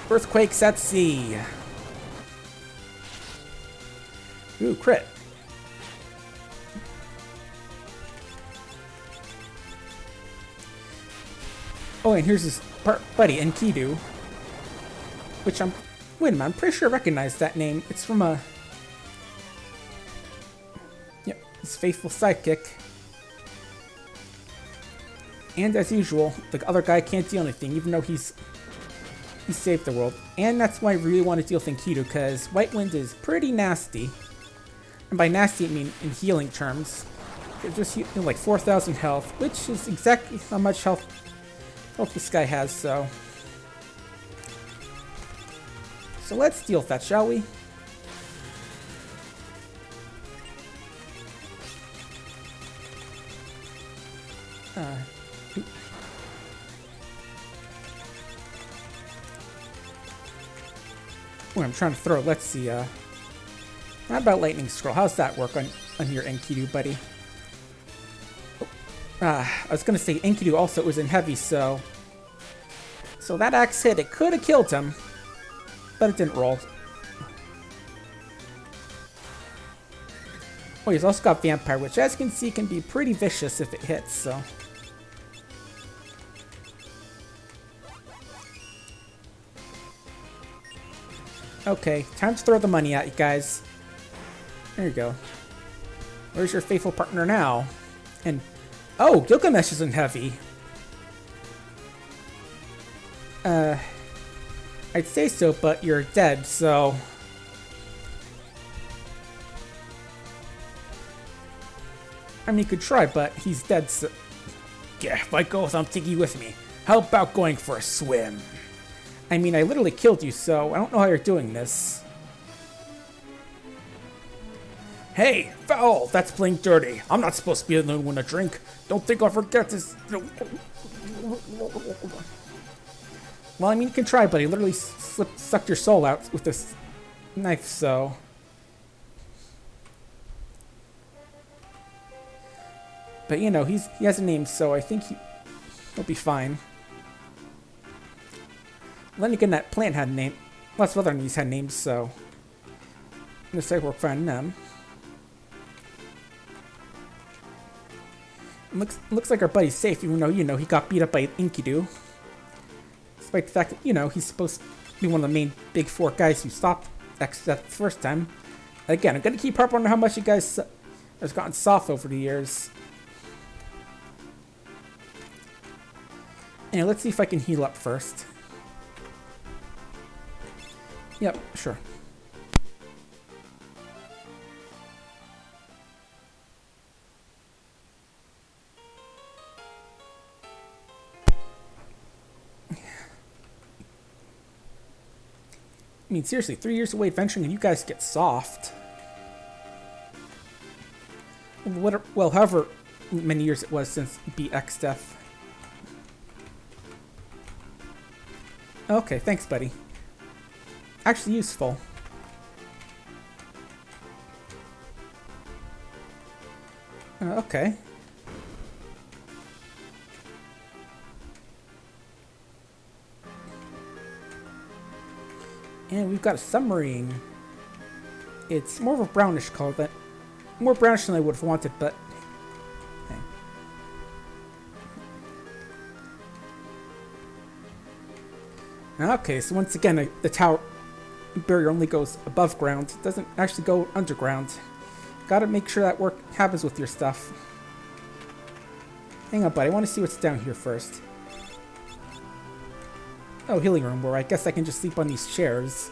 [SPEAKER 1] Earthquakes at sea. Ooh, crit. Oh, and here's his buddy, Enkidu. Which wait a minute, I'm pretty sure I recognize that name. It's from yep, his faithful sidekick. And as usual, the other guy can't do anything, even though he saved the world. And that's why I really want to deal with Enkidu, because White Wind is pretty nasty. And by nasty, I mean in healing terms. It's just like 4,000 health, which is exactly how much health this guy has, so. So let's deal with that, shall we? Oh, I'm trying to throw. Let's see. How about Lightning Scroll? How's that work on your Enkidu, buddy? I was gonna say Enkidu also was in heavy, so that axe hit. It could have killed him, but it didn't roll. Oh, he's also got Vampire, which, as you can see, can be pretty vicious if it hits. So. Okay, time to throw the money at you guys. There you go. Where's your faithful partner now? And oh, Gilgamesh isn't heavy. I'd say so, but you're dead, so. I mean, you could try, but he's dead, so. Yeah, if I go, I'm taking you with me. How about going for a swim? I mean, I literally killed you, so I don't know how you're doing this. Hey, foul! That's playing dirty. I'm not supposed to be the one to drink. Don't think I'll forget this. Well, I mean, you can try, but he literally sucked your soul out with this knife, so. But you know, he has a name, so I think he'll be fine. Then again, that plant had a name. Lots of other enemies had names, so. Looks like we're finding them. Looks like our buddy's safe, even though, you know, he got beat up by Enkidu. Despite the fact that, you know, he's supposed to be one of the main big four guys who stopped X that first time. Again, I'm going to keep harping on how much you guys has gotten soft over the years. And let's see if I can heal up first. Yep, sure. I mean, seriously, 3 years away adventuring and you guys get soft. Well, however many years it was since BX death. Okay, thanks, buddy. Actually useful. Okay. And we've got a submarine. It's more of a brownish color, but more brownish than I would have wanted, but hey. Okay, so once again, the tower barrier only goes above ground. It doesn't actually go underground. Gotta make sure that work happens with your stuff. Hang on, buddy. I want to see what's down here first. Oh, healing room, where I guess I can just sleep on these chairs.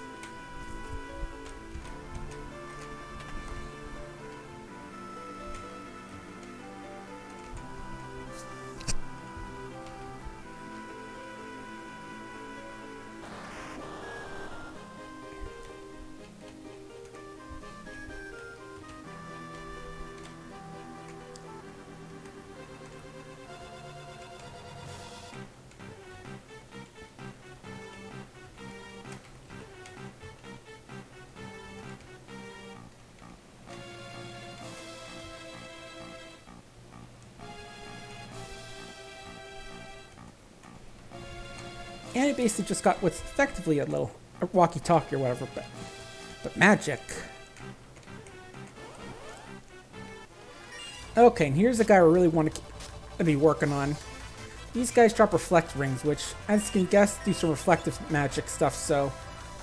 [SPEAKER 1] And I basically just got what's effectively a little walkie-talkie or whatever, but magic. Okay, and here's the guy I really want to be working on. These guys drop reflect rings, which, as you can guess, do some reflective magic stuff, so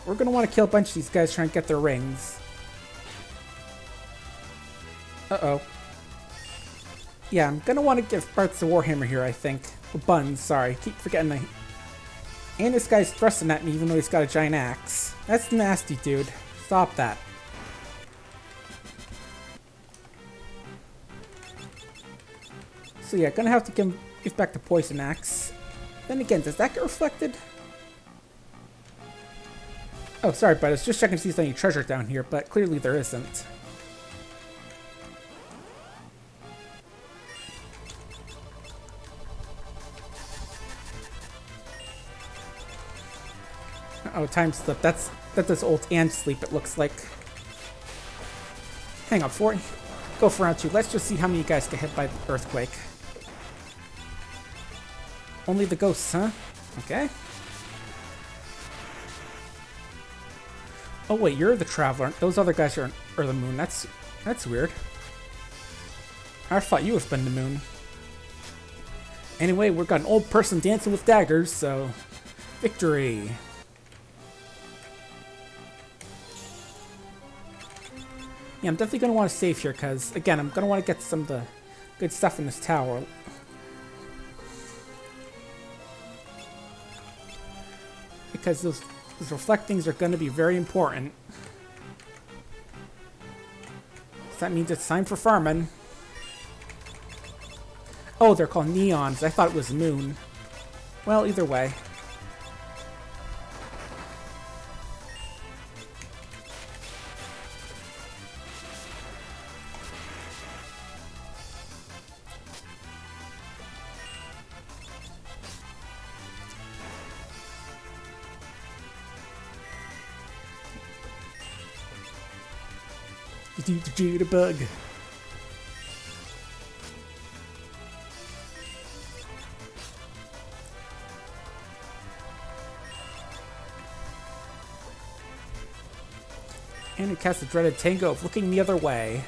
[SPEAKER 1] we're going to want to kill a bunch of these guys trying to get their rings. Uh-oh. Yeah, I'm going to want to give parts of Warhammer here, I think. Buns, sorry. Keep forgetting the... And this guy's thrusting at me even though he's got a giant axe. That's nasty, dude. Stop that. So yeah, gonna have to give back the poison axe. Then again, does that get reflected? Oh, sorry, bud. I was just checking to see if there's any treasure down here, but clearly there isn't. Oh, time slip. That does ult and sleep, it looks like. Hang on, go for round 2. Let's just see how many of you guys get hit by the earthquake. Only the ghosts, huh? Okay. Oh wait, you're the traveler. Those other guys are the moon. That's weird. I thought you would have been the moon. Anyway, we've got an old person dancing with daggers, so victory. Yeah, I'm definitely going to want to save here because, again, I'm going to want to get some of the good stuff in this tower. Because those reflectings are going to be very important. So that means it's time for farming. Oh, they're called neons. I thought it was moon. Well, either way. The bug. And it casts the dreaded tango of looking the other way.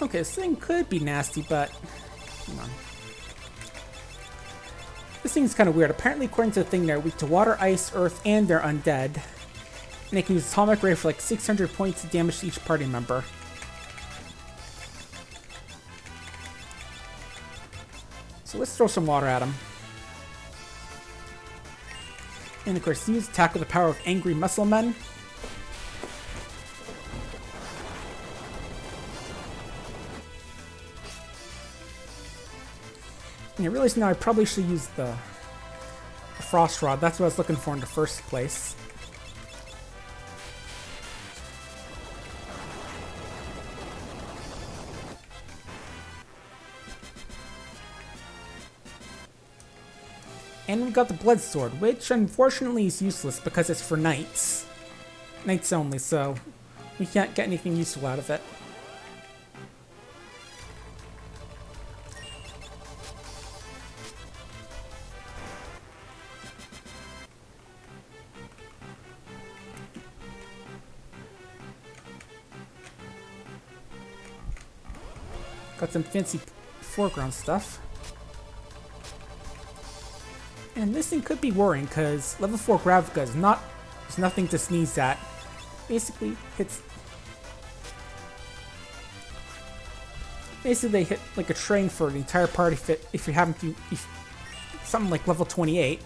[SPEAKER 1] Okay, this thing could be nasty, but... Hang on. This thing's kind of weird. Apparently, according to the thing, they're weak to water, ice, earth, and they're undead. And they can use atomic ray for like 600 points of damage to each party member. So let's throw some water at them. And of course, use attack with the power of angry muscle men. And I realize now I probably should use the Frost Rod. That's what I was looking for in the first place. And we got the Blood Sword, which unfortunately is useless because it's for knights. Knights only, so we can't get anything useful out of it. Got some fancy foreground stuff. And this thing could be worrying, because level 4 Gravika is nothing to sneeze at. Basically, they hit like a train for the entire party fit if you happen to... something like level 28.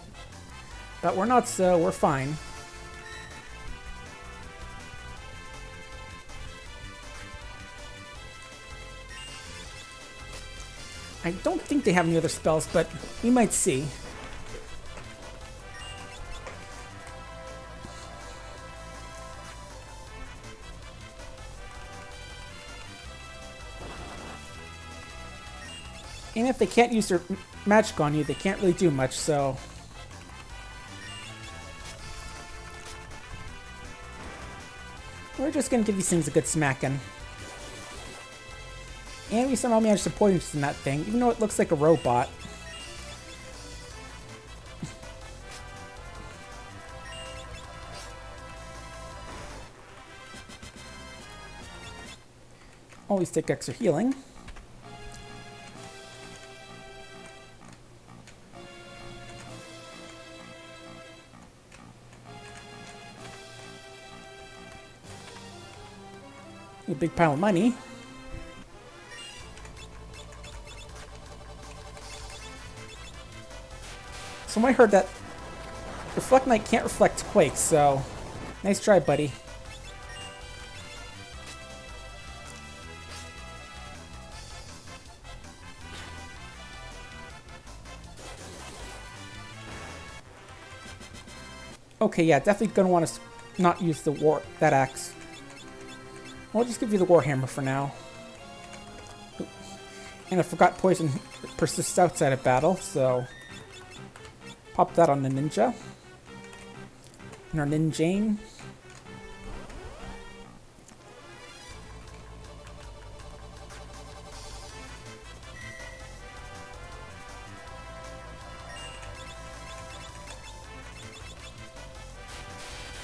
[SPEAKER 1] But we're not, so we're fine. I don't think they have any other spells, but we might see. And if they can't use their magic on you, they can't really do much, so... we're just gonna give these things a good smacking. And we somehow managed to poison in that thing, even though it looks like a robot. Always take extra healing. A big pile of money. So I heard that Reflect Knight can't reflect Quake, so nice try, buddy. Okay, yeah, definitely gonna want to not use that axe. I'll just give you the Warhammer for now. And I forgot poison persists outside of battle, so pop that on the ninja. And our ninjane.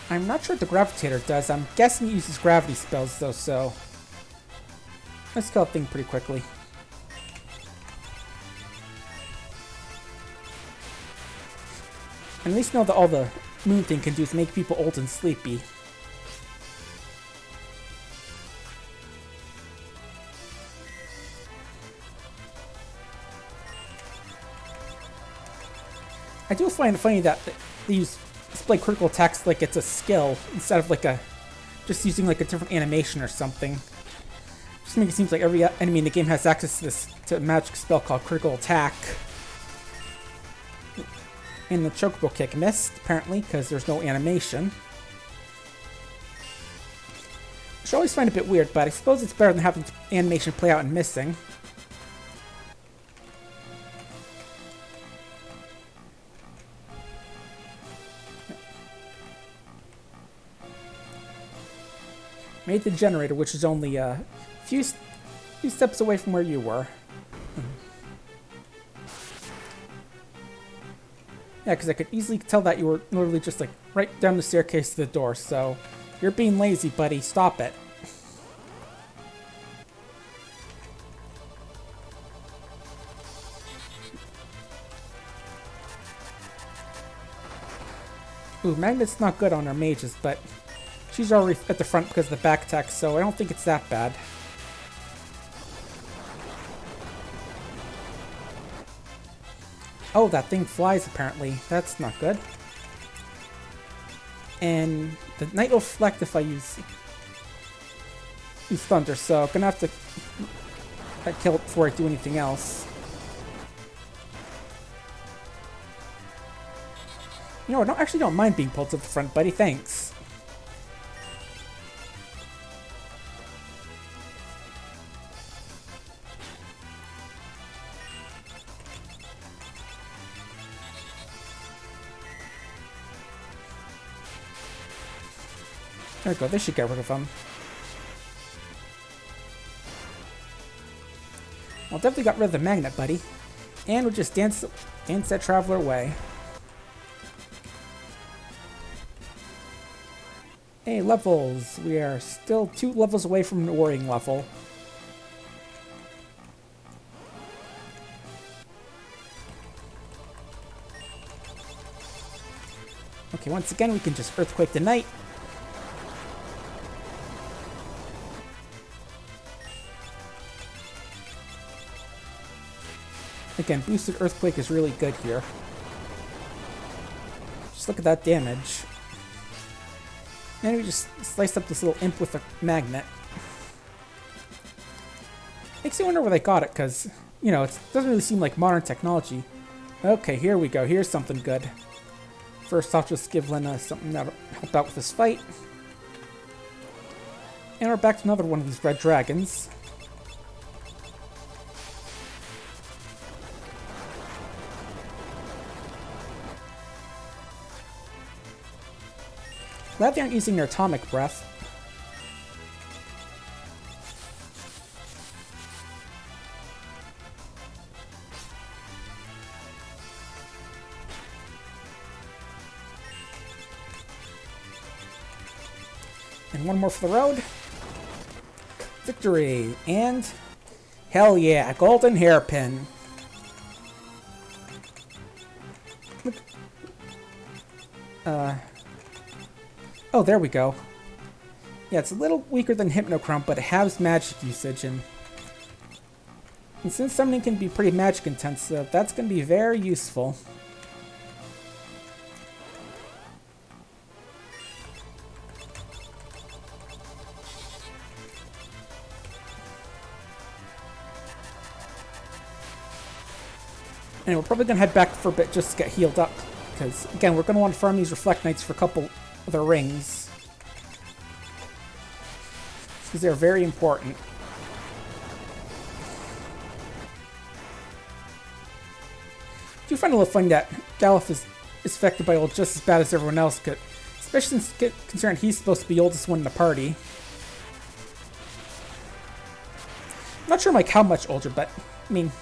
[SPEAKER 1] I'm not sure what the Gravitator does. I'm guessing it uses gravity spells, though, so... let's kill that thing pretty quickly. And at least know that all the moon thing can do is make people old and sleepy. I do find it funny that they display critical attacks like it's a skill instead of like just using like a different animation or something. Just makes it seem like every enemy in the game has access to a magic spell called critical attack. And the chocobo kick missed, apparently, because there's no animation. Which I always find a bit weird, but I suppose it's better than having animation play out and missing. Made the generator, which is only a few steps away from where you were. Yeah, because I could easily tell that you were literally just like right down the staircase to the door, so you're being lazy, buddy. Stop it. Ooh, Magnet's not good on our mages, but she's already at the front because of the back attack, so I don't think it's that bad. Oh, that thing flies, apparently. That's not good. And the Knight will reflect if I use Thunder, so I'm gonna have to kill it before I do anything else. You know, I actually don't mind being pulled to the front, buddy. Thanks. There we go. They should get rid of them. Well, definitely got rid of the magnet, buddy. And we'll just dance that traveler away. Hey, levels. We are still 2 levels away from an worrying level. Okay, once again, we can just Earthquake the Knight. Again, boosted Earthquake is really good here. Just look at that damage. And we just sliced up this little imp with a magnet. Makes you wonder where they got it, because, you know, it doesn't really seem like modern technology. Okay, here we go. Here's something good. First, I'll just give Lenna something that'll help out with this fight. And we're back to another one of these red dragons. Glad they aren't using their atomic breath. And one more for the road. Victory! And hell yeah, golden hairpin. Oh, there we go. Yeah, it's a little weaker than Hypnochrome, but it has magic usage, and since summoning can be pretty magic intensive, that's going to be very useful. And we're probably going to head back for a bit just to get healed up, because, again, we're going to want to farm these Reflect Knights for a couple of their rings, because they're very important. I do find it a little funny that Galuf is affected by old just as bad as everyone else, especially since considering he's supposed to be the oldest one in the party. I'm not sure like how much older, but I mean,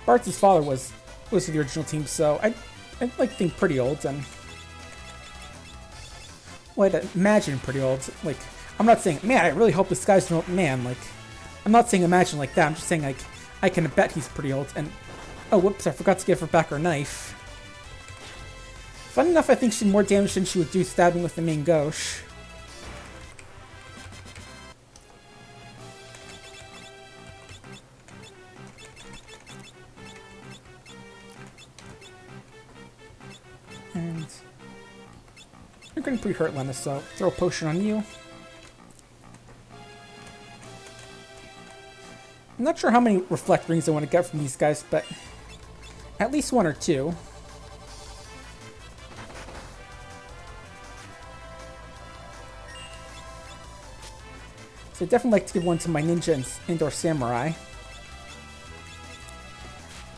[SPEAKER 1] Bart's father was the original team, so I'd like to think pretty old, and well, I'd imagine pretty old. Like, I'm not saying, man, I really hope this guy's an old man. Like, I'm not saying imagine like that. I'm just saying, like, I can bet he's pretty old. And, oh, whoops, I forgot to give her back her knife. Funny enough, I think she did more damage than she would do stabbing with the main gauche. And you're getting pretty hurt, Lenna, so throw a potion on you. I'm not sure how many Reflect Rings I want to get from these guys, but at least 1 or 2. So I'd definitely like to give one to my Ninja and Indoor Samurai.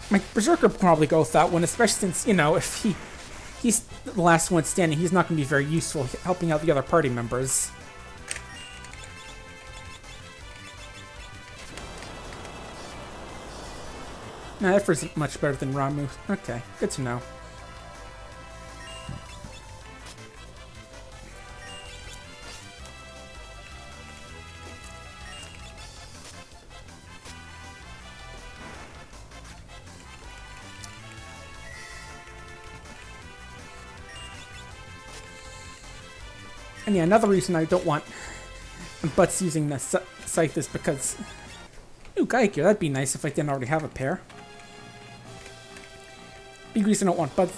[SPEAKER 1] My Berserker would probably go with that one, especially since, you know, if he's the last one standing, he's not going to be very useful helping out the other party members. Nah, that isn't much better than Ramu. Okay, good to know. And yeah, another reason I don't want Butts using the scythe is because... Ooh, Geiger, that'd be nice if I didn't already have a pair. Big reason I don't want Butts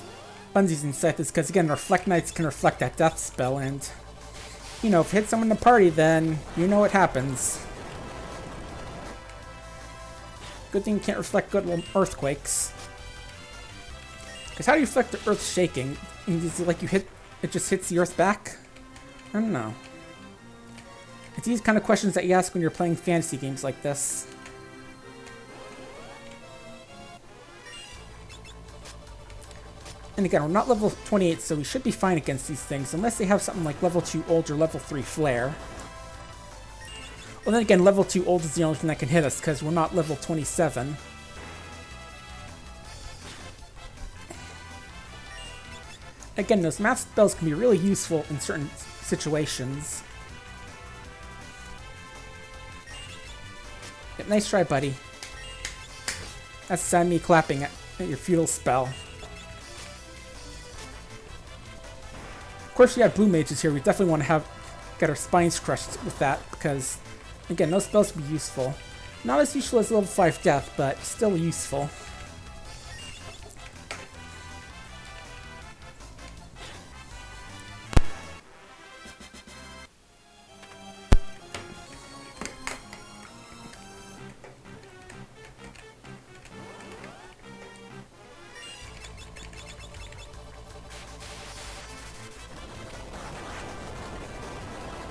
[SPEAKER 1] Bunzies and Scythe is because, again, Reflect Knights can reflect that death spell, and, you know, if you hit someone in the party, then you know what happens. Good thing you can't reflect good earthquakes. Because how do you reflect the earth shaking? Is it like you hit, it just hits the earth back? I don't know. It's these kind of questions that you ask when you're playing fantasy games like this. And again, we're not level 28, so we should be fine against these things, unless they have something like level 2 Old or level 3 Flare. Well, then again, level 2 Old is the only thing that can hit us, because we're not level 27. Again, those math spells can be really useful in certain situations. Yep, nice try, buddy. That's me clapping at your feudal spell. Of course, we have blue mages here. We definitely want to get our spines crushed with that, because, again, those spells can be useful. Not as useful as level 5 death, but still useful.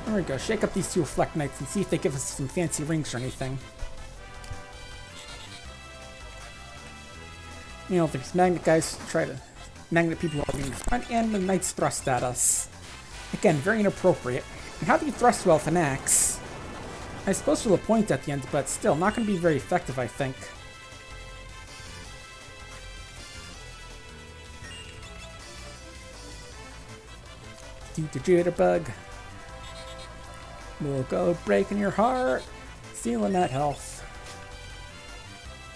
[SPEAKER 1] There we go. Shake up these two Reflect Knights and see if they give us some fancy rings or anything. You know, these magnet guys try to magnet people over in front, and the Knights thrust at us. Again, very inappropriate. And how do you thrust well with an axe? I suppose to a point at the end, but still, not going to be very effective, I think. Do the jitterbug. We'll go breaking your heart, stealing that health.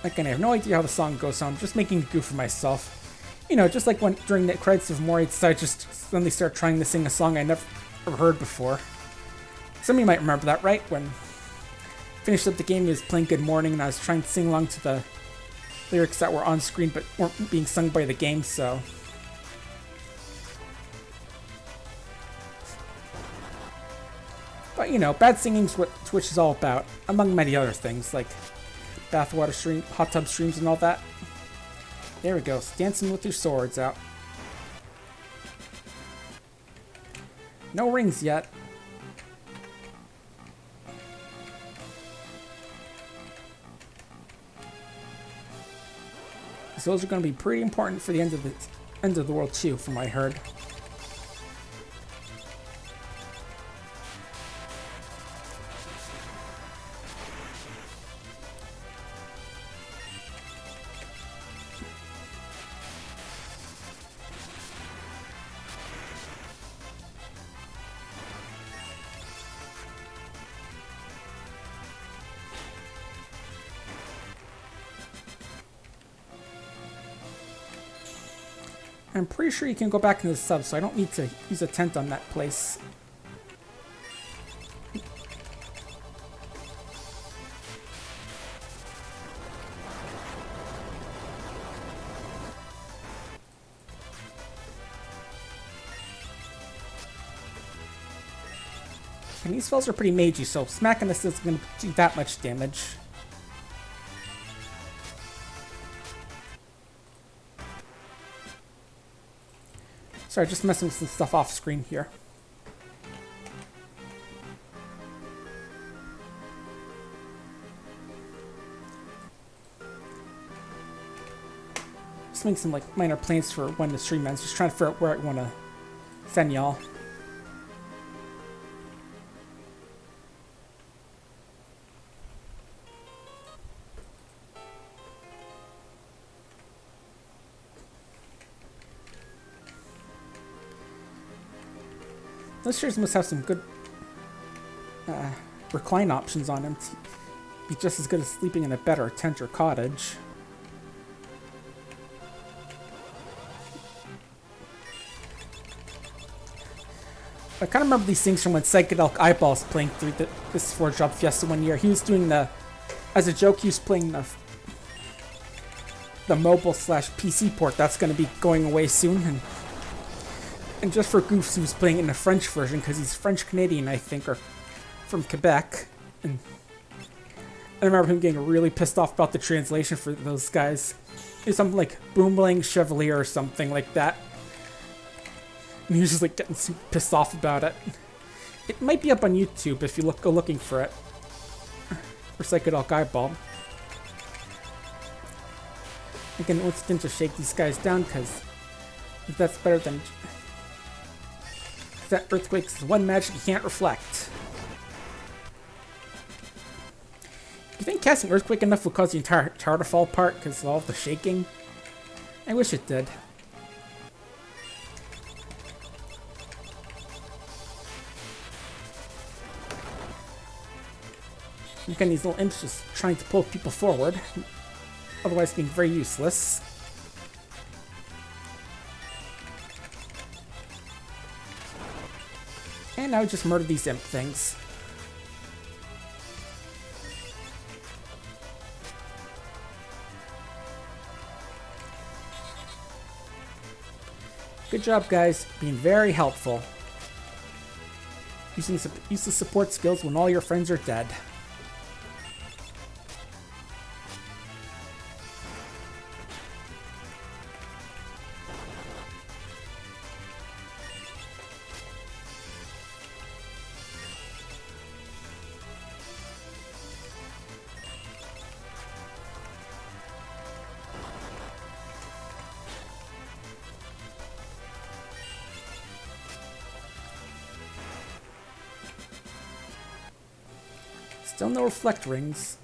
[SPEAKER 1] Again, I have no idea how the song goes, so I'm just making a goof of myself. You know, just like when during the credits of Moritz, I just suddenly start trying to sing a song I never heard before. Some of you might remember that, right? When I finished up the game, he was playing Good Morning, and I was trying to sing along to the lyrics that were on screen but weren't being sung by the game, so... But, you know, bad singing's what Twitch is all about, among many other things, like bathwater stream, hot tub streams and all that. There we go, dancing with your swords out. No rings yet. So those are going to be pretty important for the end of the world too, from what I heard. I'm pretty sure you can go back into the sub, so I don't need to use a tent on that place. And these spells are pretty magey, so smacking this isn't going to do that much damage. Sorry, just messing with some stuff off screen here. Just making some like minor plans for when the stream ends. Just trying to figure out where I want to send y'all. Those chairs must have some good recline options on them. Be just as good as sleeping in a bed or a tent or cottage. I kind of remember these things from when Psychedelic Eyeballs playing through this 4-Job Fiesta one year. He was doing as a joke, he was playing the the mobile slash PC port that's going to be going away soon. And just for goofs, he was playing it in the French version because he's French Canadian, I think, or from Quebec. And I remember him getting really pissed off about the translation for those guys. It's something like Boomling Chevalier or something like that. And he was just like getting super pissed off about it. It might be up on YouTube if you go looking for it. Or Psychedelic Eyeball. Again, let's then just shake these guys down because that's better than that Earthquake's one magic you can't reflect. You think casting Earthquake enough would cause the entire tower to fall apart because of all the shaking? I wish it did. Again, these little imps just trying to pull people forward, otherwise being very useless. And now just murder these imp things. Good job, guys. Being very helpful. Using useless support skills when all your friends are dead. Still no reflect rings.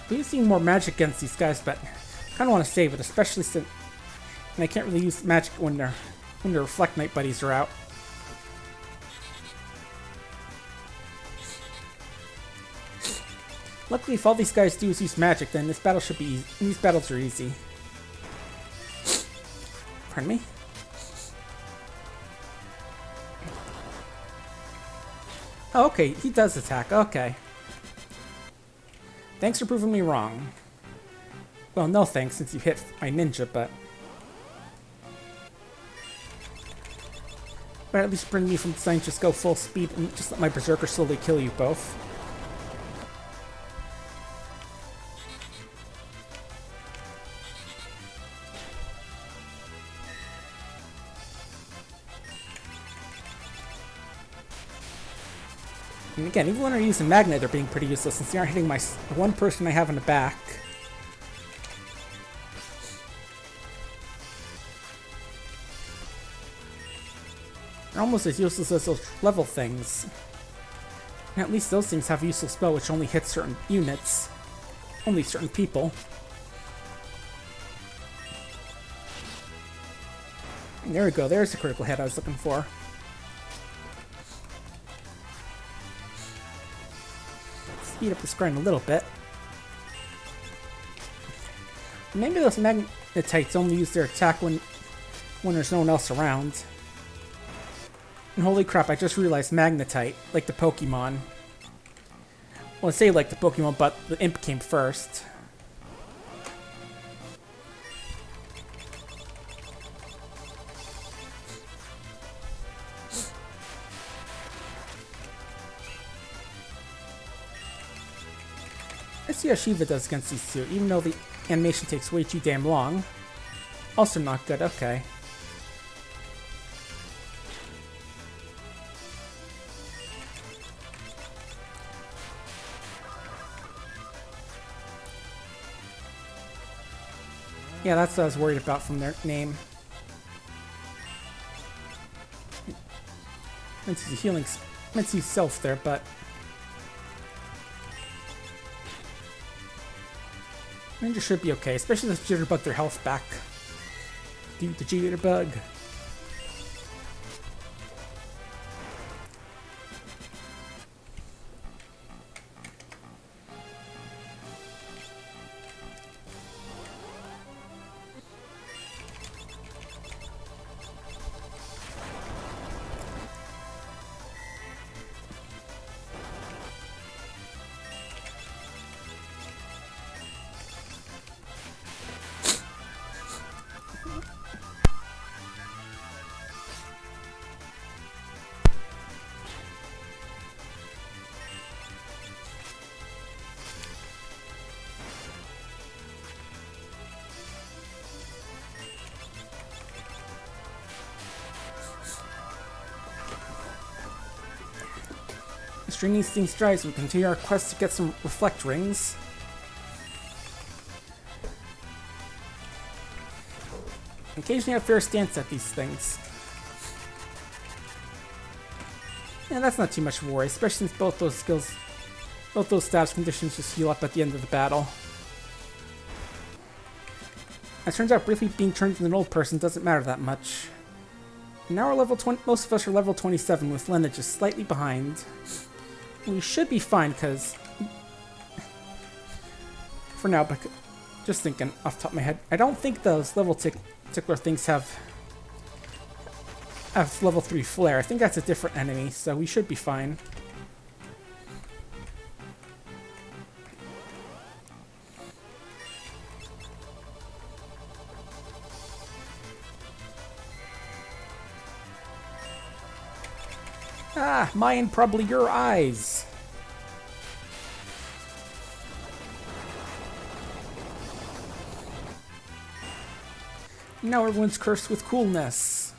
[SPEAKER 1] We've seen more magic against these guys, but I kind of want to save it, especially since and I can't really use magic when their Reflect Knight buddies are out. Luckily, if all these guys do is use magic, then this battle should be easy. These battles are easy. Pardon me. Oh, okay, he does attack. Okay. Thanks for proving me wrong. Well, no thanks, since you hit my ninja, but... But at least bring me from design, just go full speed and just let my Berserker slowly kill you both. And again, even when I use a magnet, they're being pretty useless since they aren't hitting the one person I have in the back. They're almost as useless as those level things. And at least those things have a useful spell which only hits certain units. Only certain people. And there we go, there's the critical hit I was looking for. Speed up this grind a little bit. Maybe those magnetites only use their attack when there's no one else around. And holy crap, I just realized magnetite, like the Pokemon. Well, I say like the Pokemon, but the imp came first. Let's see how Shiva does against these two, even though the animation takes way too damn long. Also not good, okay. Yeah, that's what I was worried about from their name. Meant to use healing, meant to use self there, but Ninja should be okay, especially if Jitterbug their health back. Dude, the Jitterbug. String these things dry as we continue our quest to get some reflect rings. Occasionally have fair stance at these things. Yeah, that's not too much of a worry, especially since both those skills, both those status conditions just heal up at the end of the battle. As it turns out, briefly being turned into an old person doesn't matter that much. Now we're level 20, most of us are level 27, with Lenna just slightly behind. We should be fine, because... For now, but just thinking off the top of my head, I don't think those level tickler things have level 3 flare. I think that's a different enemy, so we should be fine. Ah, mine, probably your eyes. Now everyone's cursed with coolness.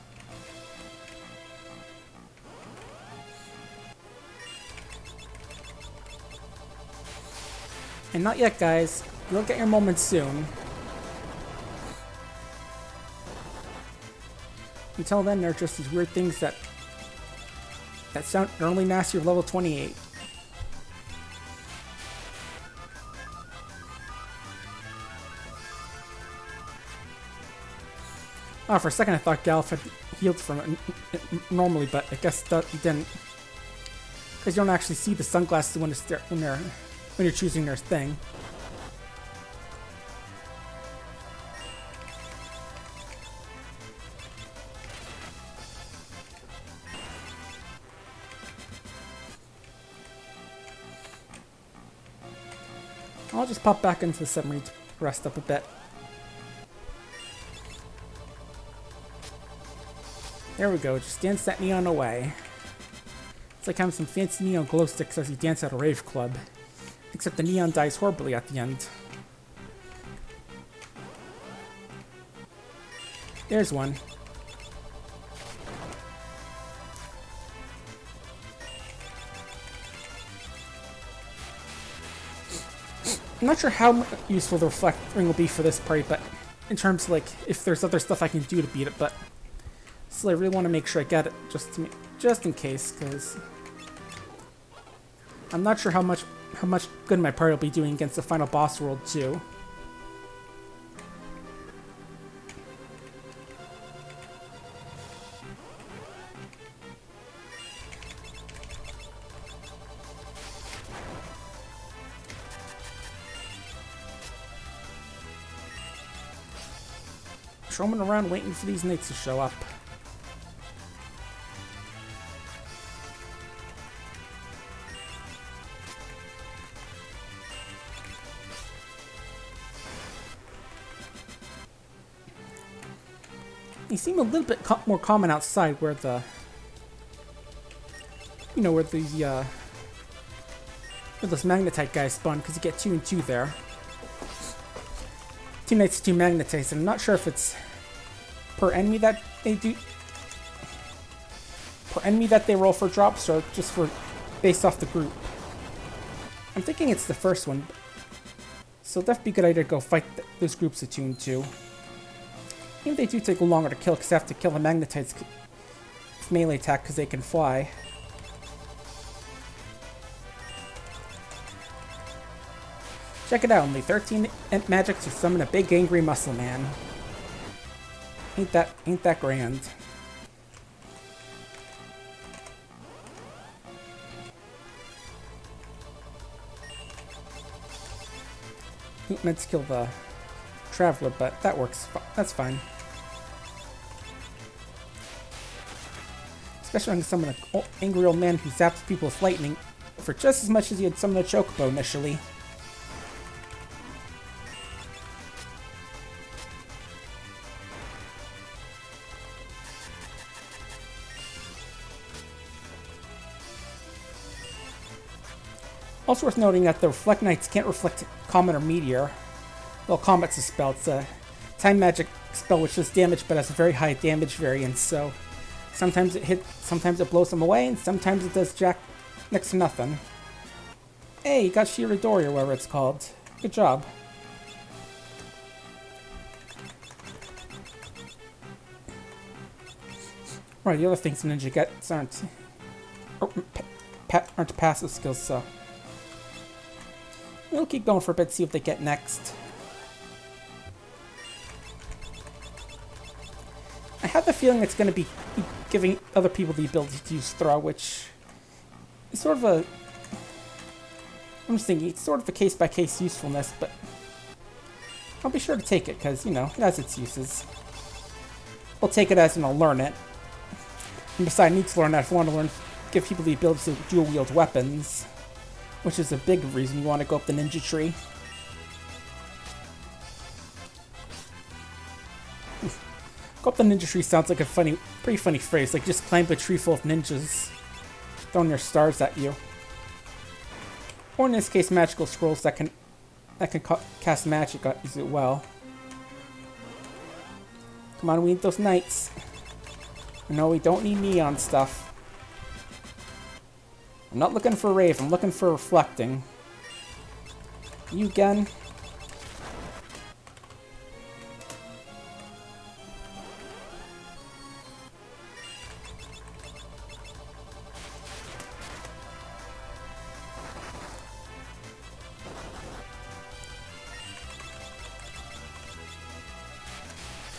[SPEAKER 1] And not yet, guys. You'll get your moment soon. Until then, they're just these weird things that sound only nasty of level 28. Oh, for a second I thought Galf had healed from it normally, but I guess that he didn't. Because you don't actually see the sunglasses when you're choosing their thing. I'll just pop back into the submarine to rest up a bit. There we go, just dance that neon away. It's like having some fancy neon glow sticks as you dance at a rave club. Except the neon dies horribly at the end. There's one. I'm not sure how useful the reflect ring will be for this party, but in terms of, like, if there's other stuff I can do to beat it, but still I really want to make sure I get it just in case, because I'm not sure how much good my party will be doing against the final boss world too. Roaming around waiting for these knights to show up. They seem a little bit more common outside where the... You know, where those magnetite guys spawn, because you get 2 and 2 there. 2 knights, 2 magnetites, and I'm not sure if it's per enemy that they do... Per enemy that they roll for drops, or just for... based off the group. I'm thinking it's the first one. So it'd definitely be a good idea to go fight those groups of 2 and 2. Even they do take longer to kill because they have to kill the magnetites with melee attack because they can fly. Check it out, only 13 magic to summon a big angry muscle man. Ain't that grand. Meant to kill the traveler, but that works. That's fine. Especially when you summon an angry old man who zaps people with lightning for just as much as you had summoned a chocobo initially. Also worth noting that the Reflect Knights can't reflect Comet or Meteor. Well, Comet's a spell. It's a time magic spell which does damage but has a very high damage variance, so sometimes it hits, sometimes it blows them away, and sometimes it does jack next to nothing. Hey, you got Shiradori or whatever it's called. Good job. Right, the other things the ninja gets aren't passive skills, so we'll keep going for a bit, see what they get next. I have the feeling it's going to be giving other people the ability to use throw, which is sort of a... I'm just thinking, it's sort of a case-by-case usefulness, but I'll be sure to take it, because, you know, it has its uses. I'll take it as in I'll learn it. And besides, I need to learn that if I want to learn, give people the ability to dual-wield weapons, which is a big reason you want to go up the ninja tree. Go up the ninja tree sounds like a pretty funny phrase, like just climb a tree full of ninjas throwing their stars at you. Or in this case, magical scrolls that can cast magic as well. Come on, we need those knights. No, we don't need neon stuff. I'm not looking for rave, I'm looking for reflecting. You again?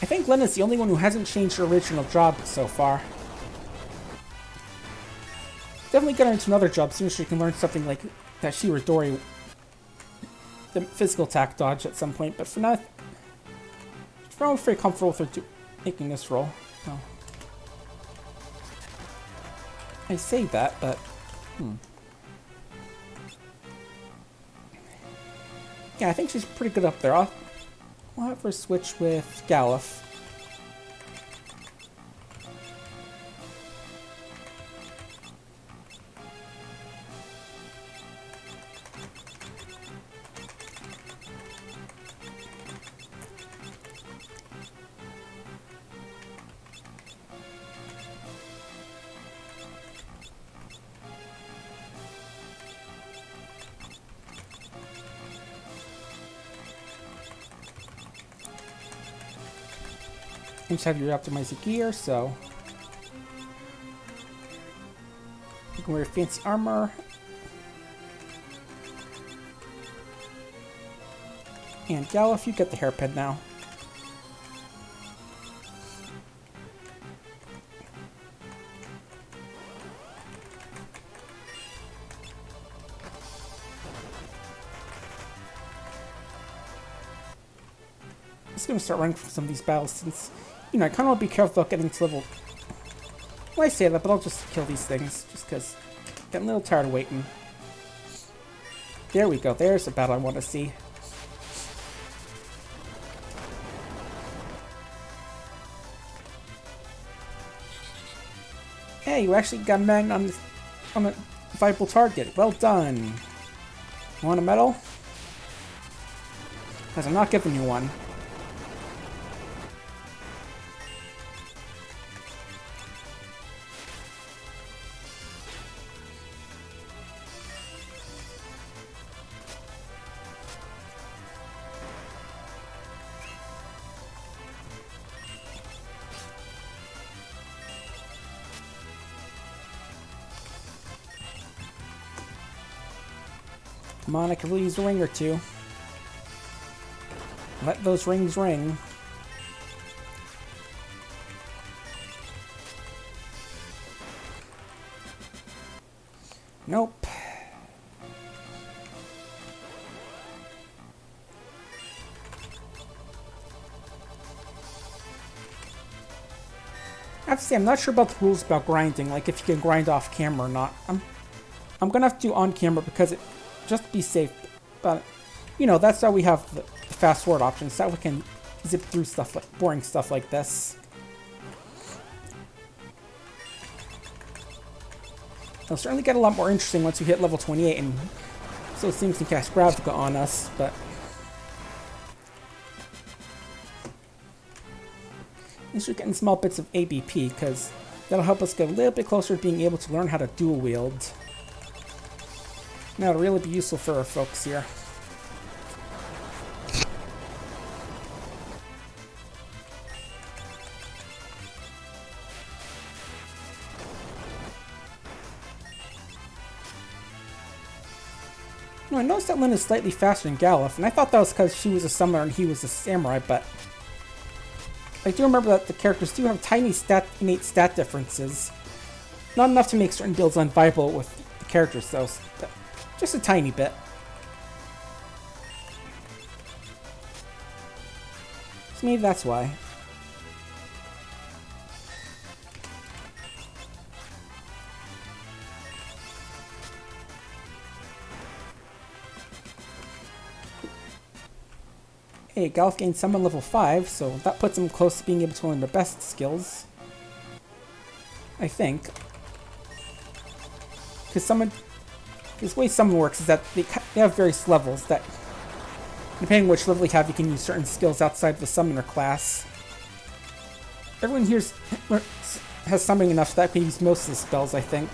[SPEAKER 1] I think Lenna's the only one who hasn't changed her original job so far. Definitely get her into another job soon as she can learn something like that Shiradori, the physical attack dodge at some point, but for now, I'm very comfortable with her making this role. Oh. I say that, but... Yeah, I think she's pretty good up there. We'll have her switch with Galuf. You just have your optimized gear, so you can wear fancy armor. And Galuf, you get the hairpin now. I'm just going to start running from some of these battles since, you know, I kind of want to be careful about getting to level... Well, I say that, but I'll just kill these things, just because I'm getting a little tired of waiting. There we go, there's a battle I want to see. Hey, you actually got a magnet on a viable target. Well done. Want a medal? Because I'm not giving you one. Come on, I could really use a ring or two. Let those rings ring. Nope. I have to say, I'm not sure about the rules about grinding, like if you can grind off camera or not. I'm gonna have to do on camera because just to be safe. But you know, that's why we have the fast forward option, so that we can zip through stuff like boring stuff like this. It'll certainly get a lot more interesting once we hit level 28 and so things can cast Gravica on us, but at least we're getting small bits of ABP, because that'll help us get a little bit closer to being able to learn how to dual wield. Now, it'll really be useful for our folks here. I noticed that Lenna is slightly faster than Galuf, and I thought that was because she was a summoner and he was a samurai, but I do remember that the characters do have tiny innate stat differences. Not enough to make certain builds unviable with the characters, though. Just a tiny bit. So maybe that's why. Hey, Galuf gained summon level 5, so that puts him close to being able to learn the best skills. I think. Because the way summon works is that they have various levels that, depending on which level you have, you can use certain skills outside of the summoner class. Everyone here has summoning enough so that can use most of the spells, I think.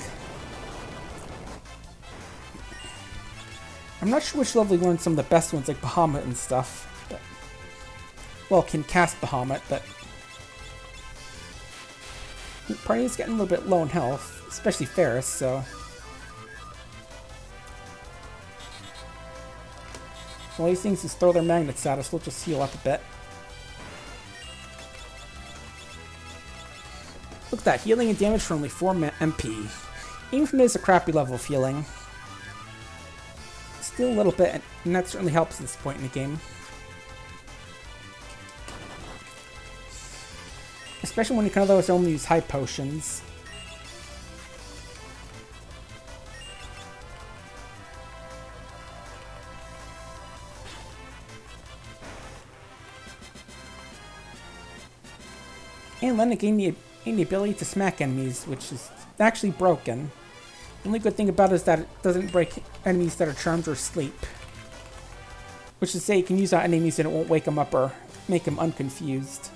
[SPEAKER 1] I'm not sure which level you learn some of the best ones, like Bahamut and stuff. But, well, can cast Bahamut, but Party's getting a little bit low in health, especially Ferris, so all these things just throw their magnets at us, we'll just heal up a bit. Look at that, healing and damage for only 4 MP. Even if it is a crappy level of healing, still a little bit, and that certainly helps at this point in the game. Especially when you can otherwise only use high potions. And Lenna gained the ability to smack enemies, which is actually broken. The only good thing about it is that it doesn't break enemies that are charmed or asleep. Which is to say, you can use that on enemies and it won't wake them up or make them unconfused.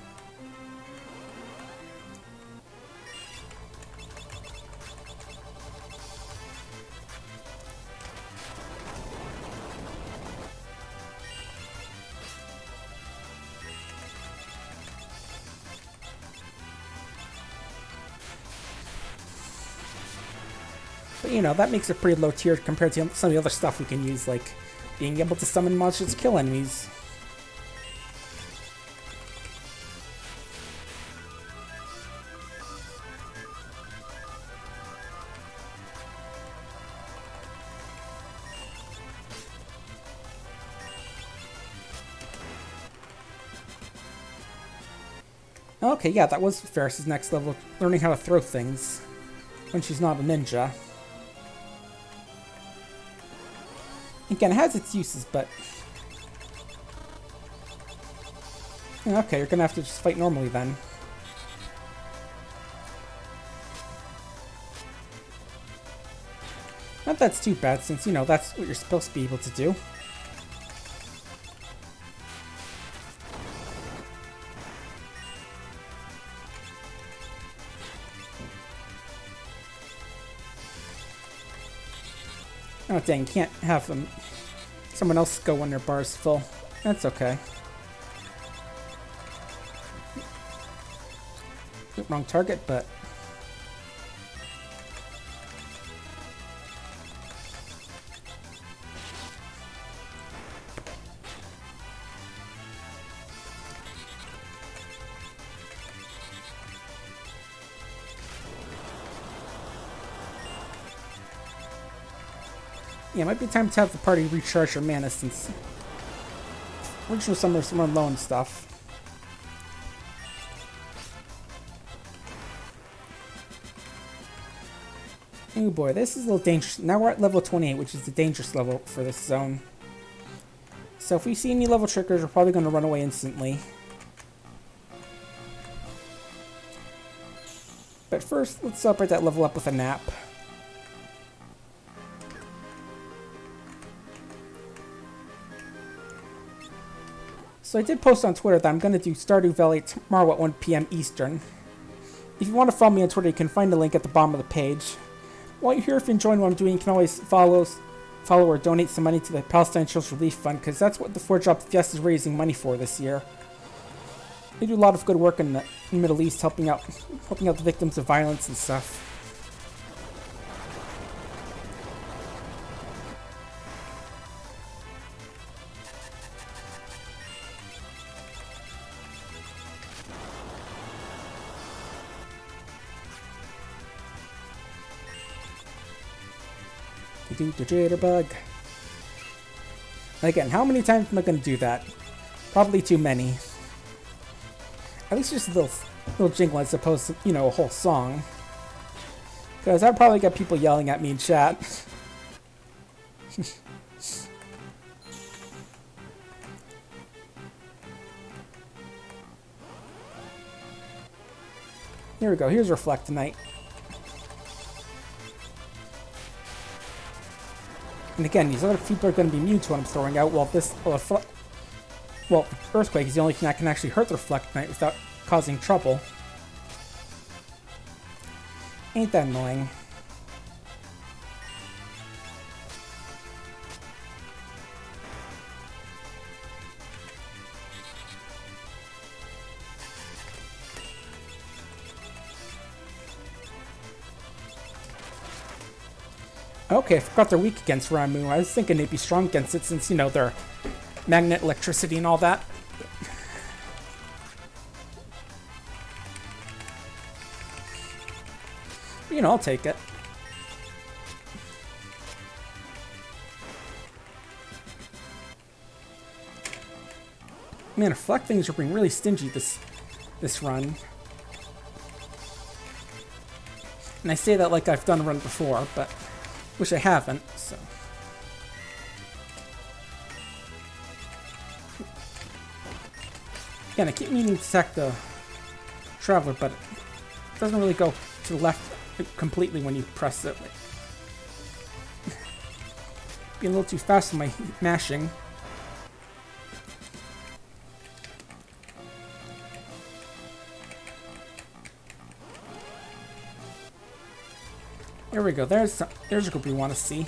[SPEAKER 1] But, you know, that makes it pretty low tier compared to some of the other stuff we can use, like being able to summon monsters to kill enemies. Okay, yeah, that was Ferris's next level, learning how to throw things when she's not a ninja. Again, it has its uses, but okay, you're gonna have to just fight normally then. Not that's too bad, since, you know, that's what you're supposed to be able to do. Oh dang, can't have someone else go when their bar's full. That's okay. Wrong target, but Yeah, it might be time to have the party recharge their mana since original summers run low and stuff. Oh boy, this is a little dangerous. Now we're at level 28, which is the dangerous level for this zone. So if we see any level triggers, we're probably going to run away instantly. But first, let's celebrate that level up with a nap. So I did post on Twitter that I'm going to do Stardew Valley tomorrow at 1 p.m. Eastern. If you want to follow me on Twitter, you can find the link at the bottom of the page. While you're here, if you're enjoying what I'm doing, you can always follow or donate some money to the Palestine Children's Relief Fund, because that's what the 4-Drop Fiesta is raising money for this year. They do a lot of good work in the Middle East, helping out the victims of violence and stuff. Do the jitterbug. Again, how many times am I going to do that? Probably too many. At least just a little jingle as opposed to, you know, a whole song. Because I'd probably get people yelling at me in chat. Here we go. Here's Reflect tonight. And again, these other people are going to be immune to what I'm throwing out, while Earthquake is the only thing that can actually hurt the Reflect Knight without causing trouble. Ain't that annoying? Okay, I forgot they're weak against Ramu. I was thinking they'd be strong against it since, you know, they're magnet, electricity, and all that. You know, I'll take it. Man, Reflect things are being really stingy this run. And I say that like I've done a run before, but which I haven't, so. Again, I keep meaning to attack the Traveler, but it doesn't really go to the left completely when you press it. Being a little too fast with my mashing. There we go. There's a group we want to see.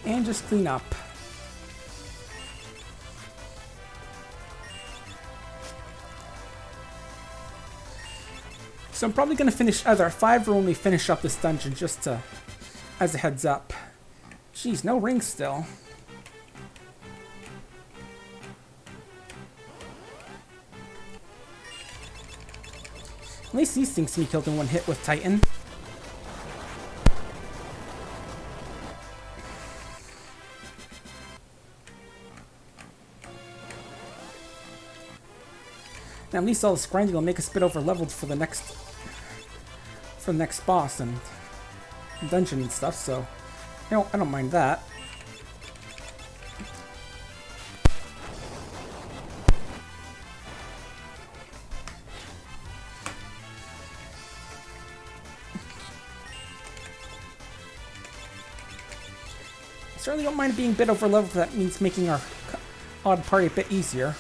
[SPEAKER 1] And just clean up. So I'm probably going to finish either 5 or only finish up this dungeon just to, as a heads up. Jeez, no rings still. At least these things can be killed in one hit with Titan. Now at least all this grinding will make us a bit over leveled for the next boss and dungeon and stuff, so I don't mind that. I certainly don't mind being a bit over leveled if that means making our odd party a bit easier.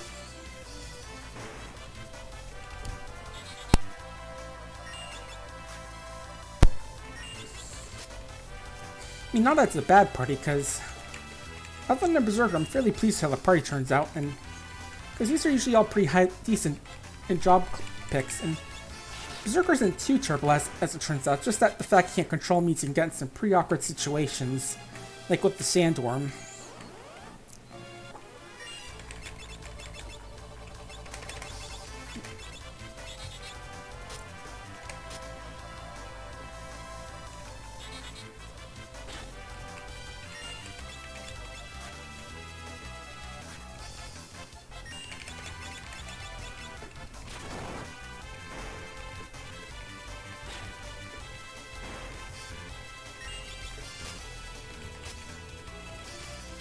[SPEAKER 1] I mean, not that it's a bad party, because other than the Berserker, I'm fairly pleased how the party turns out, and because these are usually all pretty decent in job picks, and Berserker isn't too terrible as it turns out, just that the fact he can't control means he can get in some pretty awkward situations, like with the sandworm.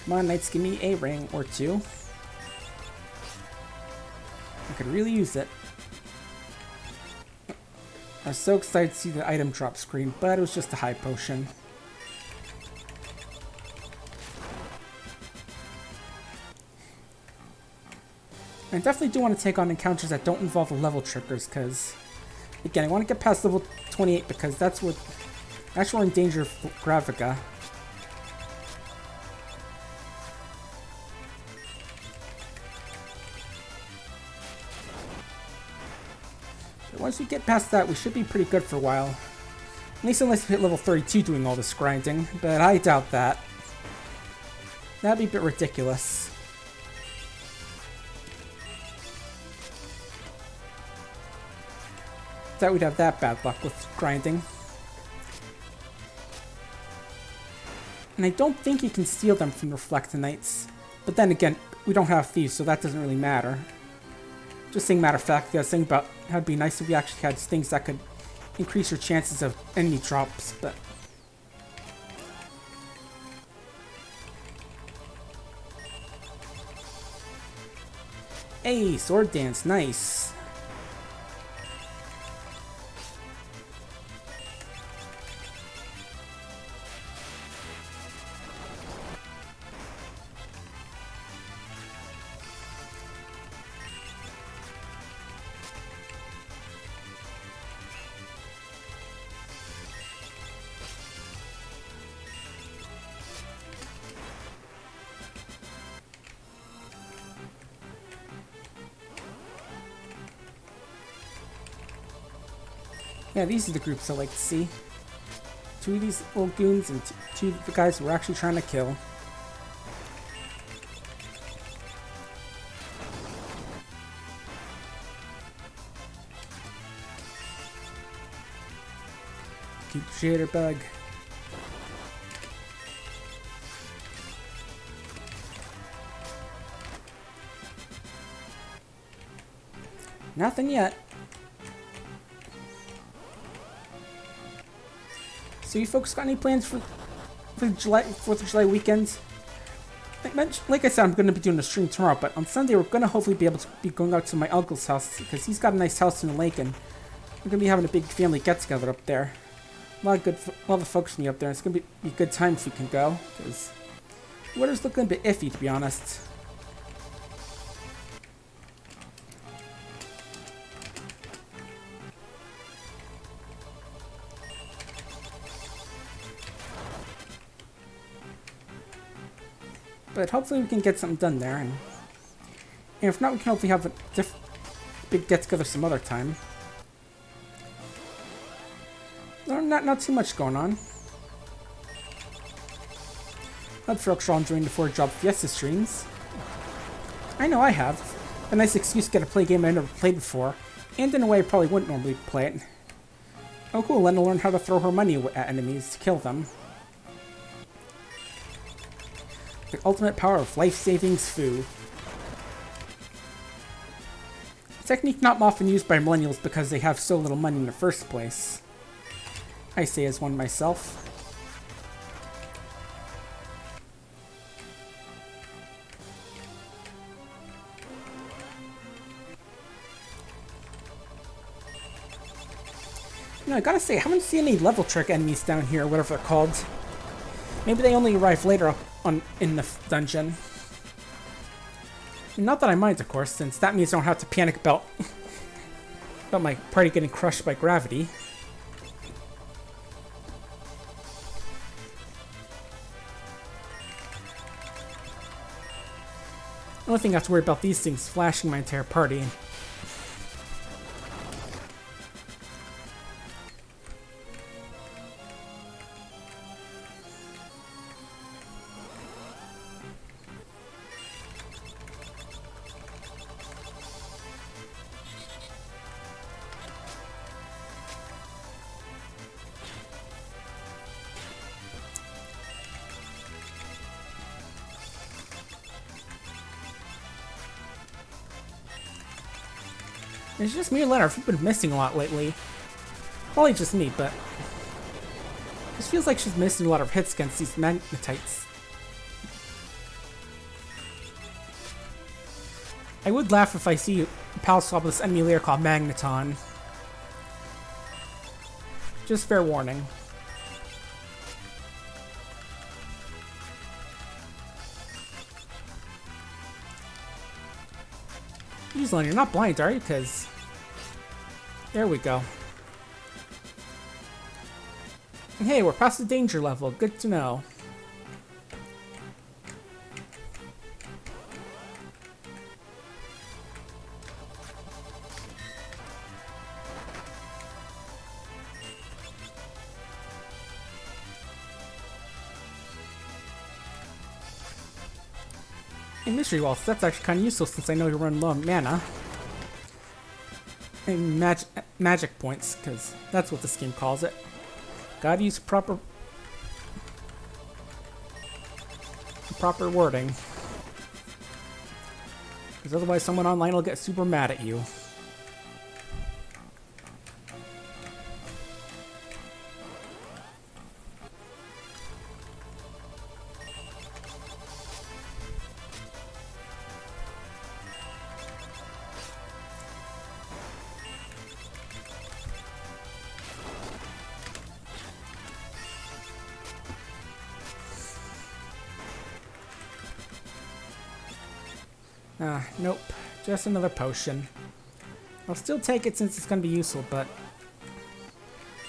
[SPEAKER 1] Come on, Knights, give me a ring or two. I could really use it. I was so excited to see the item drop screen, but it was just a high potion. I definitely do want to take on encounters that don't involve the level triggers, because, again, I want to get past level 28, because that's where we're in danger of Graviga. Once we get past that, we should be pretty good for a while. At least unless we hit level 32 doing all this grinding, but I doubt that. That'd be a bit ridiculous. Thought we'd have that bad luck with grinding. And I don't think you can steal them from the Reflectonites. But then again, we don't have thieves, so that doesn't really matter. Just saying, matter of fact, I was thinking about how it'd be nice if we actually had things that could increase your chances of enemy drops, but... Hey, sword dance, nice. Yeah, these are the groups I like to see. Two of these little goons and two of the guys we're actually trying to kill. Keep Jitterbug. Nothing yet. So you folks got any plans for the 4th of July weekend? Like I said, I'm going to be doing a stream tomorrow, but on Sunday we're going to hopefully be able to be going out to my uncle's house, because he's got a nice house in the lake, and we're going to be having a big family get-together up there. A lot of folks from me up there, and it's going to be a good time if we can go, because the weather's looking a bit iffy, to be honest. But hopefully we can get something done there, and if not, we can hopefully have a big get-together some other time. No, not too much going on. I'd for extra enjoying the 4-job Fiesta streams. I know I have. A nice excuse to get to play a game I never played before, and in a way I probably wouldn't normally play it. Oh cool, Lenna learned how to throw her money at enemies to kill them. The ultimate power of life-savings foo. A technique not often used by millennials because they have so little money in the first place. I say as one myself. You know, I gotta say, I haven't seen any level trick enemies down here, or whatever they're called. Maybe they only arrive later in the dungeon. Not that I mind, of course, since that means I don't have to panic about my party getting crushed by gravity. The only thing I have to worry about these things flashing my entire party. It's just me and Lenna. You've been missing a lot lately. Probably just me, but it just feels like she's missing a lot of hits against these magnetites. I would laugh if I see a Pal swap with this enemy layer called Magneton. Just fair warning. Jeez, Lenna, you're not blind, are you? Because there we go. Hey, we're past the danger level. Good to know. Hey, Mystery Waltz, that's actually kind of useful since I know you run low on mana. And magic points, because that's what this game calls it. Gotta use proper wording. Because otherwise someone online will get super mad at you. Nope. Just another potion. I'll still take it since it's going to be useful, but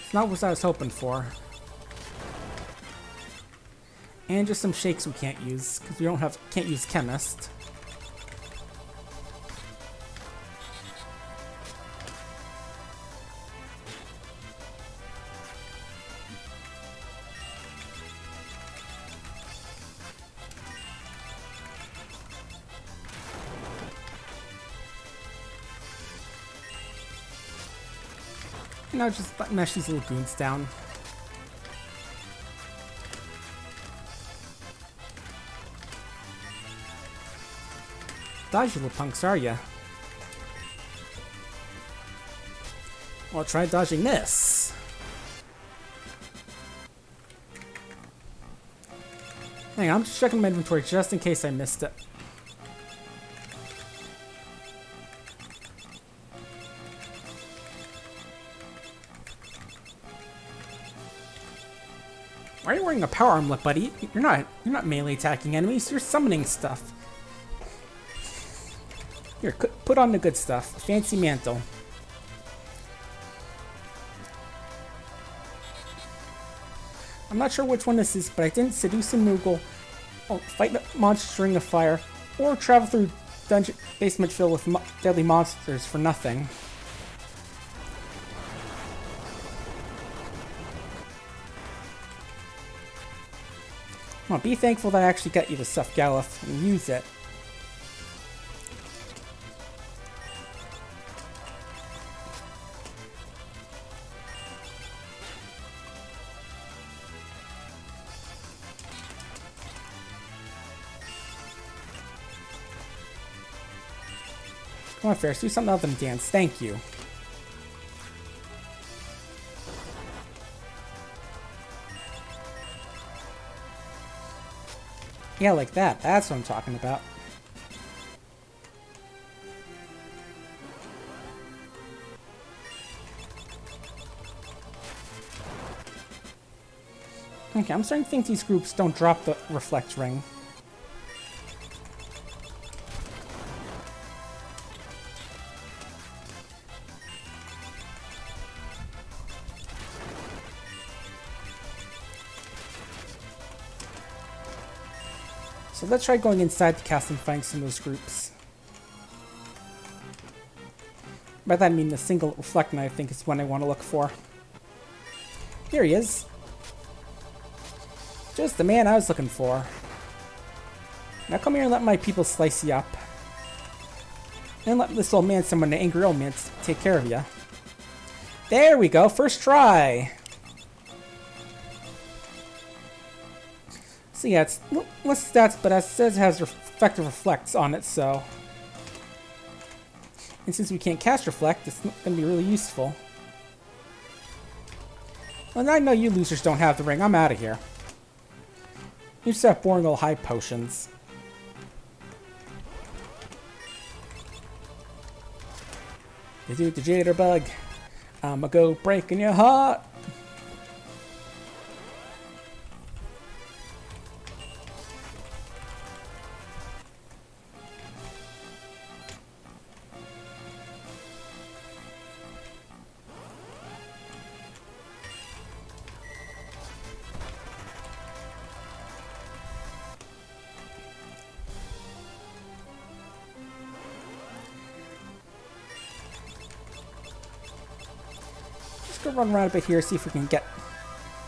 [SPEAKER 1] it's not what I was hoping for. And just some shakes we can't use, because we can't use Chemist. Now just mash these little goons down. Dodge, you little punks, are ya? Well, try dodging this. Hang on, I'm just checking my inventory just in case I missed it. Why are you wearing a power armlet, buddy? You're not melee attacking enemies, you're summoning stuff. Here, put on the good stuff. Fancy mantle. I'm not sure which one this is, but I didn't seduce a Moogle, fight a monster ring of fire, or travel through dungeon basement filled with deadly monsters for nothing. Come on, be thankful that I actually got you the stuff, Galuf, and use it. Come on, Ferris, do something other than dance. Thank you. Yeah, like that. That's what I'm talking about. Okay, I'm starting to think these groups don't drop the reflect ring. So let's try going inside the castle and finding some of those groups. By that I mean the single reflect knight, I think is one I want to look for. Here he is. Just the man I was looking for. Now come here and let my people slice you up. And let this old man summon an angry old man to take care of you. There we go, first try! So yeah, it's less stats, but as it says it has effective reflects on it, so... And since we can't cast Reflect, it's going to be really useful. Well, I know you losers don't have the ring. I'm out of here. You just have boring old high potions. You do the jitterbug. I'ma go breaking your heart. Let's go run around a bit here, see if we can get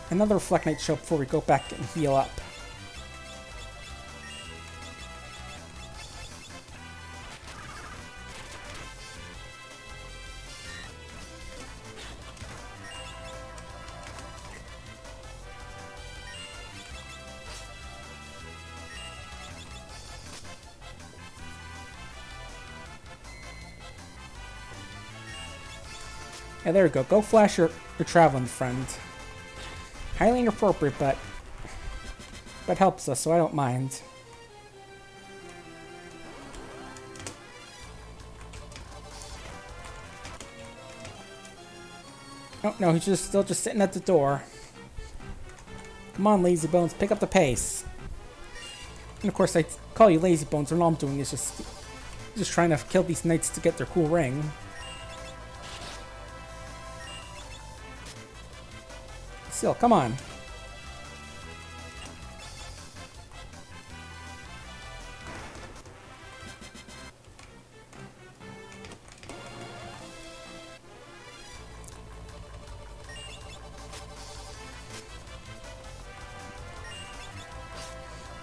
[SPEAKER 1] another Reflect Knight show before we go back and heal up. Yeah, there we go. Go flash your traveling friend. Highly inappropriate, but helps us, so I don't mind. Oh no, he's still just sitting at the door. Come on, Lazy Bones, pick up the pace. And of course, I call you Lazy Bones, and all I'm doing is just trying to kill these knights to get their cool ring. Still, come on.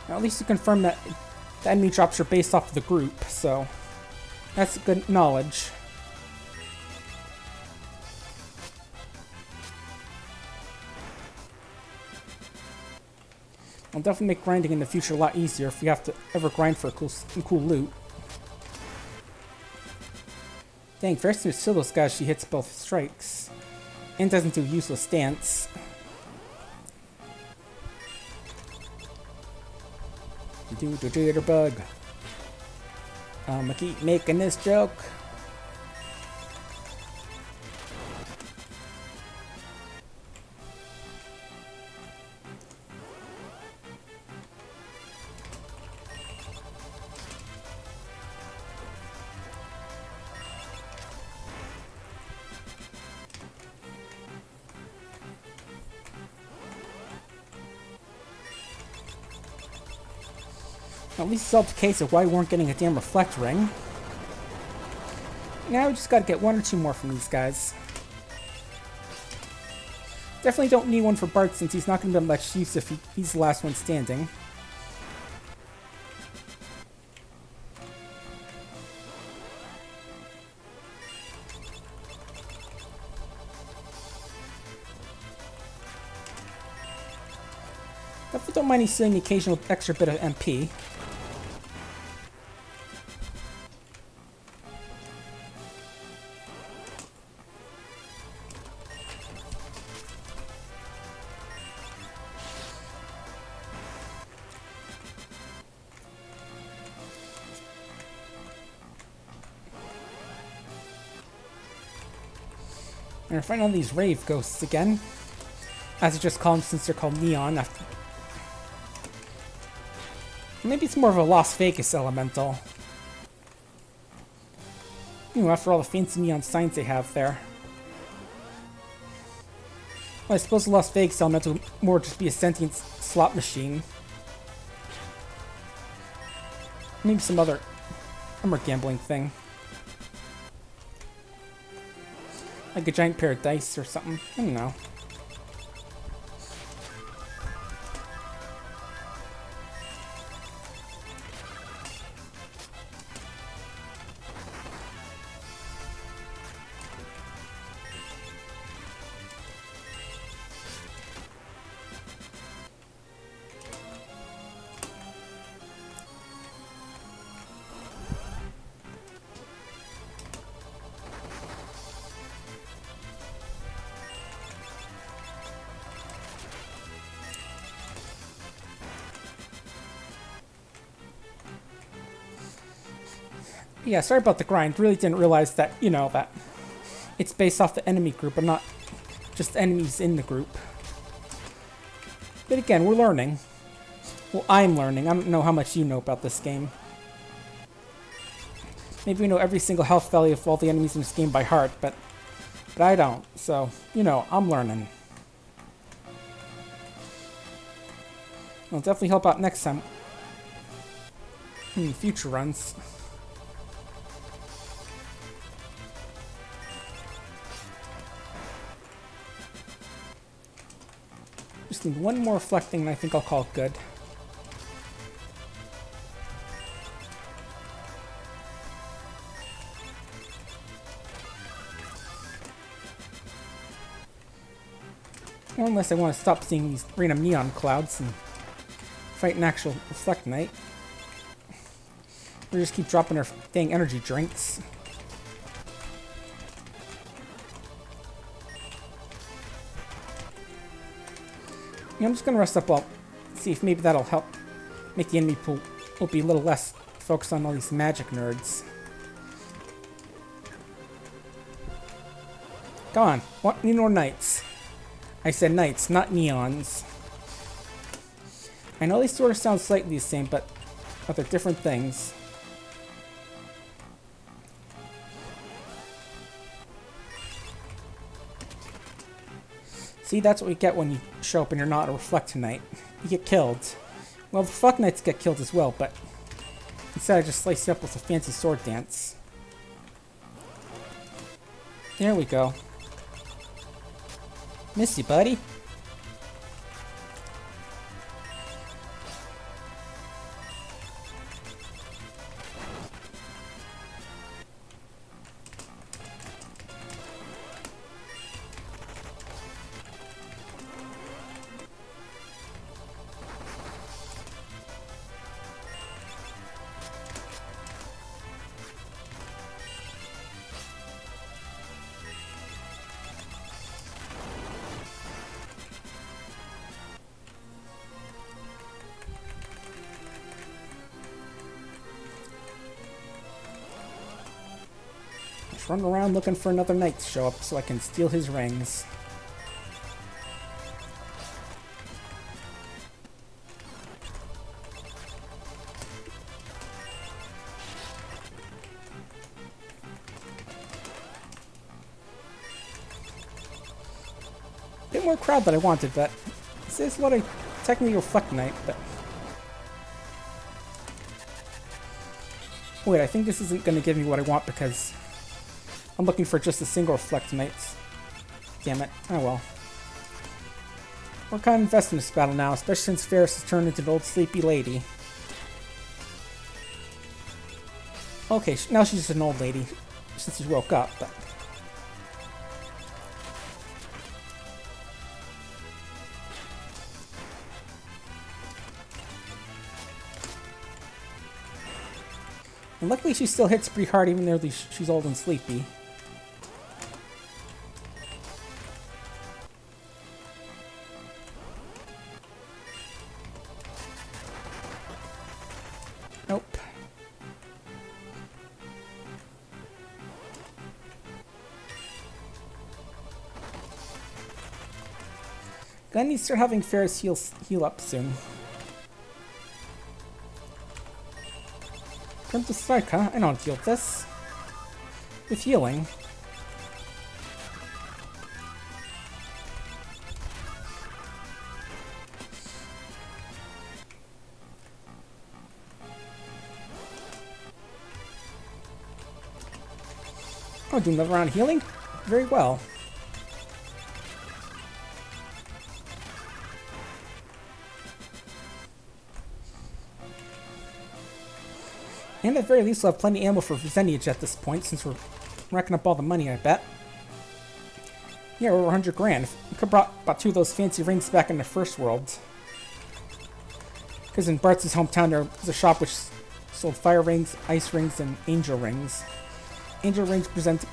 [SPEAKER 1] Now, at least you confirm that the enemy drops are based off of the group, so that's good knowledge. I'll definitely make grinding in the future a lot easier if we have to ever grind for a cool loot. Dang, first to kill those guys, she hits both strikes. And doesn't do useless stance. Do the jitterbug. I'ma keep making this joke. At least solved the case of why we weren't getting a damn Reflect ring. Now we just gotta get one or two more from these guys. Definitely don't need one for Bart since he's not gonna be much use if he's the last one standing. Definitely don't mind stealing the occasional extra bit of MP. And we're fighting all these rave ghosts again. As I just call them since they're called Neon. Maybe it's more of a Las Vegas elemental. You know, after all the fancy neon signs they have there. Well, I suppose the Las Vegas elemental would more just be a sentient slot machine. Maybe some other gambling thing. Like a giant pair of dice or something. I don't know. Yeah, sorry about the grind. Really didn't realize that, you know, that it's based off the enemy group and not just enemies in the group. But again, we're learning. Well, I'm learning. I don't know how much you know about this game. Maybe we know every single health value of all the enemies in this game by heart, but I don't. So, you know, I'm learning. It'll definitely help out next time. In future runs. Just need one more reflecting and I think I'll call it good. Or unless I want to stop seeing these random neon clouds and fight an actual Reflect Knight. Or just keep dropping our dang energy drinks. Yeah, I'm just gonna rest up, see if maybe that'll help make the enemy pool will be a little less focused on all these magic nerds. Come on, what need more knights? I said knights, not neons. I know they sort of sound slightly the same, but they're different things. See, that's what we get when you show up and you're not a Reflect Knight. You get killed. Well, the Reflect Knights get killed as well, but instead I just slice you up with a fancy sword dance. There we go. Miss you, buddy. Run around looking for another knight to show up so I can steal his rings. Bit more crowd than I wanted, but this is what I technically Reflect Knight, but wait, I think this isn't going to give me what I want because I'm looking for just a single Reflect Knight. Damn it. Oh well. We're kind of invested in this battle now, especially since Ferris has turned into an old sleepy lady. Okay, now she's just an old lady since she woke up, but and luckily she still hits pretty hard even though she's old and sleepy. Nope. Gonna need to start having Ferris heal up soon. Come to strike, huh? I know how to deal with this. With healing. Oh, do another round of healing? Very well. And at the very least, we'll have plenty of ammo for Zenage at this point, since we're racking up all the money, I bet. Yeah, we're over 100 grand. We could have brought about 2 of those fancy rings back in the first world. Because in Bart's hometown, there was a shop which sold fire rings, ice rings, and angel rings. Angel rings defense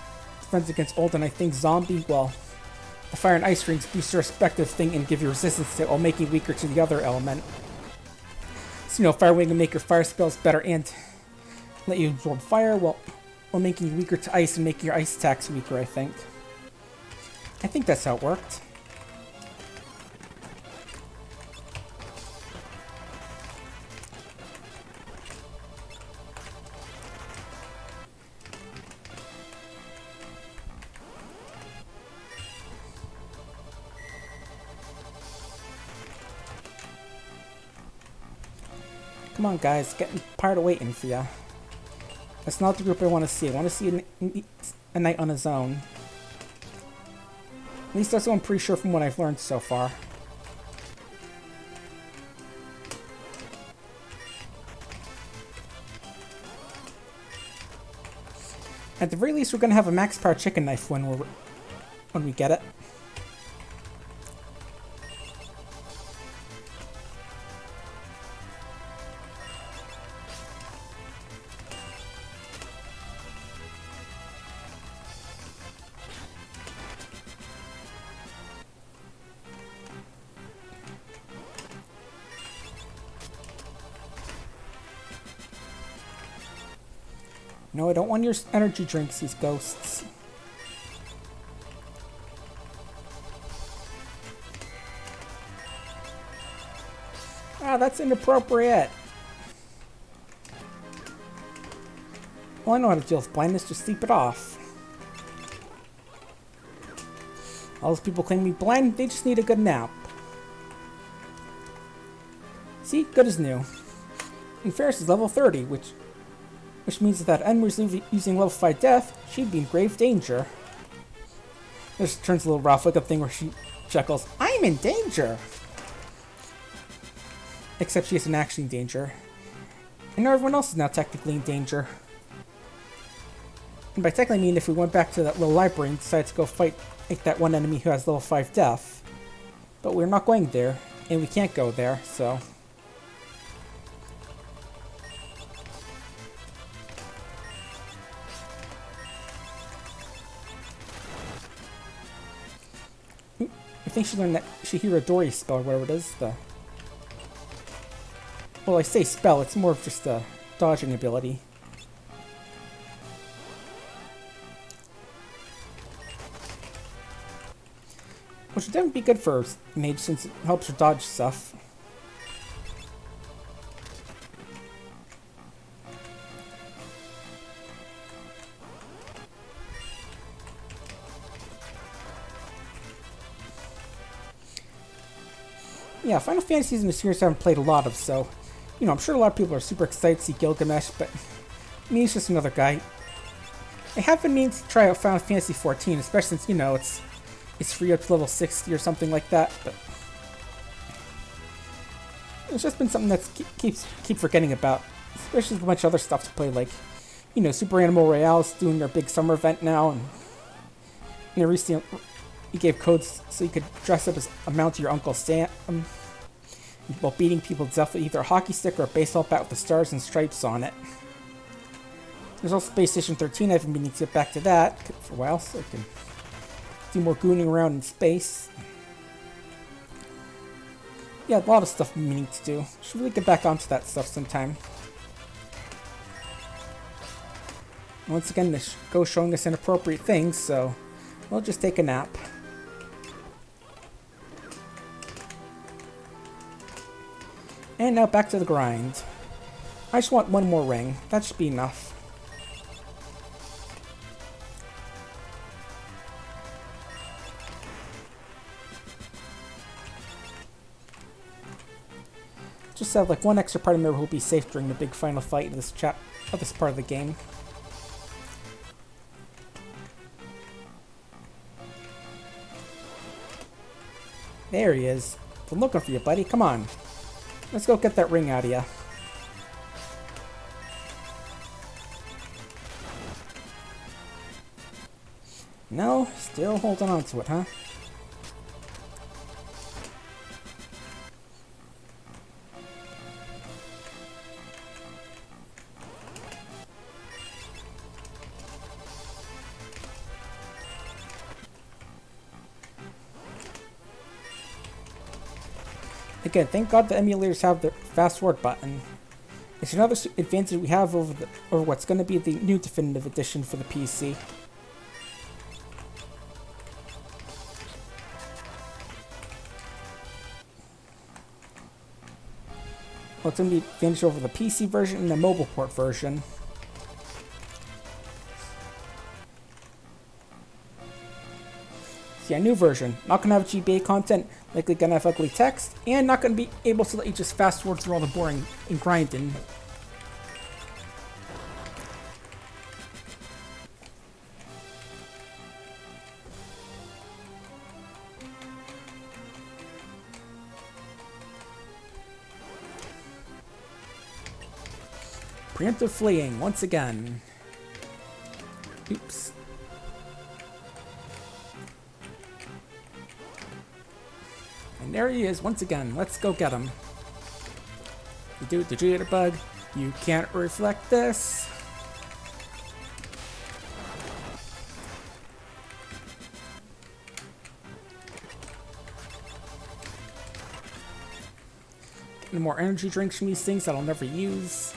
[SPEAKER 1] against old and I think zombie, well, the fire and ice rings boost your respective thing and give you resistance to it while making weaker to the other element. So, you know, fire wing can make your fire spells better and let you absorb fire while making you weaker to ice and making your ice attacks weaker, I think. I think that's how it worked. Come on, guys. Getting tired of waiting for ya. That's not the group I want to see. I want to see a knight on his own. At least that's what I'm pretty sure from what I've learned so far. At the very least, we're going to have a max power chicken knife when we get it. No, I don't want your energy drinks, these ghosts. Ah, that's inappropriate. Well, I know how to deal with blindness, just sleep it off. All those people claim me blind, they just need a good nap. See? Good as new. And Ferris is level 30, which means that N was using level 5 death, she'd be in grave danger. This turns a little Ralph Wake Up thing where she chuckles, I'm in danger! Except she isn't actually in danger. And now everyone else is now technically in danger. And by technically I mean if we went back to that little library and decided to go fight like that one enemy who has level 5 death. But we're not going there, and we can't go there, so... I think she learned that Shihirodori spell, or whatever it is. Well, I say spell, it's more of just a dodging ability. Which would definitely be good for a mage since it helps her dodge stuff. Yeah, Final Fantasy is a series I haven't played a lot of, so, you know, I'm sure a lot of people are super excited to see Gilgamesh, but me, it's just another guy. I have been meaning to try out Final Fantasy 14, especially since, you know, it's free up to level 60 or something like that, but it's just been something that keep forgetting about, especially with a bunch of other stuff to play, like, you know, Super Animal Royale's doing their big summer event now, and, you know, recently he gave codes so you could dress up as a mount to your Uncle Sam while beating people to death with either a hockey stick or a baseball bat with the stars and stripes on it. There's also Space Station 13. I've been meaning to get back to that for a while so I can do more gooning around in space. Yeah, a lot of stuff I'm meaning to do. Should really get back onto that stuff sometime. Once again, this goes showing us inappropriate things, so we'll just take a nap. And now back to the grind. I just want one more ring. That should be enough. Just have like one extra party member who will be safe during the big final fight of this part of the game. There he is. Been looking for you, buddy. Come on. Let's go get that ring out of you. No? Still holding on to it, huh? Again, thank God the emulators have the fast forward button. It's another advantage we have over what's going to be the new definitive edition for the PC. Well, it's going to be advantage over the PC version and the mobile port version. So yeah, new version. Not going to have GBA content, likely going to have ugly text, and not going to be able to let you just fast forward through all the boring and grinding. Preemptive fleeing, once again. Oops. And there he is, once again. Let's go get him. You do it, the jitterbug. You can't reflect this. Getting more energy drinks from these things that I'll never use.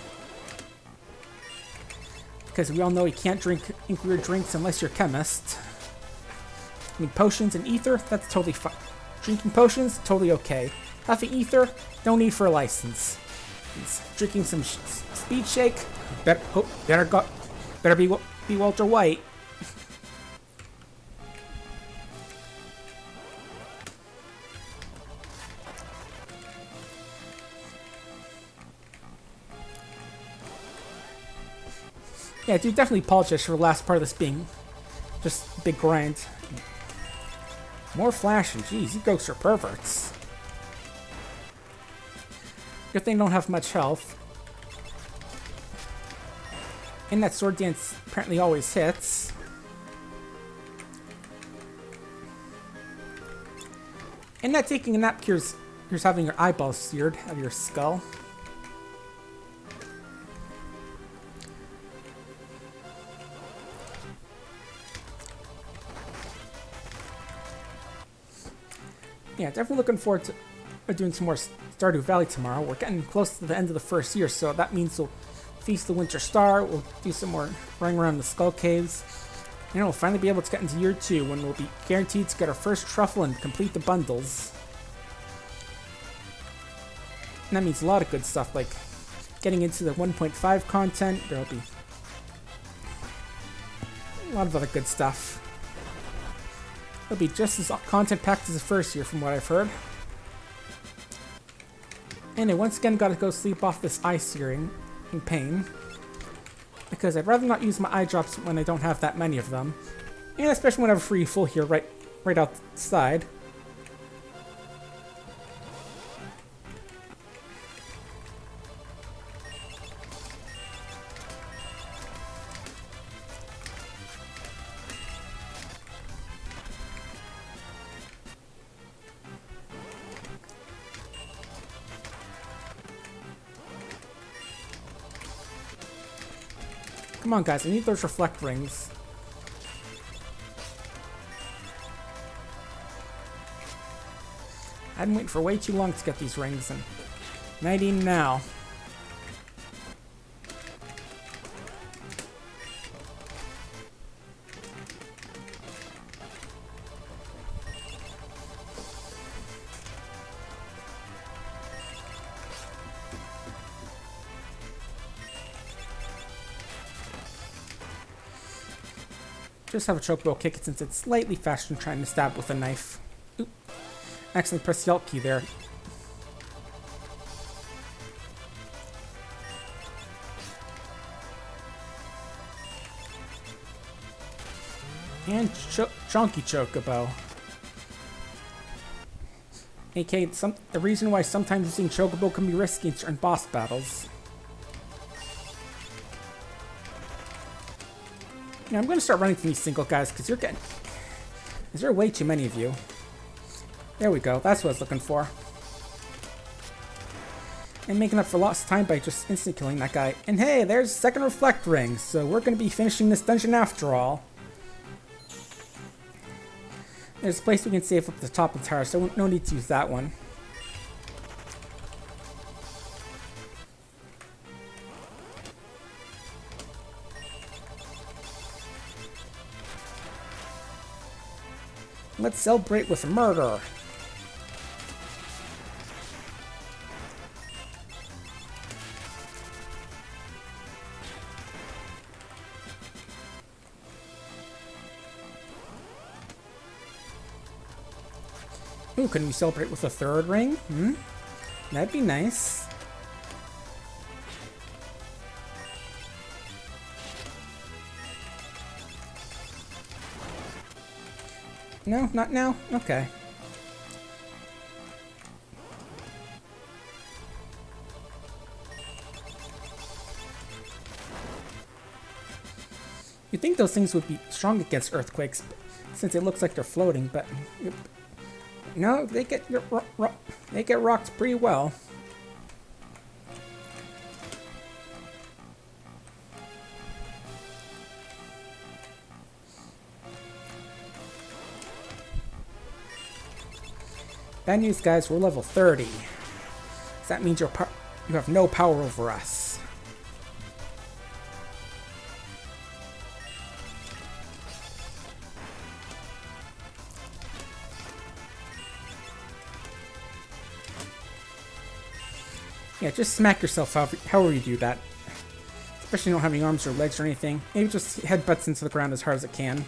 [SPEAKER 1] Because we all know you can't drink weird drinks unless you're a chemist. I mean, potions and ether, that's totally fine. Drinking potions, totally okay. Having ether, no need for a license. Drinking some speed shake, better be Walter White. Yeah, I do definitely apologize for the last part of this being just a big grind. More flashing. Jeez, you ghosts are perverts. Good thing they don't have much health. And that sword dance apparently always hits. And that taking a nap cures having your eyeballs seared out of your skull. Yeah, definitely looking forward to doing some more Stardew Valley tomorrow. We're getting close to the end of the first year, so that means we'll feast the Winter Star, we'll do some more running around the Skull Caves, and we'll finally be able to get into year 2 when we'll be guaranteed to get our first truffle and complete the bundles. And that means a lot of good stuff, like getting into the 1.5 content. There'll be a lot of other good stuff. It'll be just as content-packed as the first year, from what I've heard. And I once again gotta go sleep off this eye searing in pain, because I'd rather not use my eye drops when I don't have that many of them, and especially when I have a free full here right outside. Come on, guys, I need those reflect rings. I've been waiting for way too long to get these rings, and I need them now. Just have a chocobo kick it since it's slightly faster than trying to stab with a knife. Oop. Accidentally pressed the Alt key there. And Chonky Chocobo. aka the reason why sometimes using Chocobo can be risky in certain boss battles. Yeah, I'm going to start running from these single guys, because there are way too many of you. There we go, that's what I was looking for. And making up for lost time by just instant killing that guy. And hey, there's second reflect ring, so we're going to be finishing this dungeon after all. There's a place we can save up at the top of the tower, so no need to use that one. Let's celebrate with murder. Ooh, can we celebrate with a third ring? That'd be nice. No, not now? Okay. You'd think those things would be strong against earthquakes, since it looks like they're floating, but no, they get rocked pretty well. Bad news, guys. We're level 30. So that means you have no power over us. Yeah, just smack yourself however you do that. Especially if you don't have any arms or legs or anything. Maybe just headbutts into the ground as hard as it can.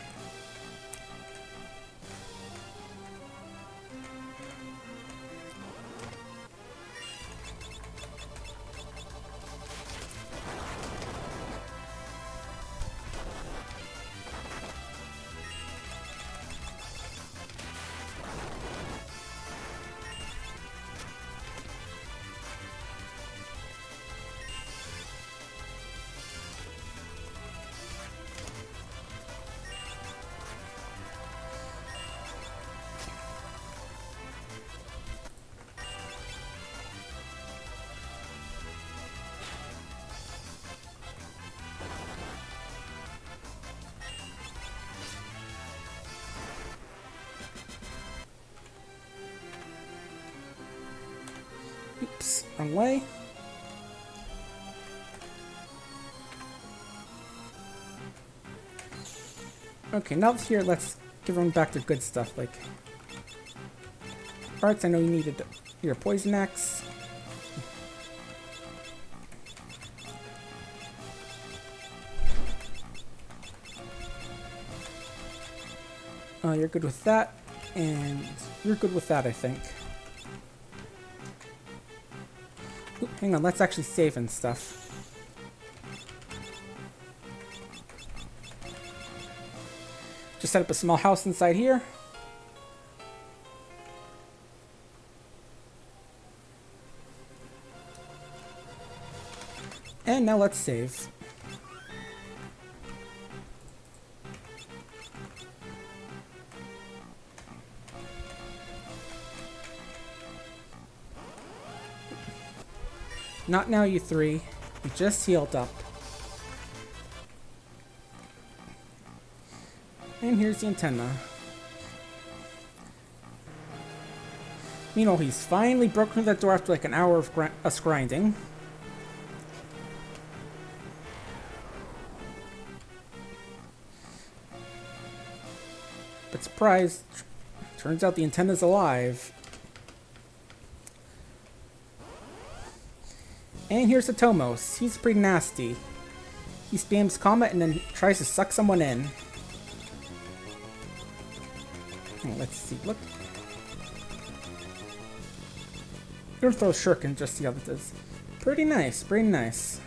[SPEAKER 1] Oops, wrong way. Okay, now that here, let's give everyone back their good stuff, like parts. I know you needed your poison axe. You're good with that, and you're good with that, I think. Oop, hang on, let's actually save and stuff. Just set up a small house inside here. And now let's save. Not now, you three. You just healed up. And here's the antenna. Meanwhile, he's finally broken through that door after like an hour of us grinding. But surprise, turns out the antenna's alive. And here's the Tomos. He's pretty nasty. He spams Comet and then tries to suck someone in. Oh, let's see. Look. I'm gonna throw Shirk and just see how this is. Pretty nice. Pretty nice.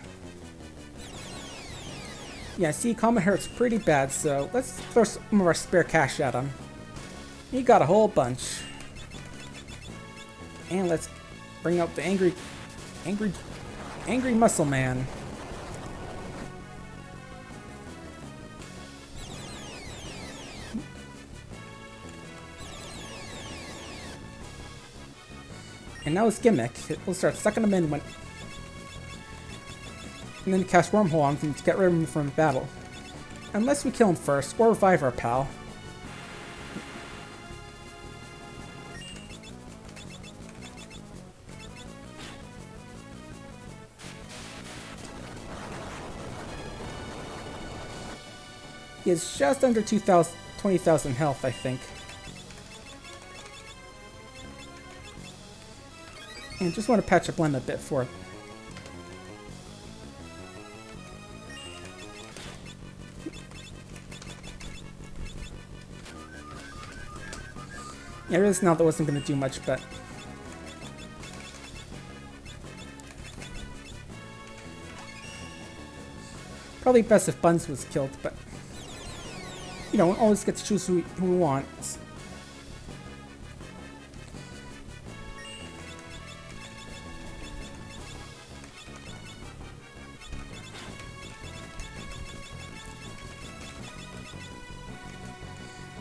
[SPEAKER 1] Yeah, see, Comet hurts pretty bad, so let's throw some of our spare cash at him. He got a whole bunch. And let's bring out the angry muscle man. And now his gimmick, we'll start sucking him in when... And then cast Wormhole on him to get rid of him from battle. Unless we kill him first, or revive our pal. He is just under 20,000 health, I think. And just want to patch up Lenna a bit for it. Yeah, I realized now that wasn't going to do much, but... Probably best if Buns was killed, but... You know, one always gets to choose who we want.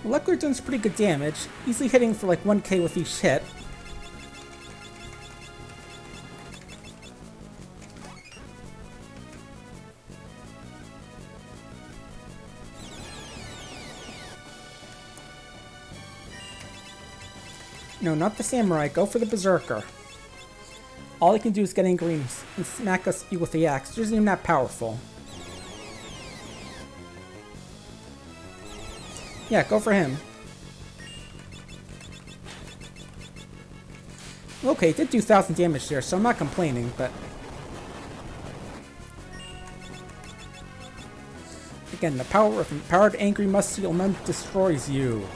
[SPEAKER 1] Luckily, doing some pretty good damage, easily hitting for like 1k with each hit. No, not the samurai. Go for the Berserker. All he can do is get angry and smack us with the axe. It isn't even that powerful. Yeah, go for him. Okay, it did do 1,000 damage there, so I'm not complaining, but... Again, the power of empowered angry musty element destroys you.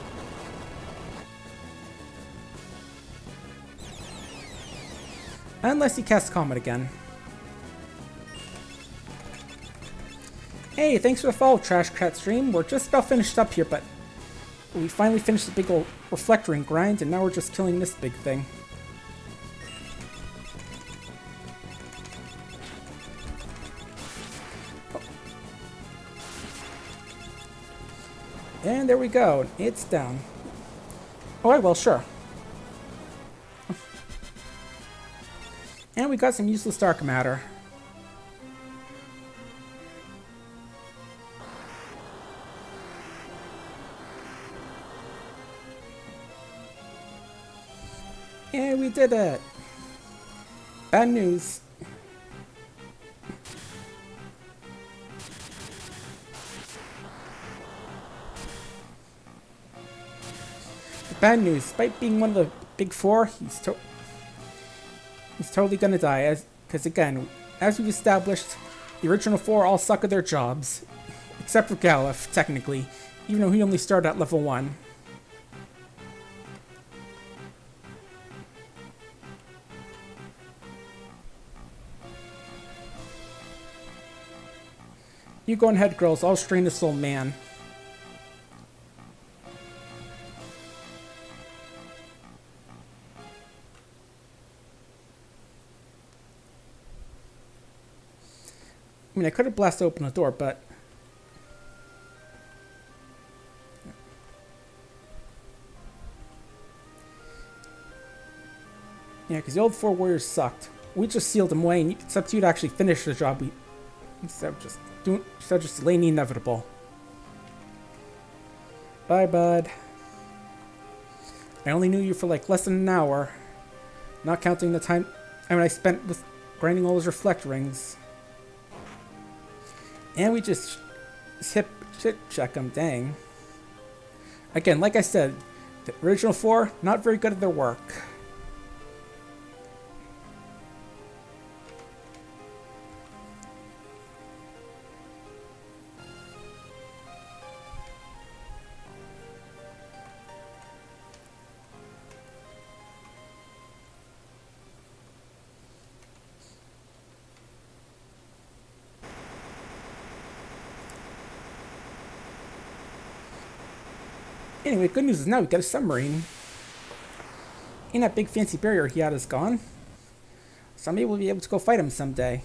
[SPEAKER 1] Unless he casts Comet again. Hey, thanks for the follow, Trash Cat Stream. We're just about finished up here, but we finally finished the big old reflectoring grind, and now we're just killing this big thing. Oh. And there we go. It's down. Alright, well, sure. And we got some useless dark matter. And we did it! Bad news. The bad news, despite being one of the big four, he's totally gonna die, because again, as we've established, the original four all suck at their jobs. Except for Galef, technically, even though he only started at level 1. You go ahead, girls. I'll strain this old man. I mean, I could have blasted open the door, but... Yeah, because the old four warriors sucked. We just sealed them away, and it's up to you to actually finish the job instead of just delaying the inevitable. Bye, bud. I only knew you for like less than an hour, not counting the time I spent with grinding all those reflect rings. And we just shit check them, dang. Again, like I said, the original four, not very good at their work. Anyway, good news is now we got a submarine. And that big fancy barrier he had is gone. So maybe we'll be able to go fight him someday.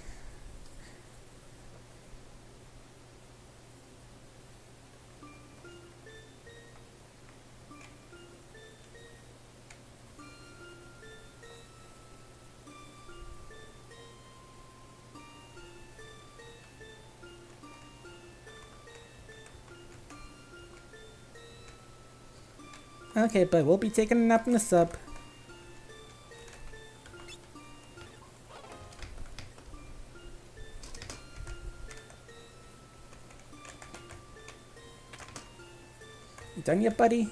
[SPEAKER 1] Okay, but we'll be taking a nap in the sub. You done yet, buddy?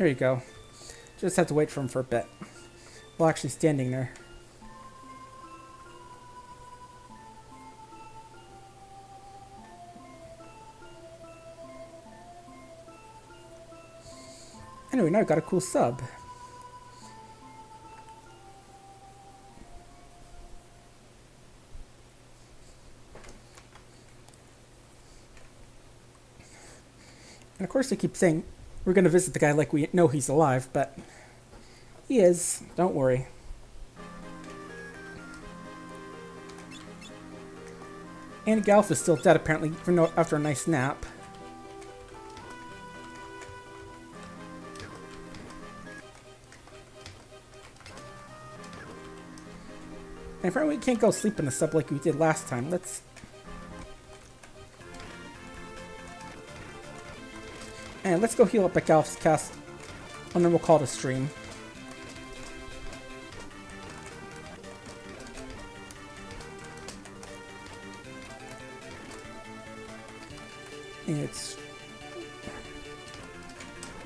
[SPEAKER 1] There you go. Just have to wait for him for a bit. While actually standing there. Anyway, now I got a cool sub. And of course they keep saying we're going to visit the guy like we know he's alive, but he is. Don't worry. And Galf is still dead apparently, even though after a nice nap. And apparently we can't go sleep in the sub like we did last time. Let's go heal up at Galf's cast, and then we'll call it a stream. It's...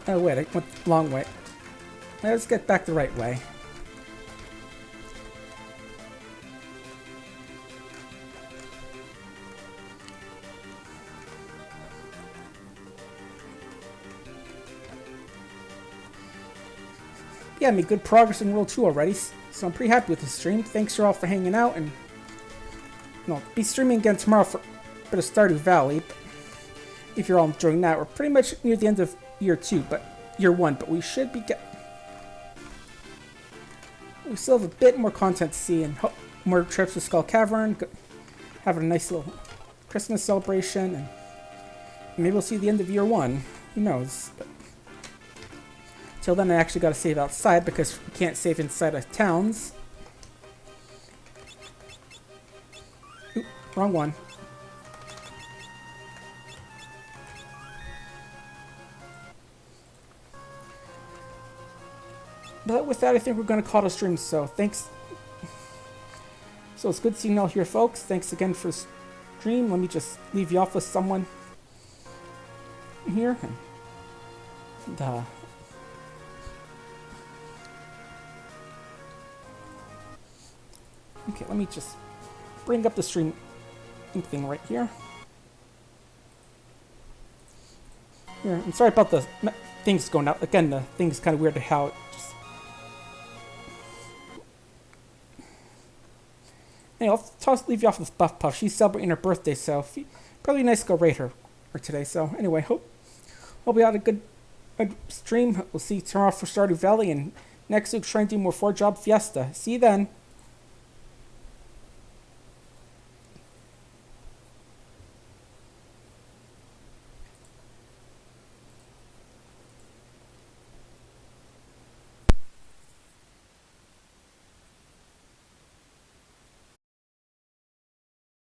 [SPEAKER 1] Oh wait, I went the long way. Let's get back the right way. Yeah, I made good progress in World 2 already, so I'm pretty happy with the stream. Thanks you all for hanging out, and I'll be streaming again tomorrow for a bit of Stardew Valley. If you're all enjoying that, we're pretty much near the end of year 1, but we should be we still have a bit more content to see, and more trips to Skull Cavern, having a nice little Christmas celebration, and maybe we'll see the end of year 1. Who knows? But till then, I actually got to save outside because we can't save inside of towns. Oop, wrong one. But with that, I think we're going to call it a stream. So thanks. So it's good seeing you all here, folks. Thanks again for the stream. Let me just leave you off with someone here. And, okay, let me just bring up the stream thing right here. Here, I'm sorry about the things going out. Again, the thing's kind of weird to how it just... Anyway, I'll leave you off with Buff Puff. She's celebrating her birthday, so probably nice to go raid her today. So anyway, hope we had a good stream. We'll see you tomorrow for Stardew Valley, and next week try and do more 4-job Fiesta. See you then.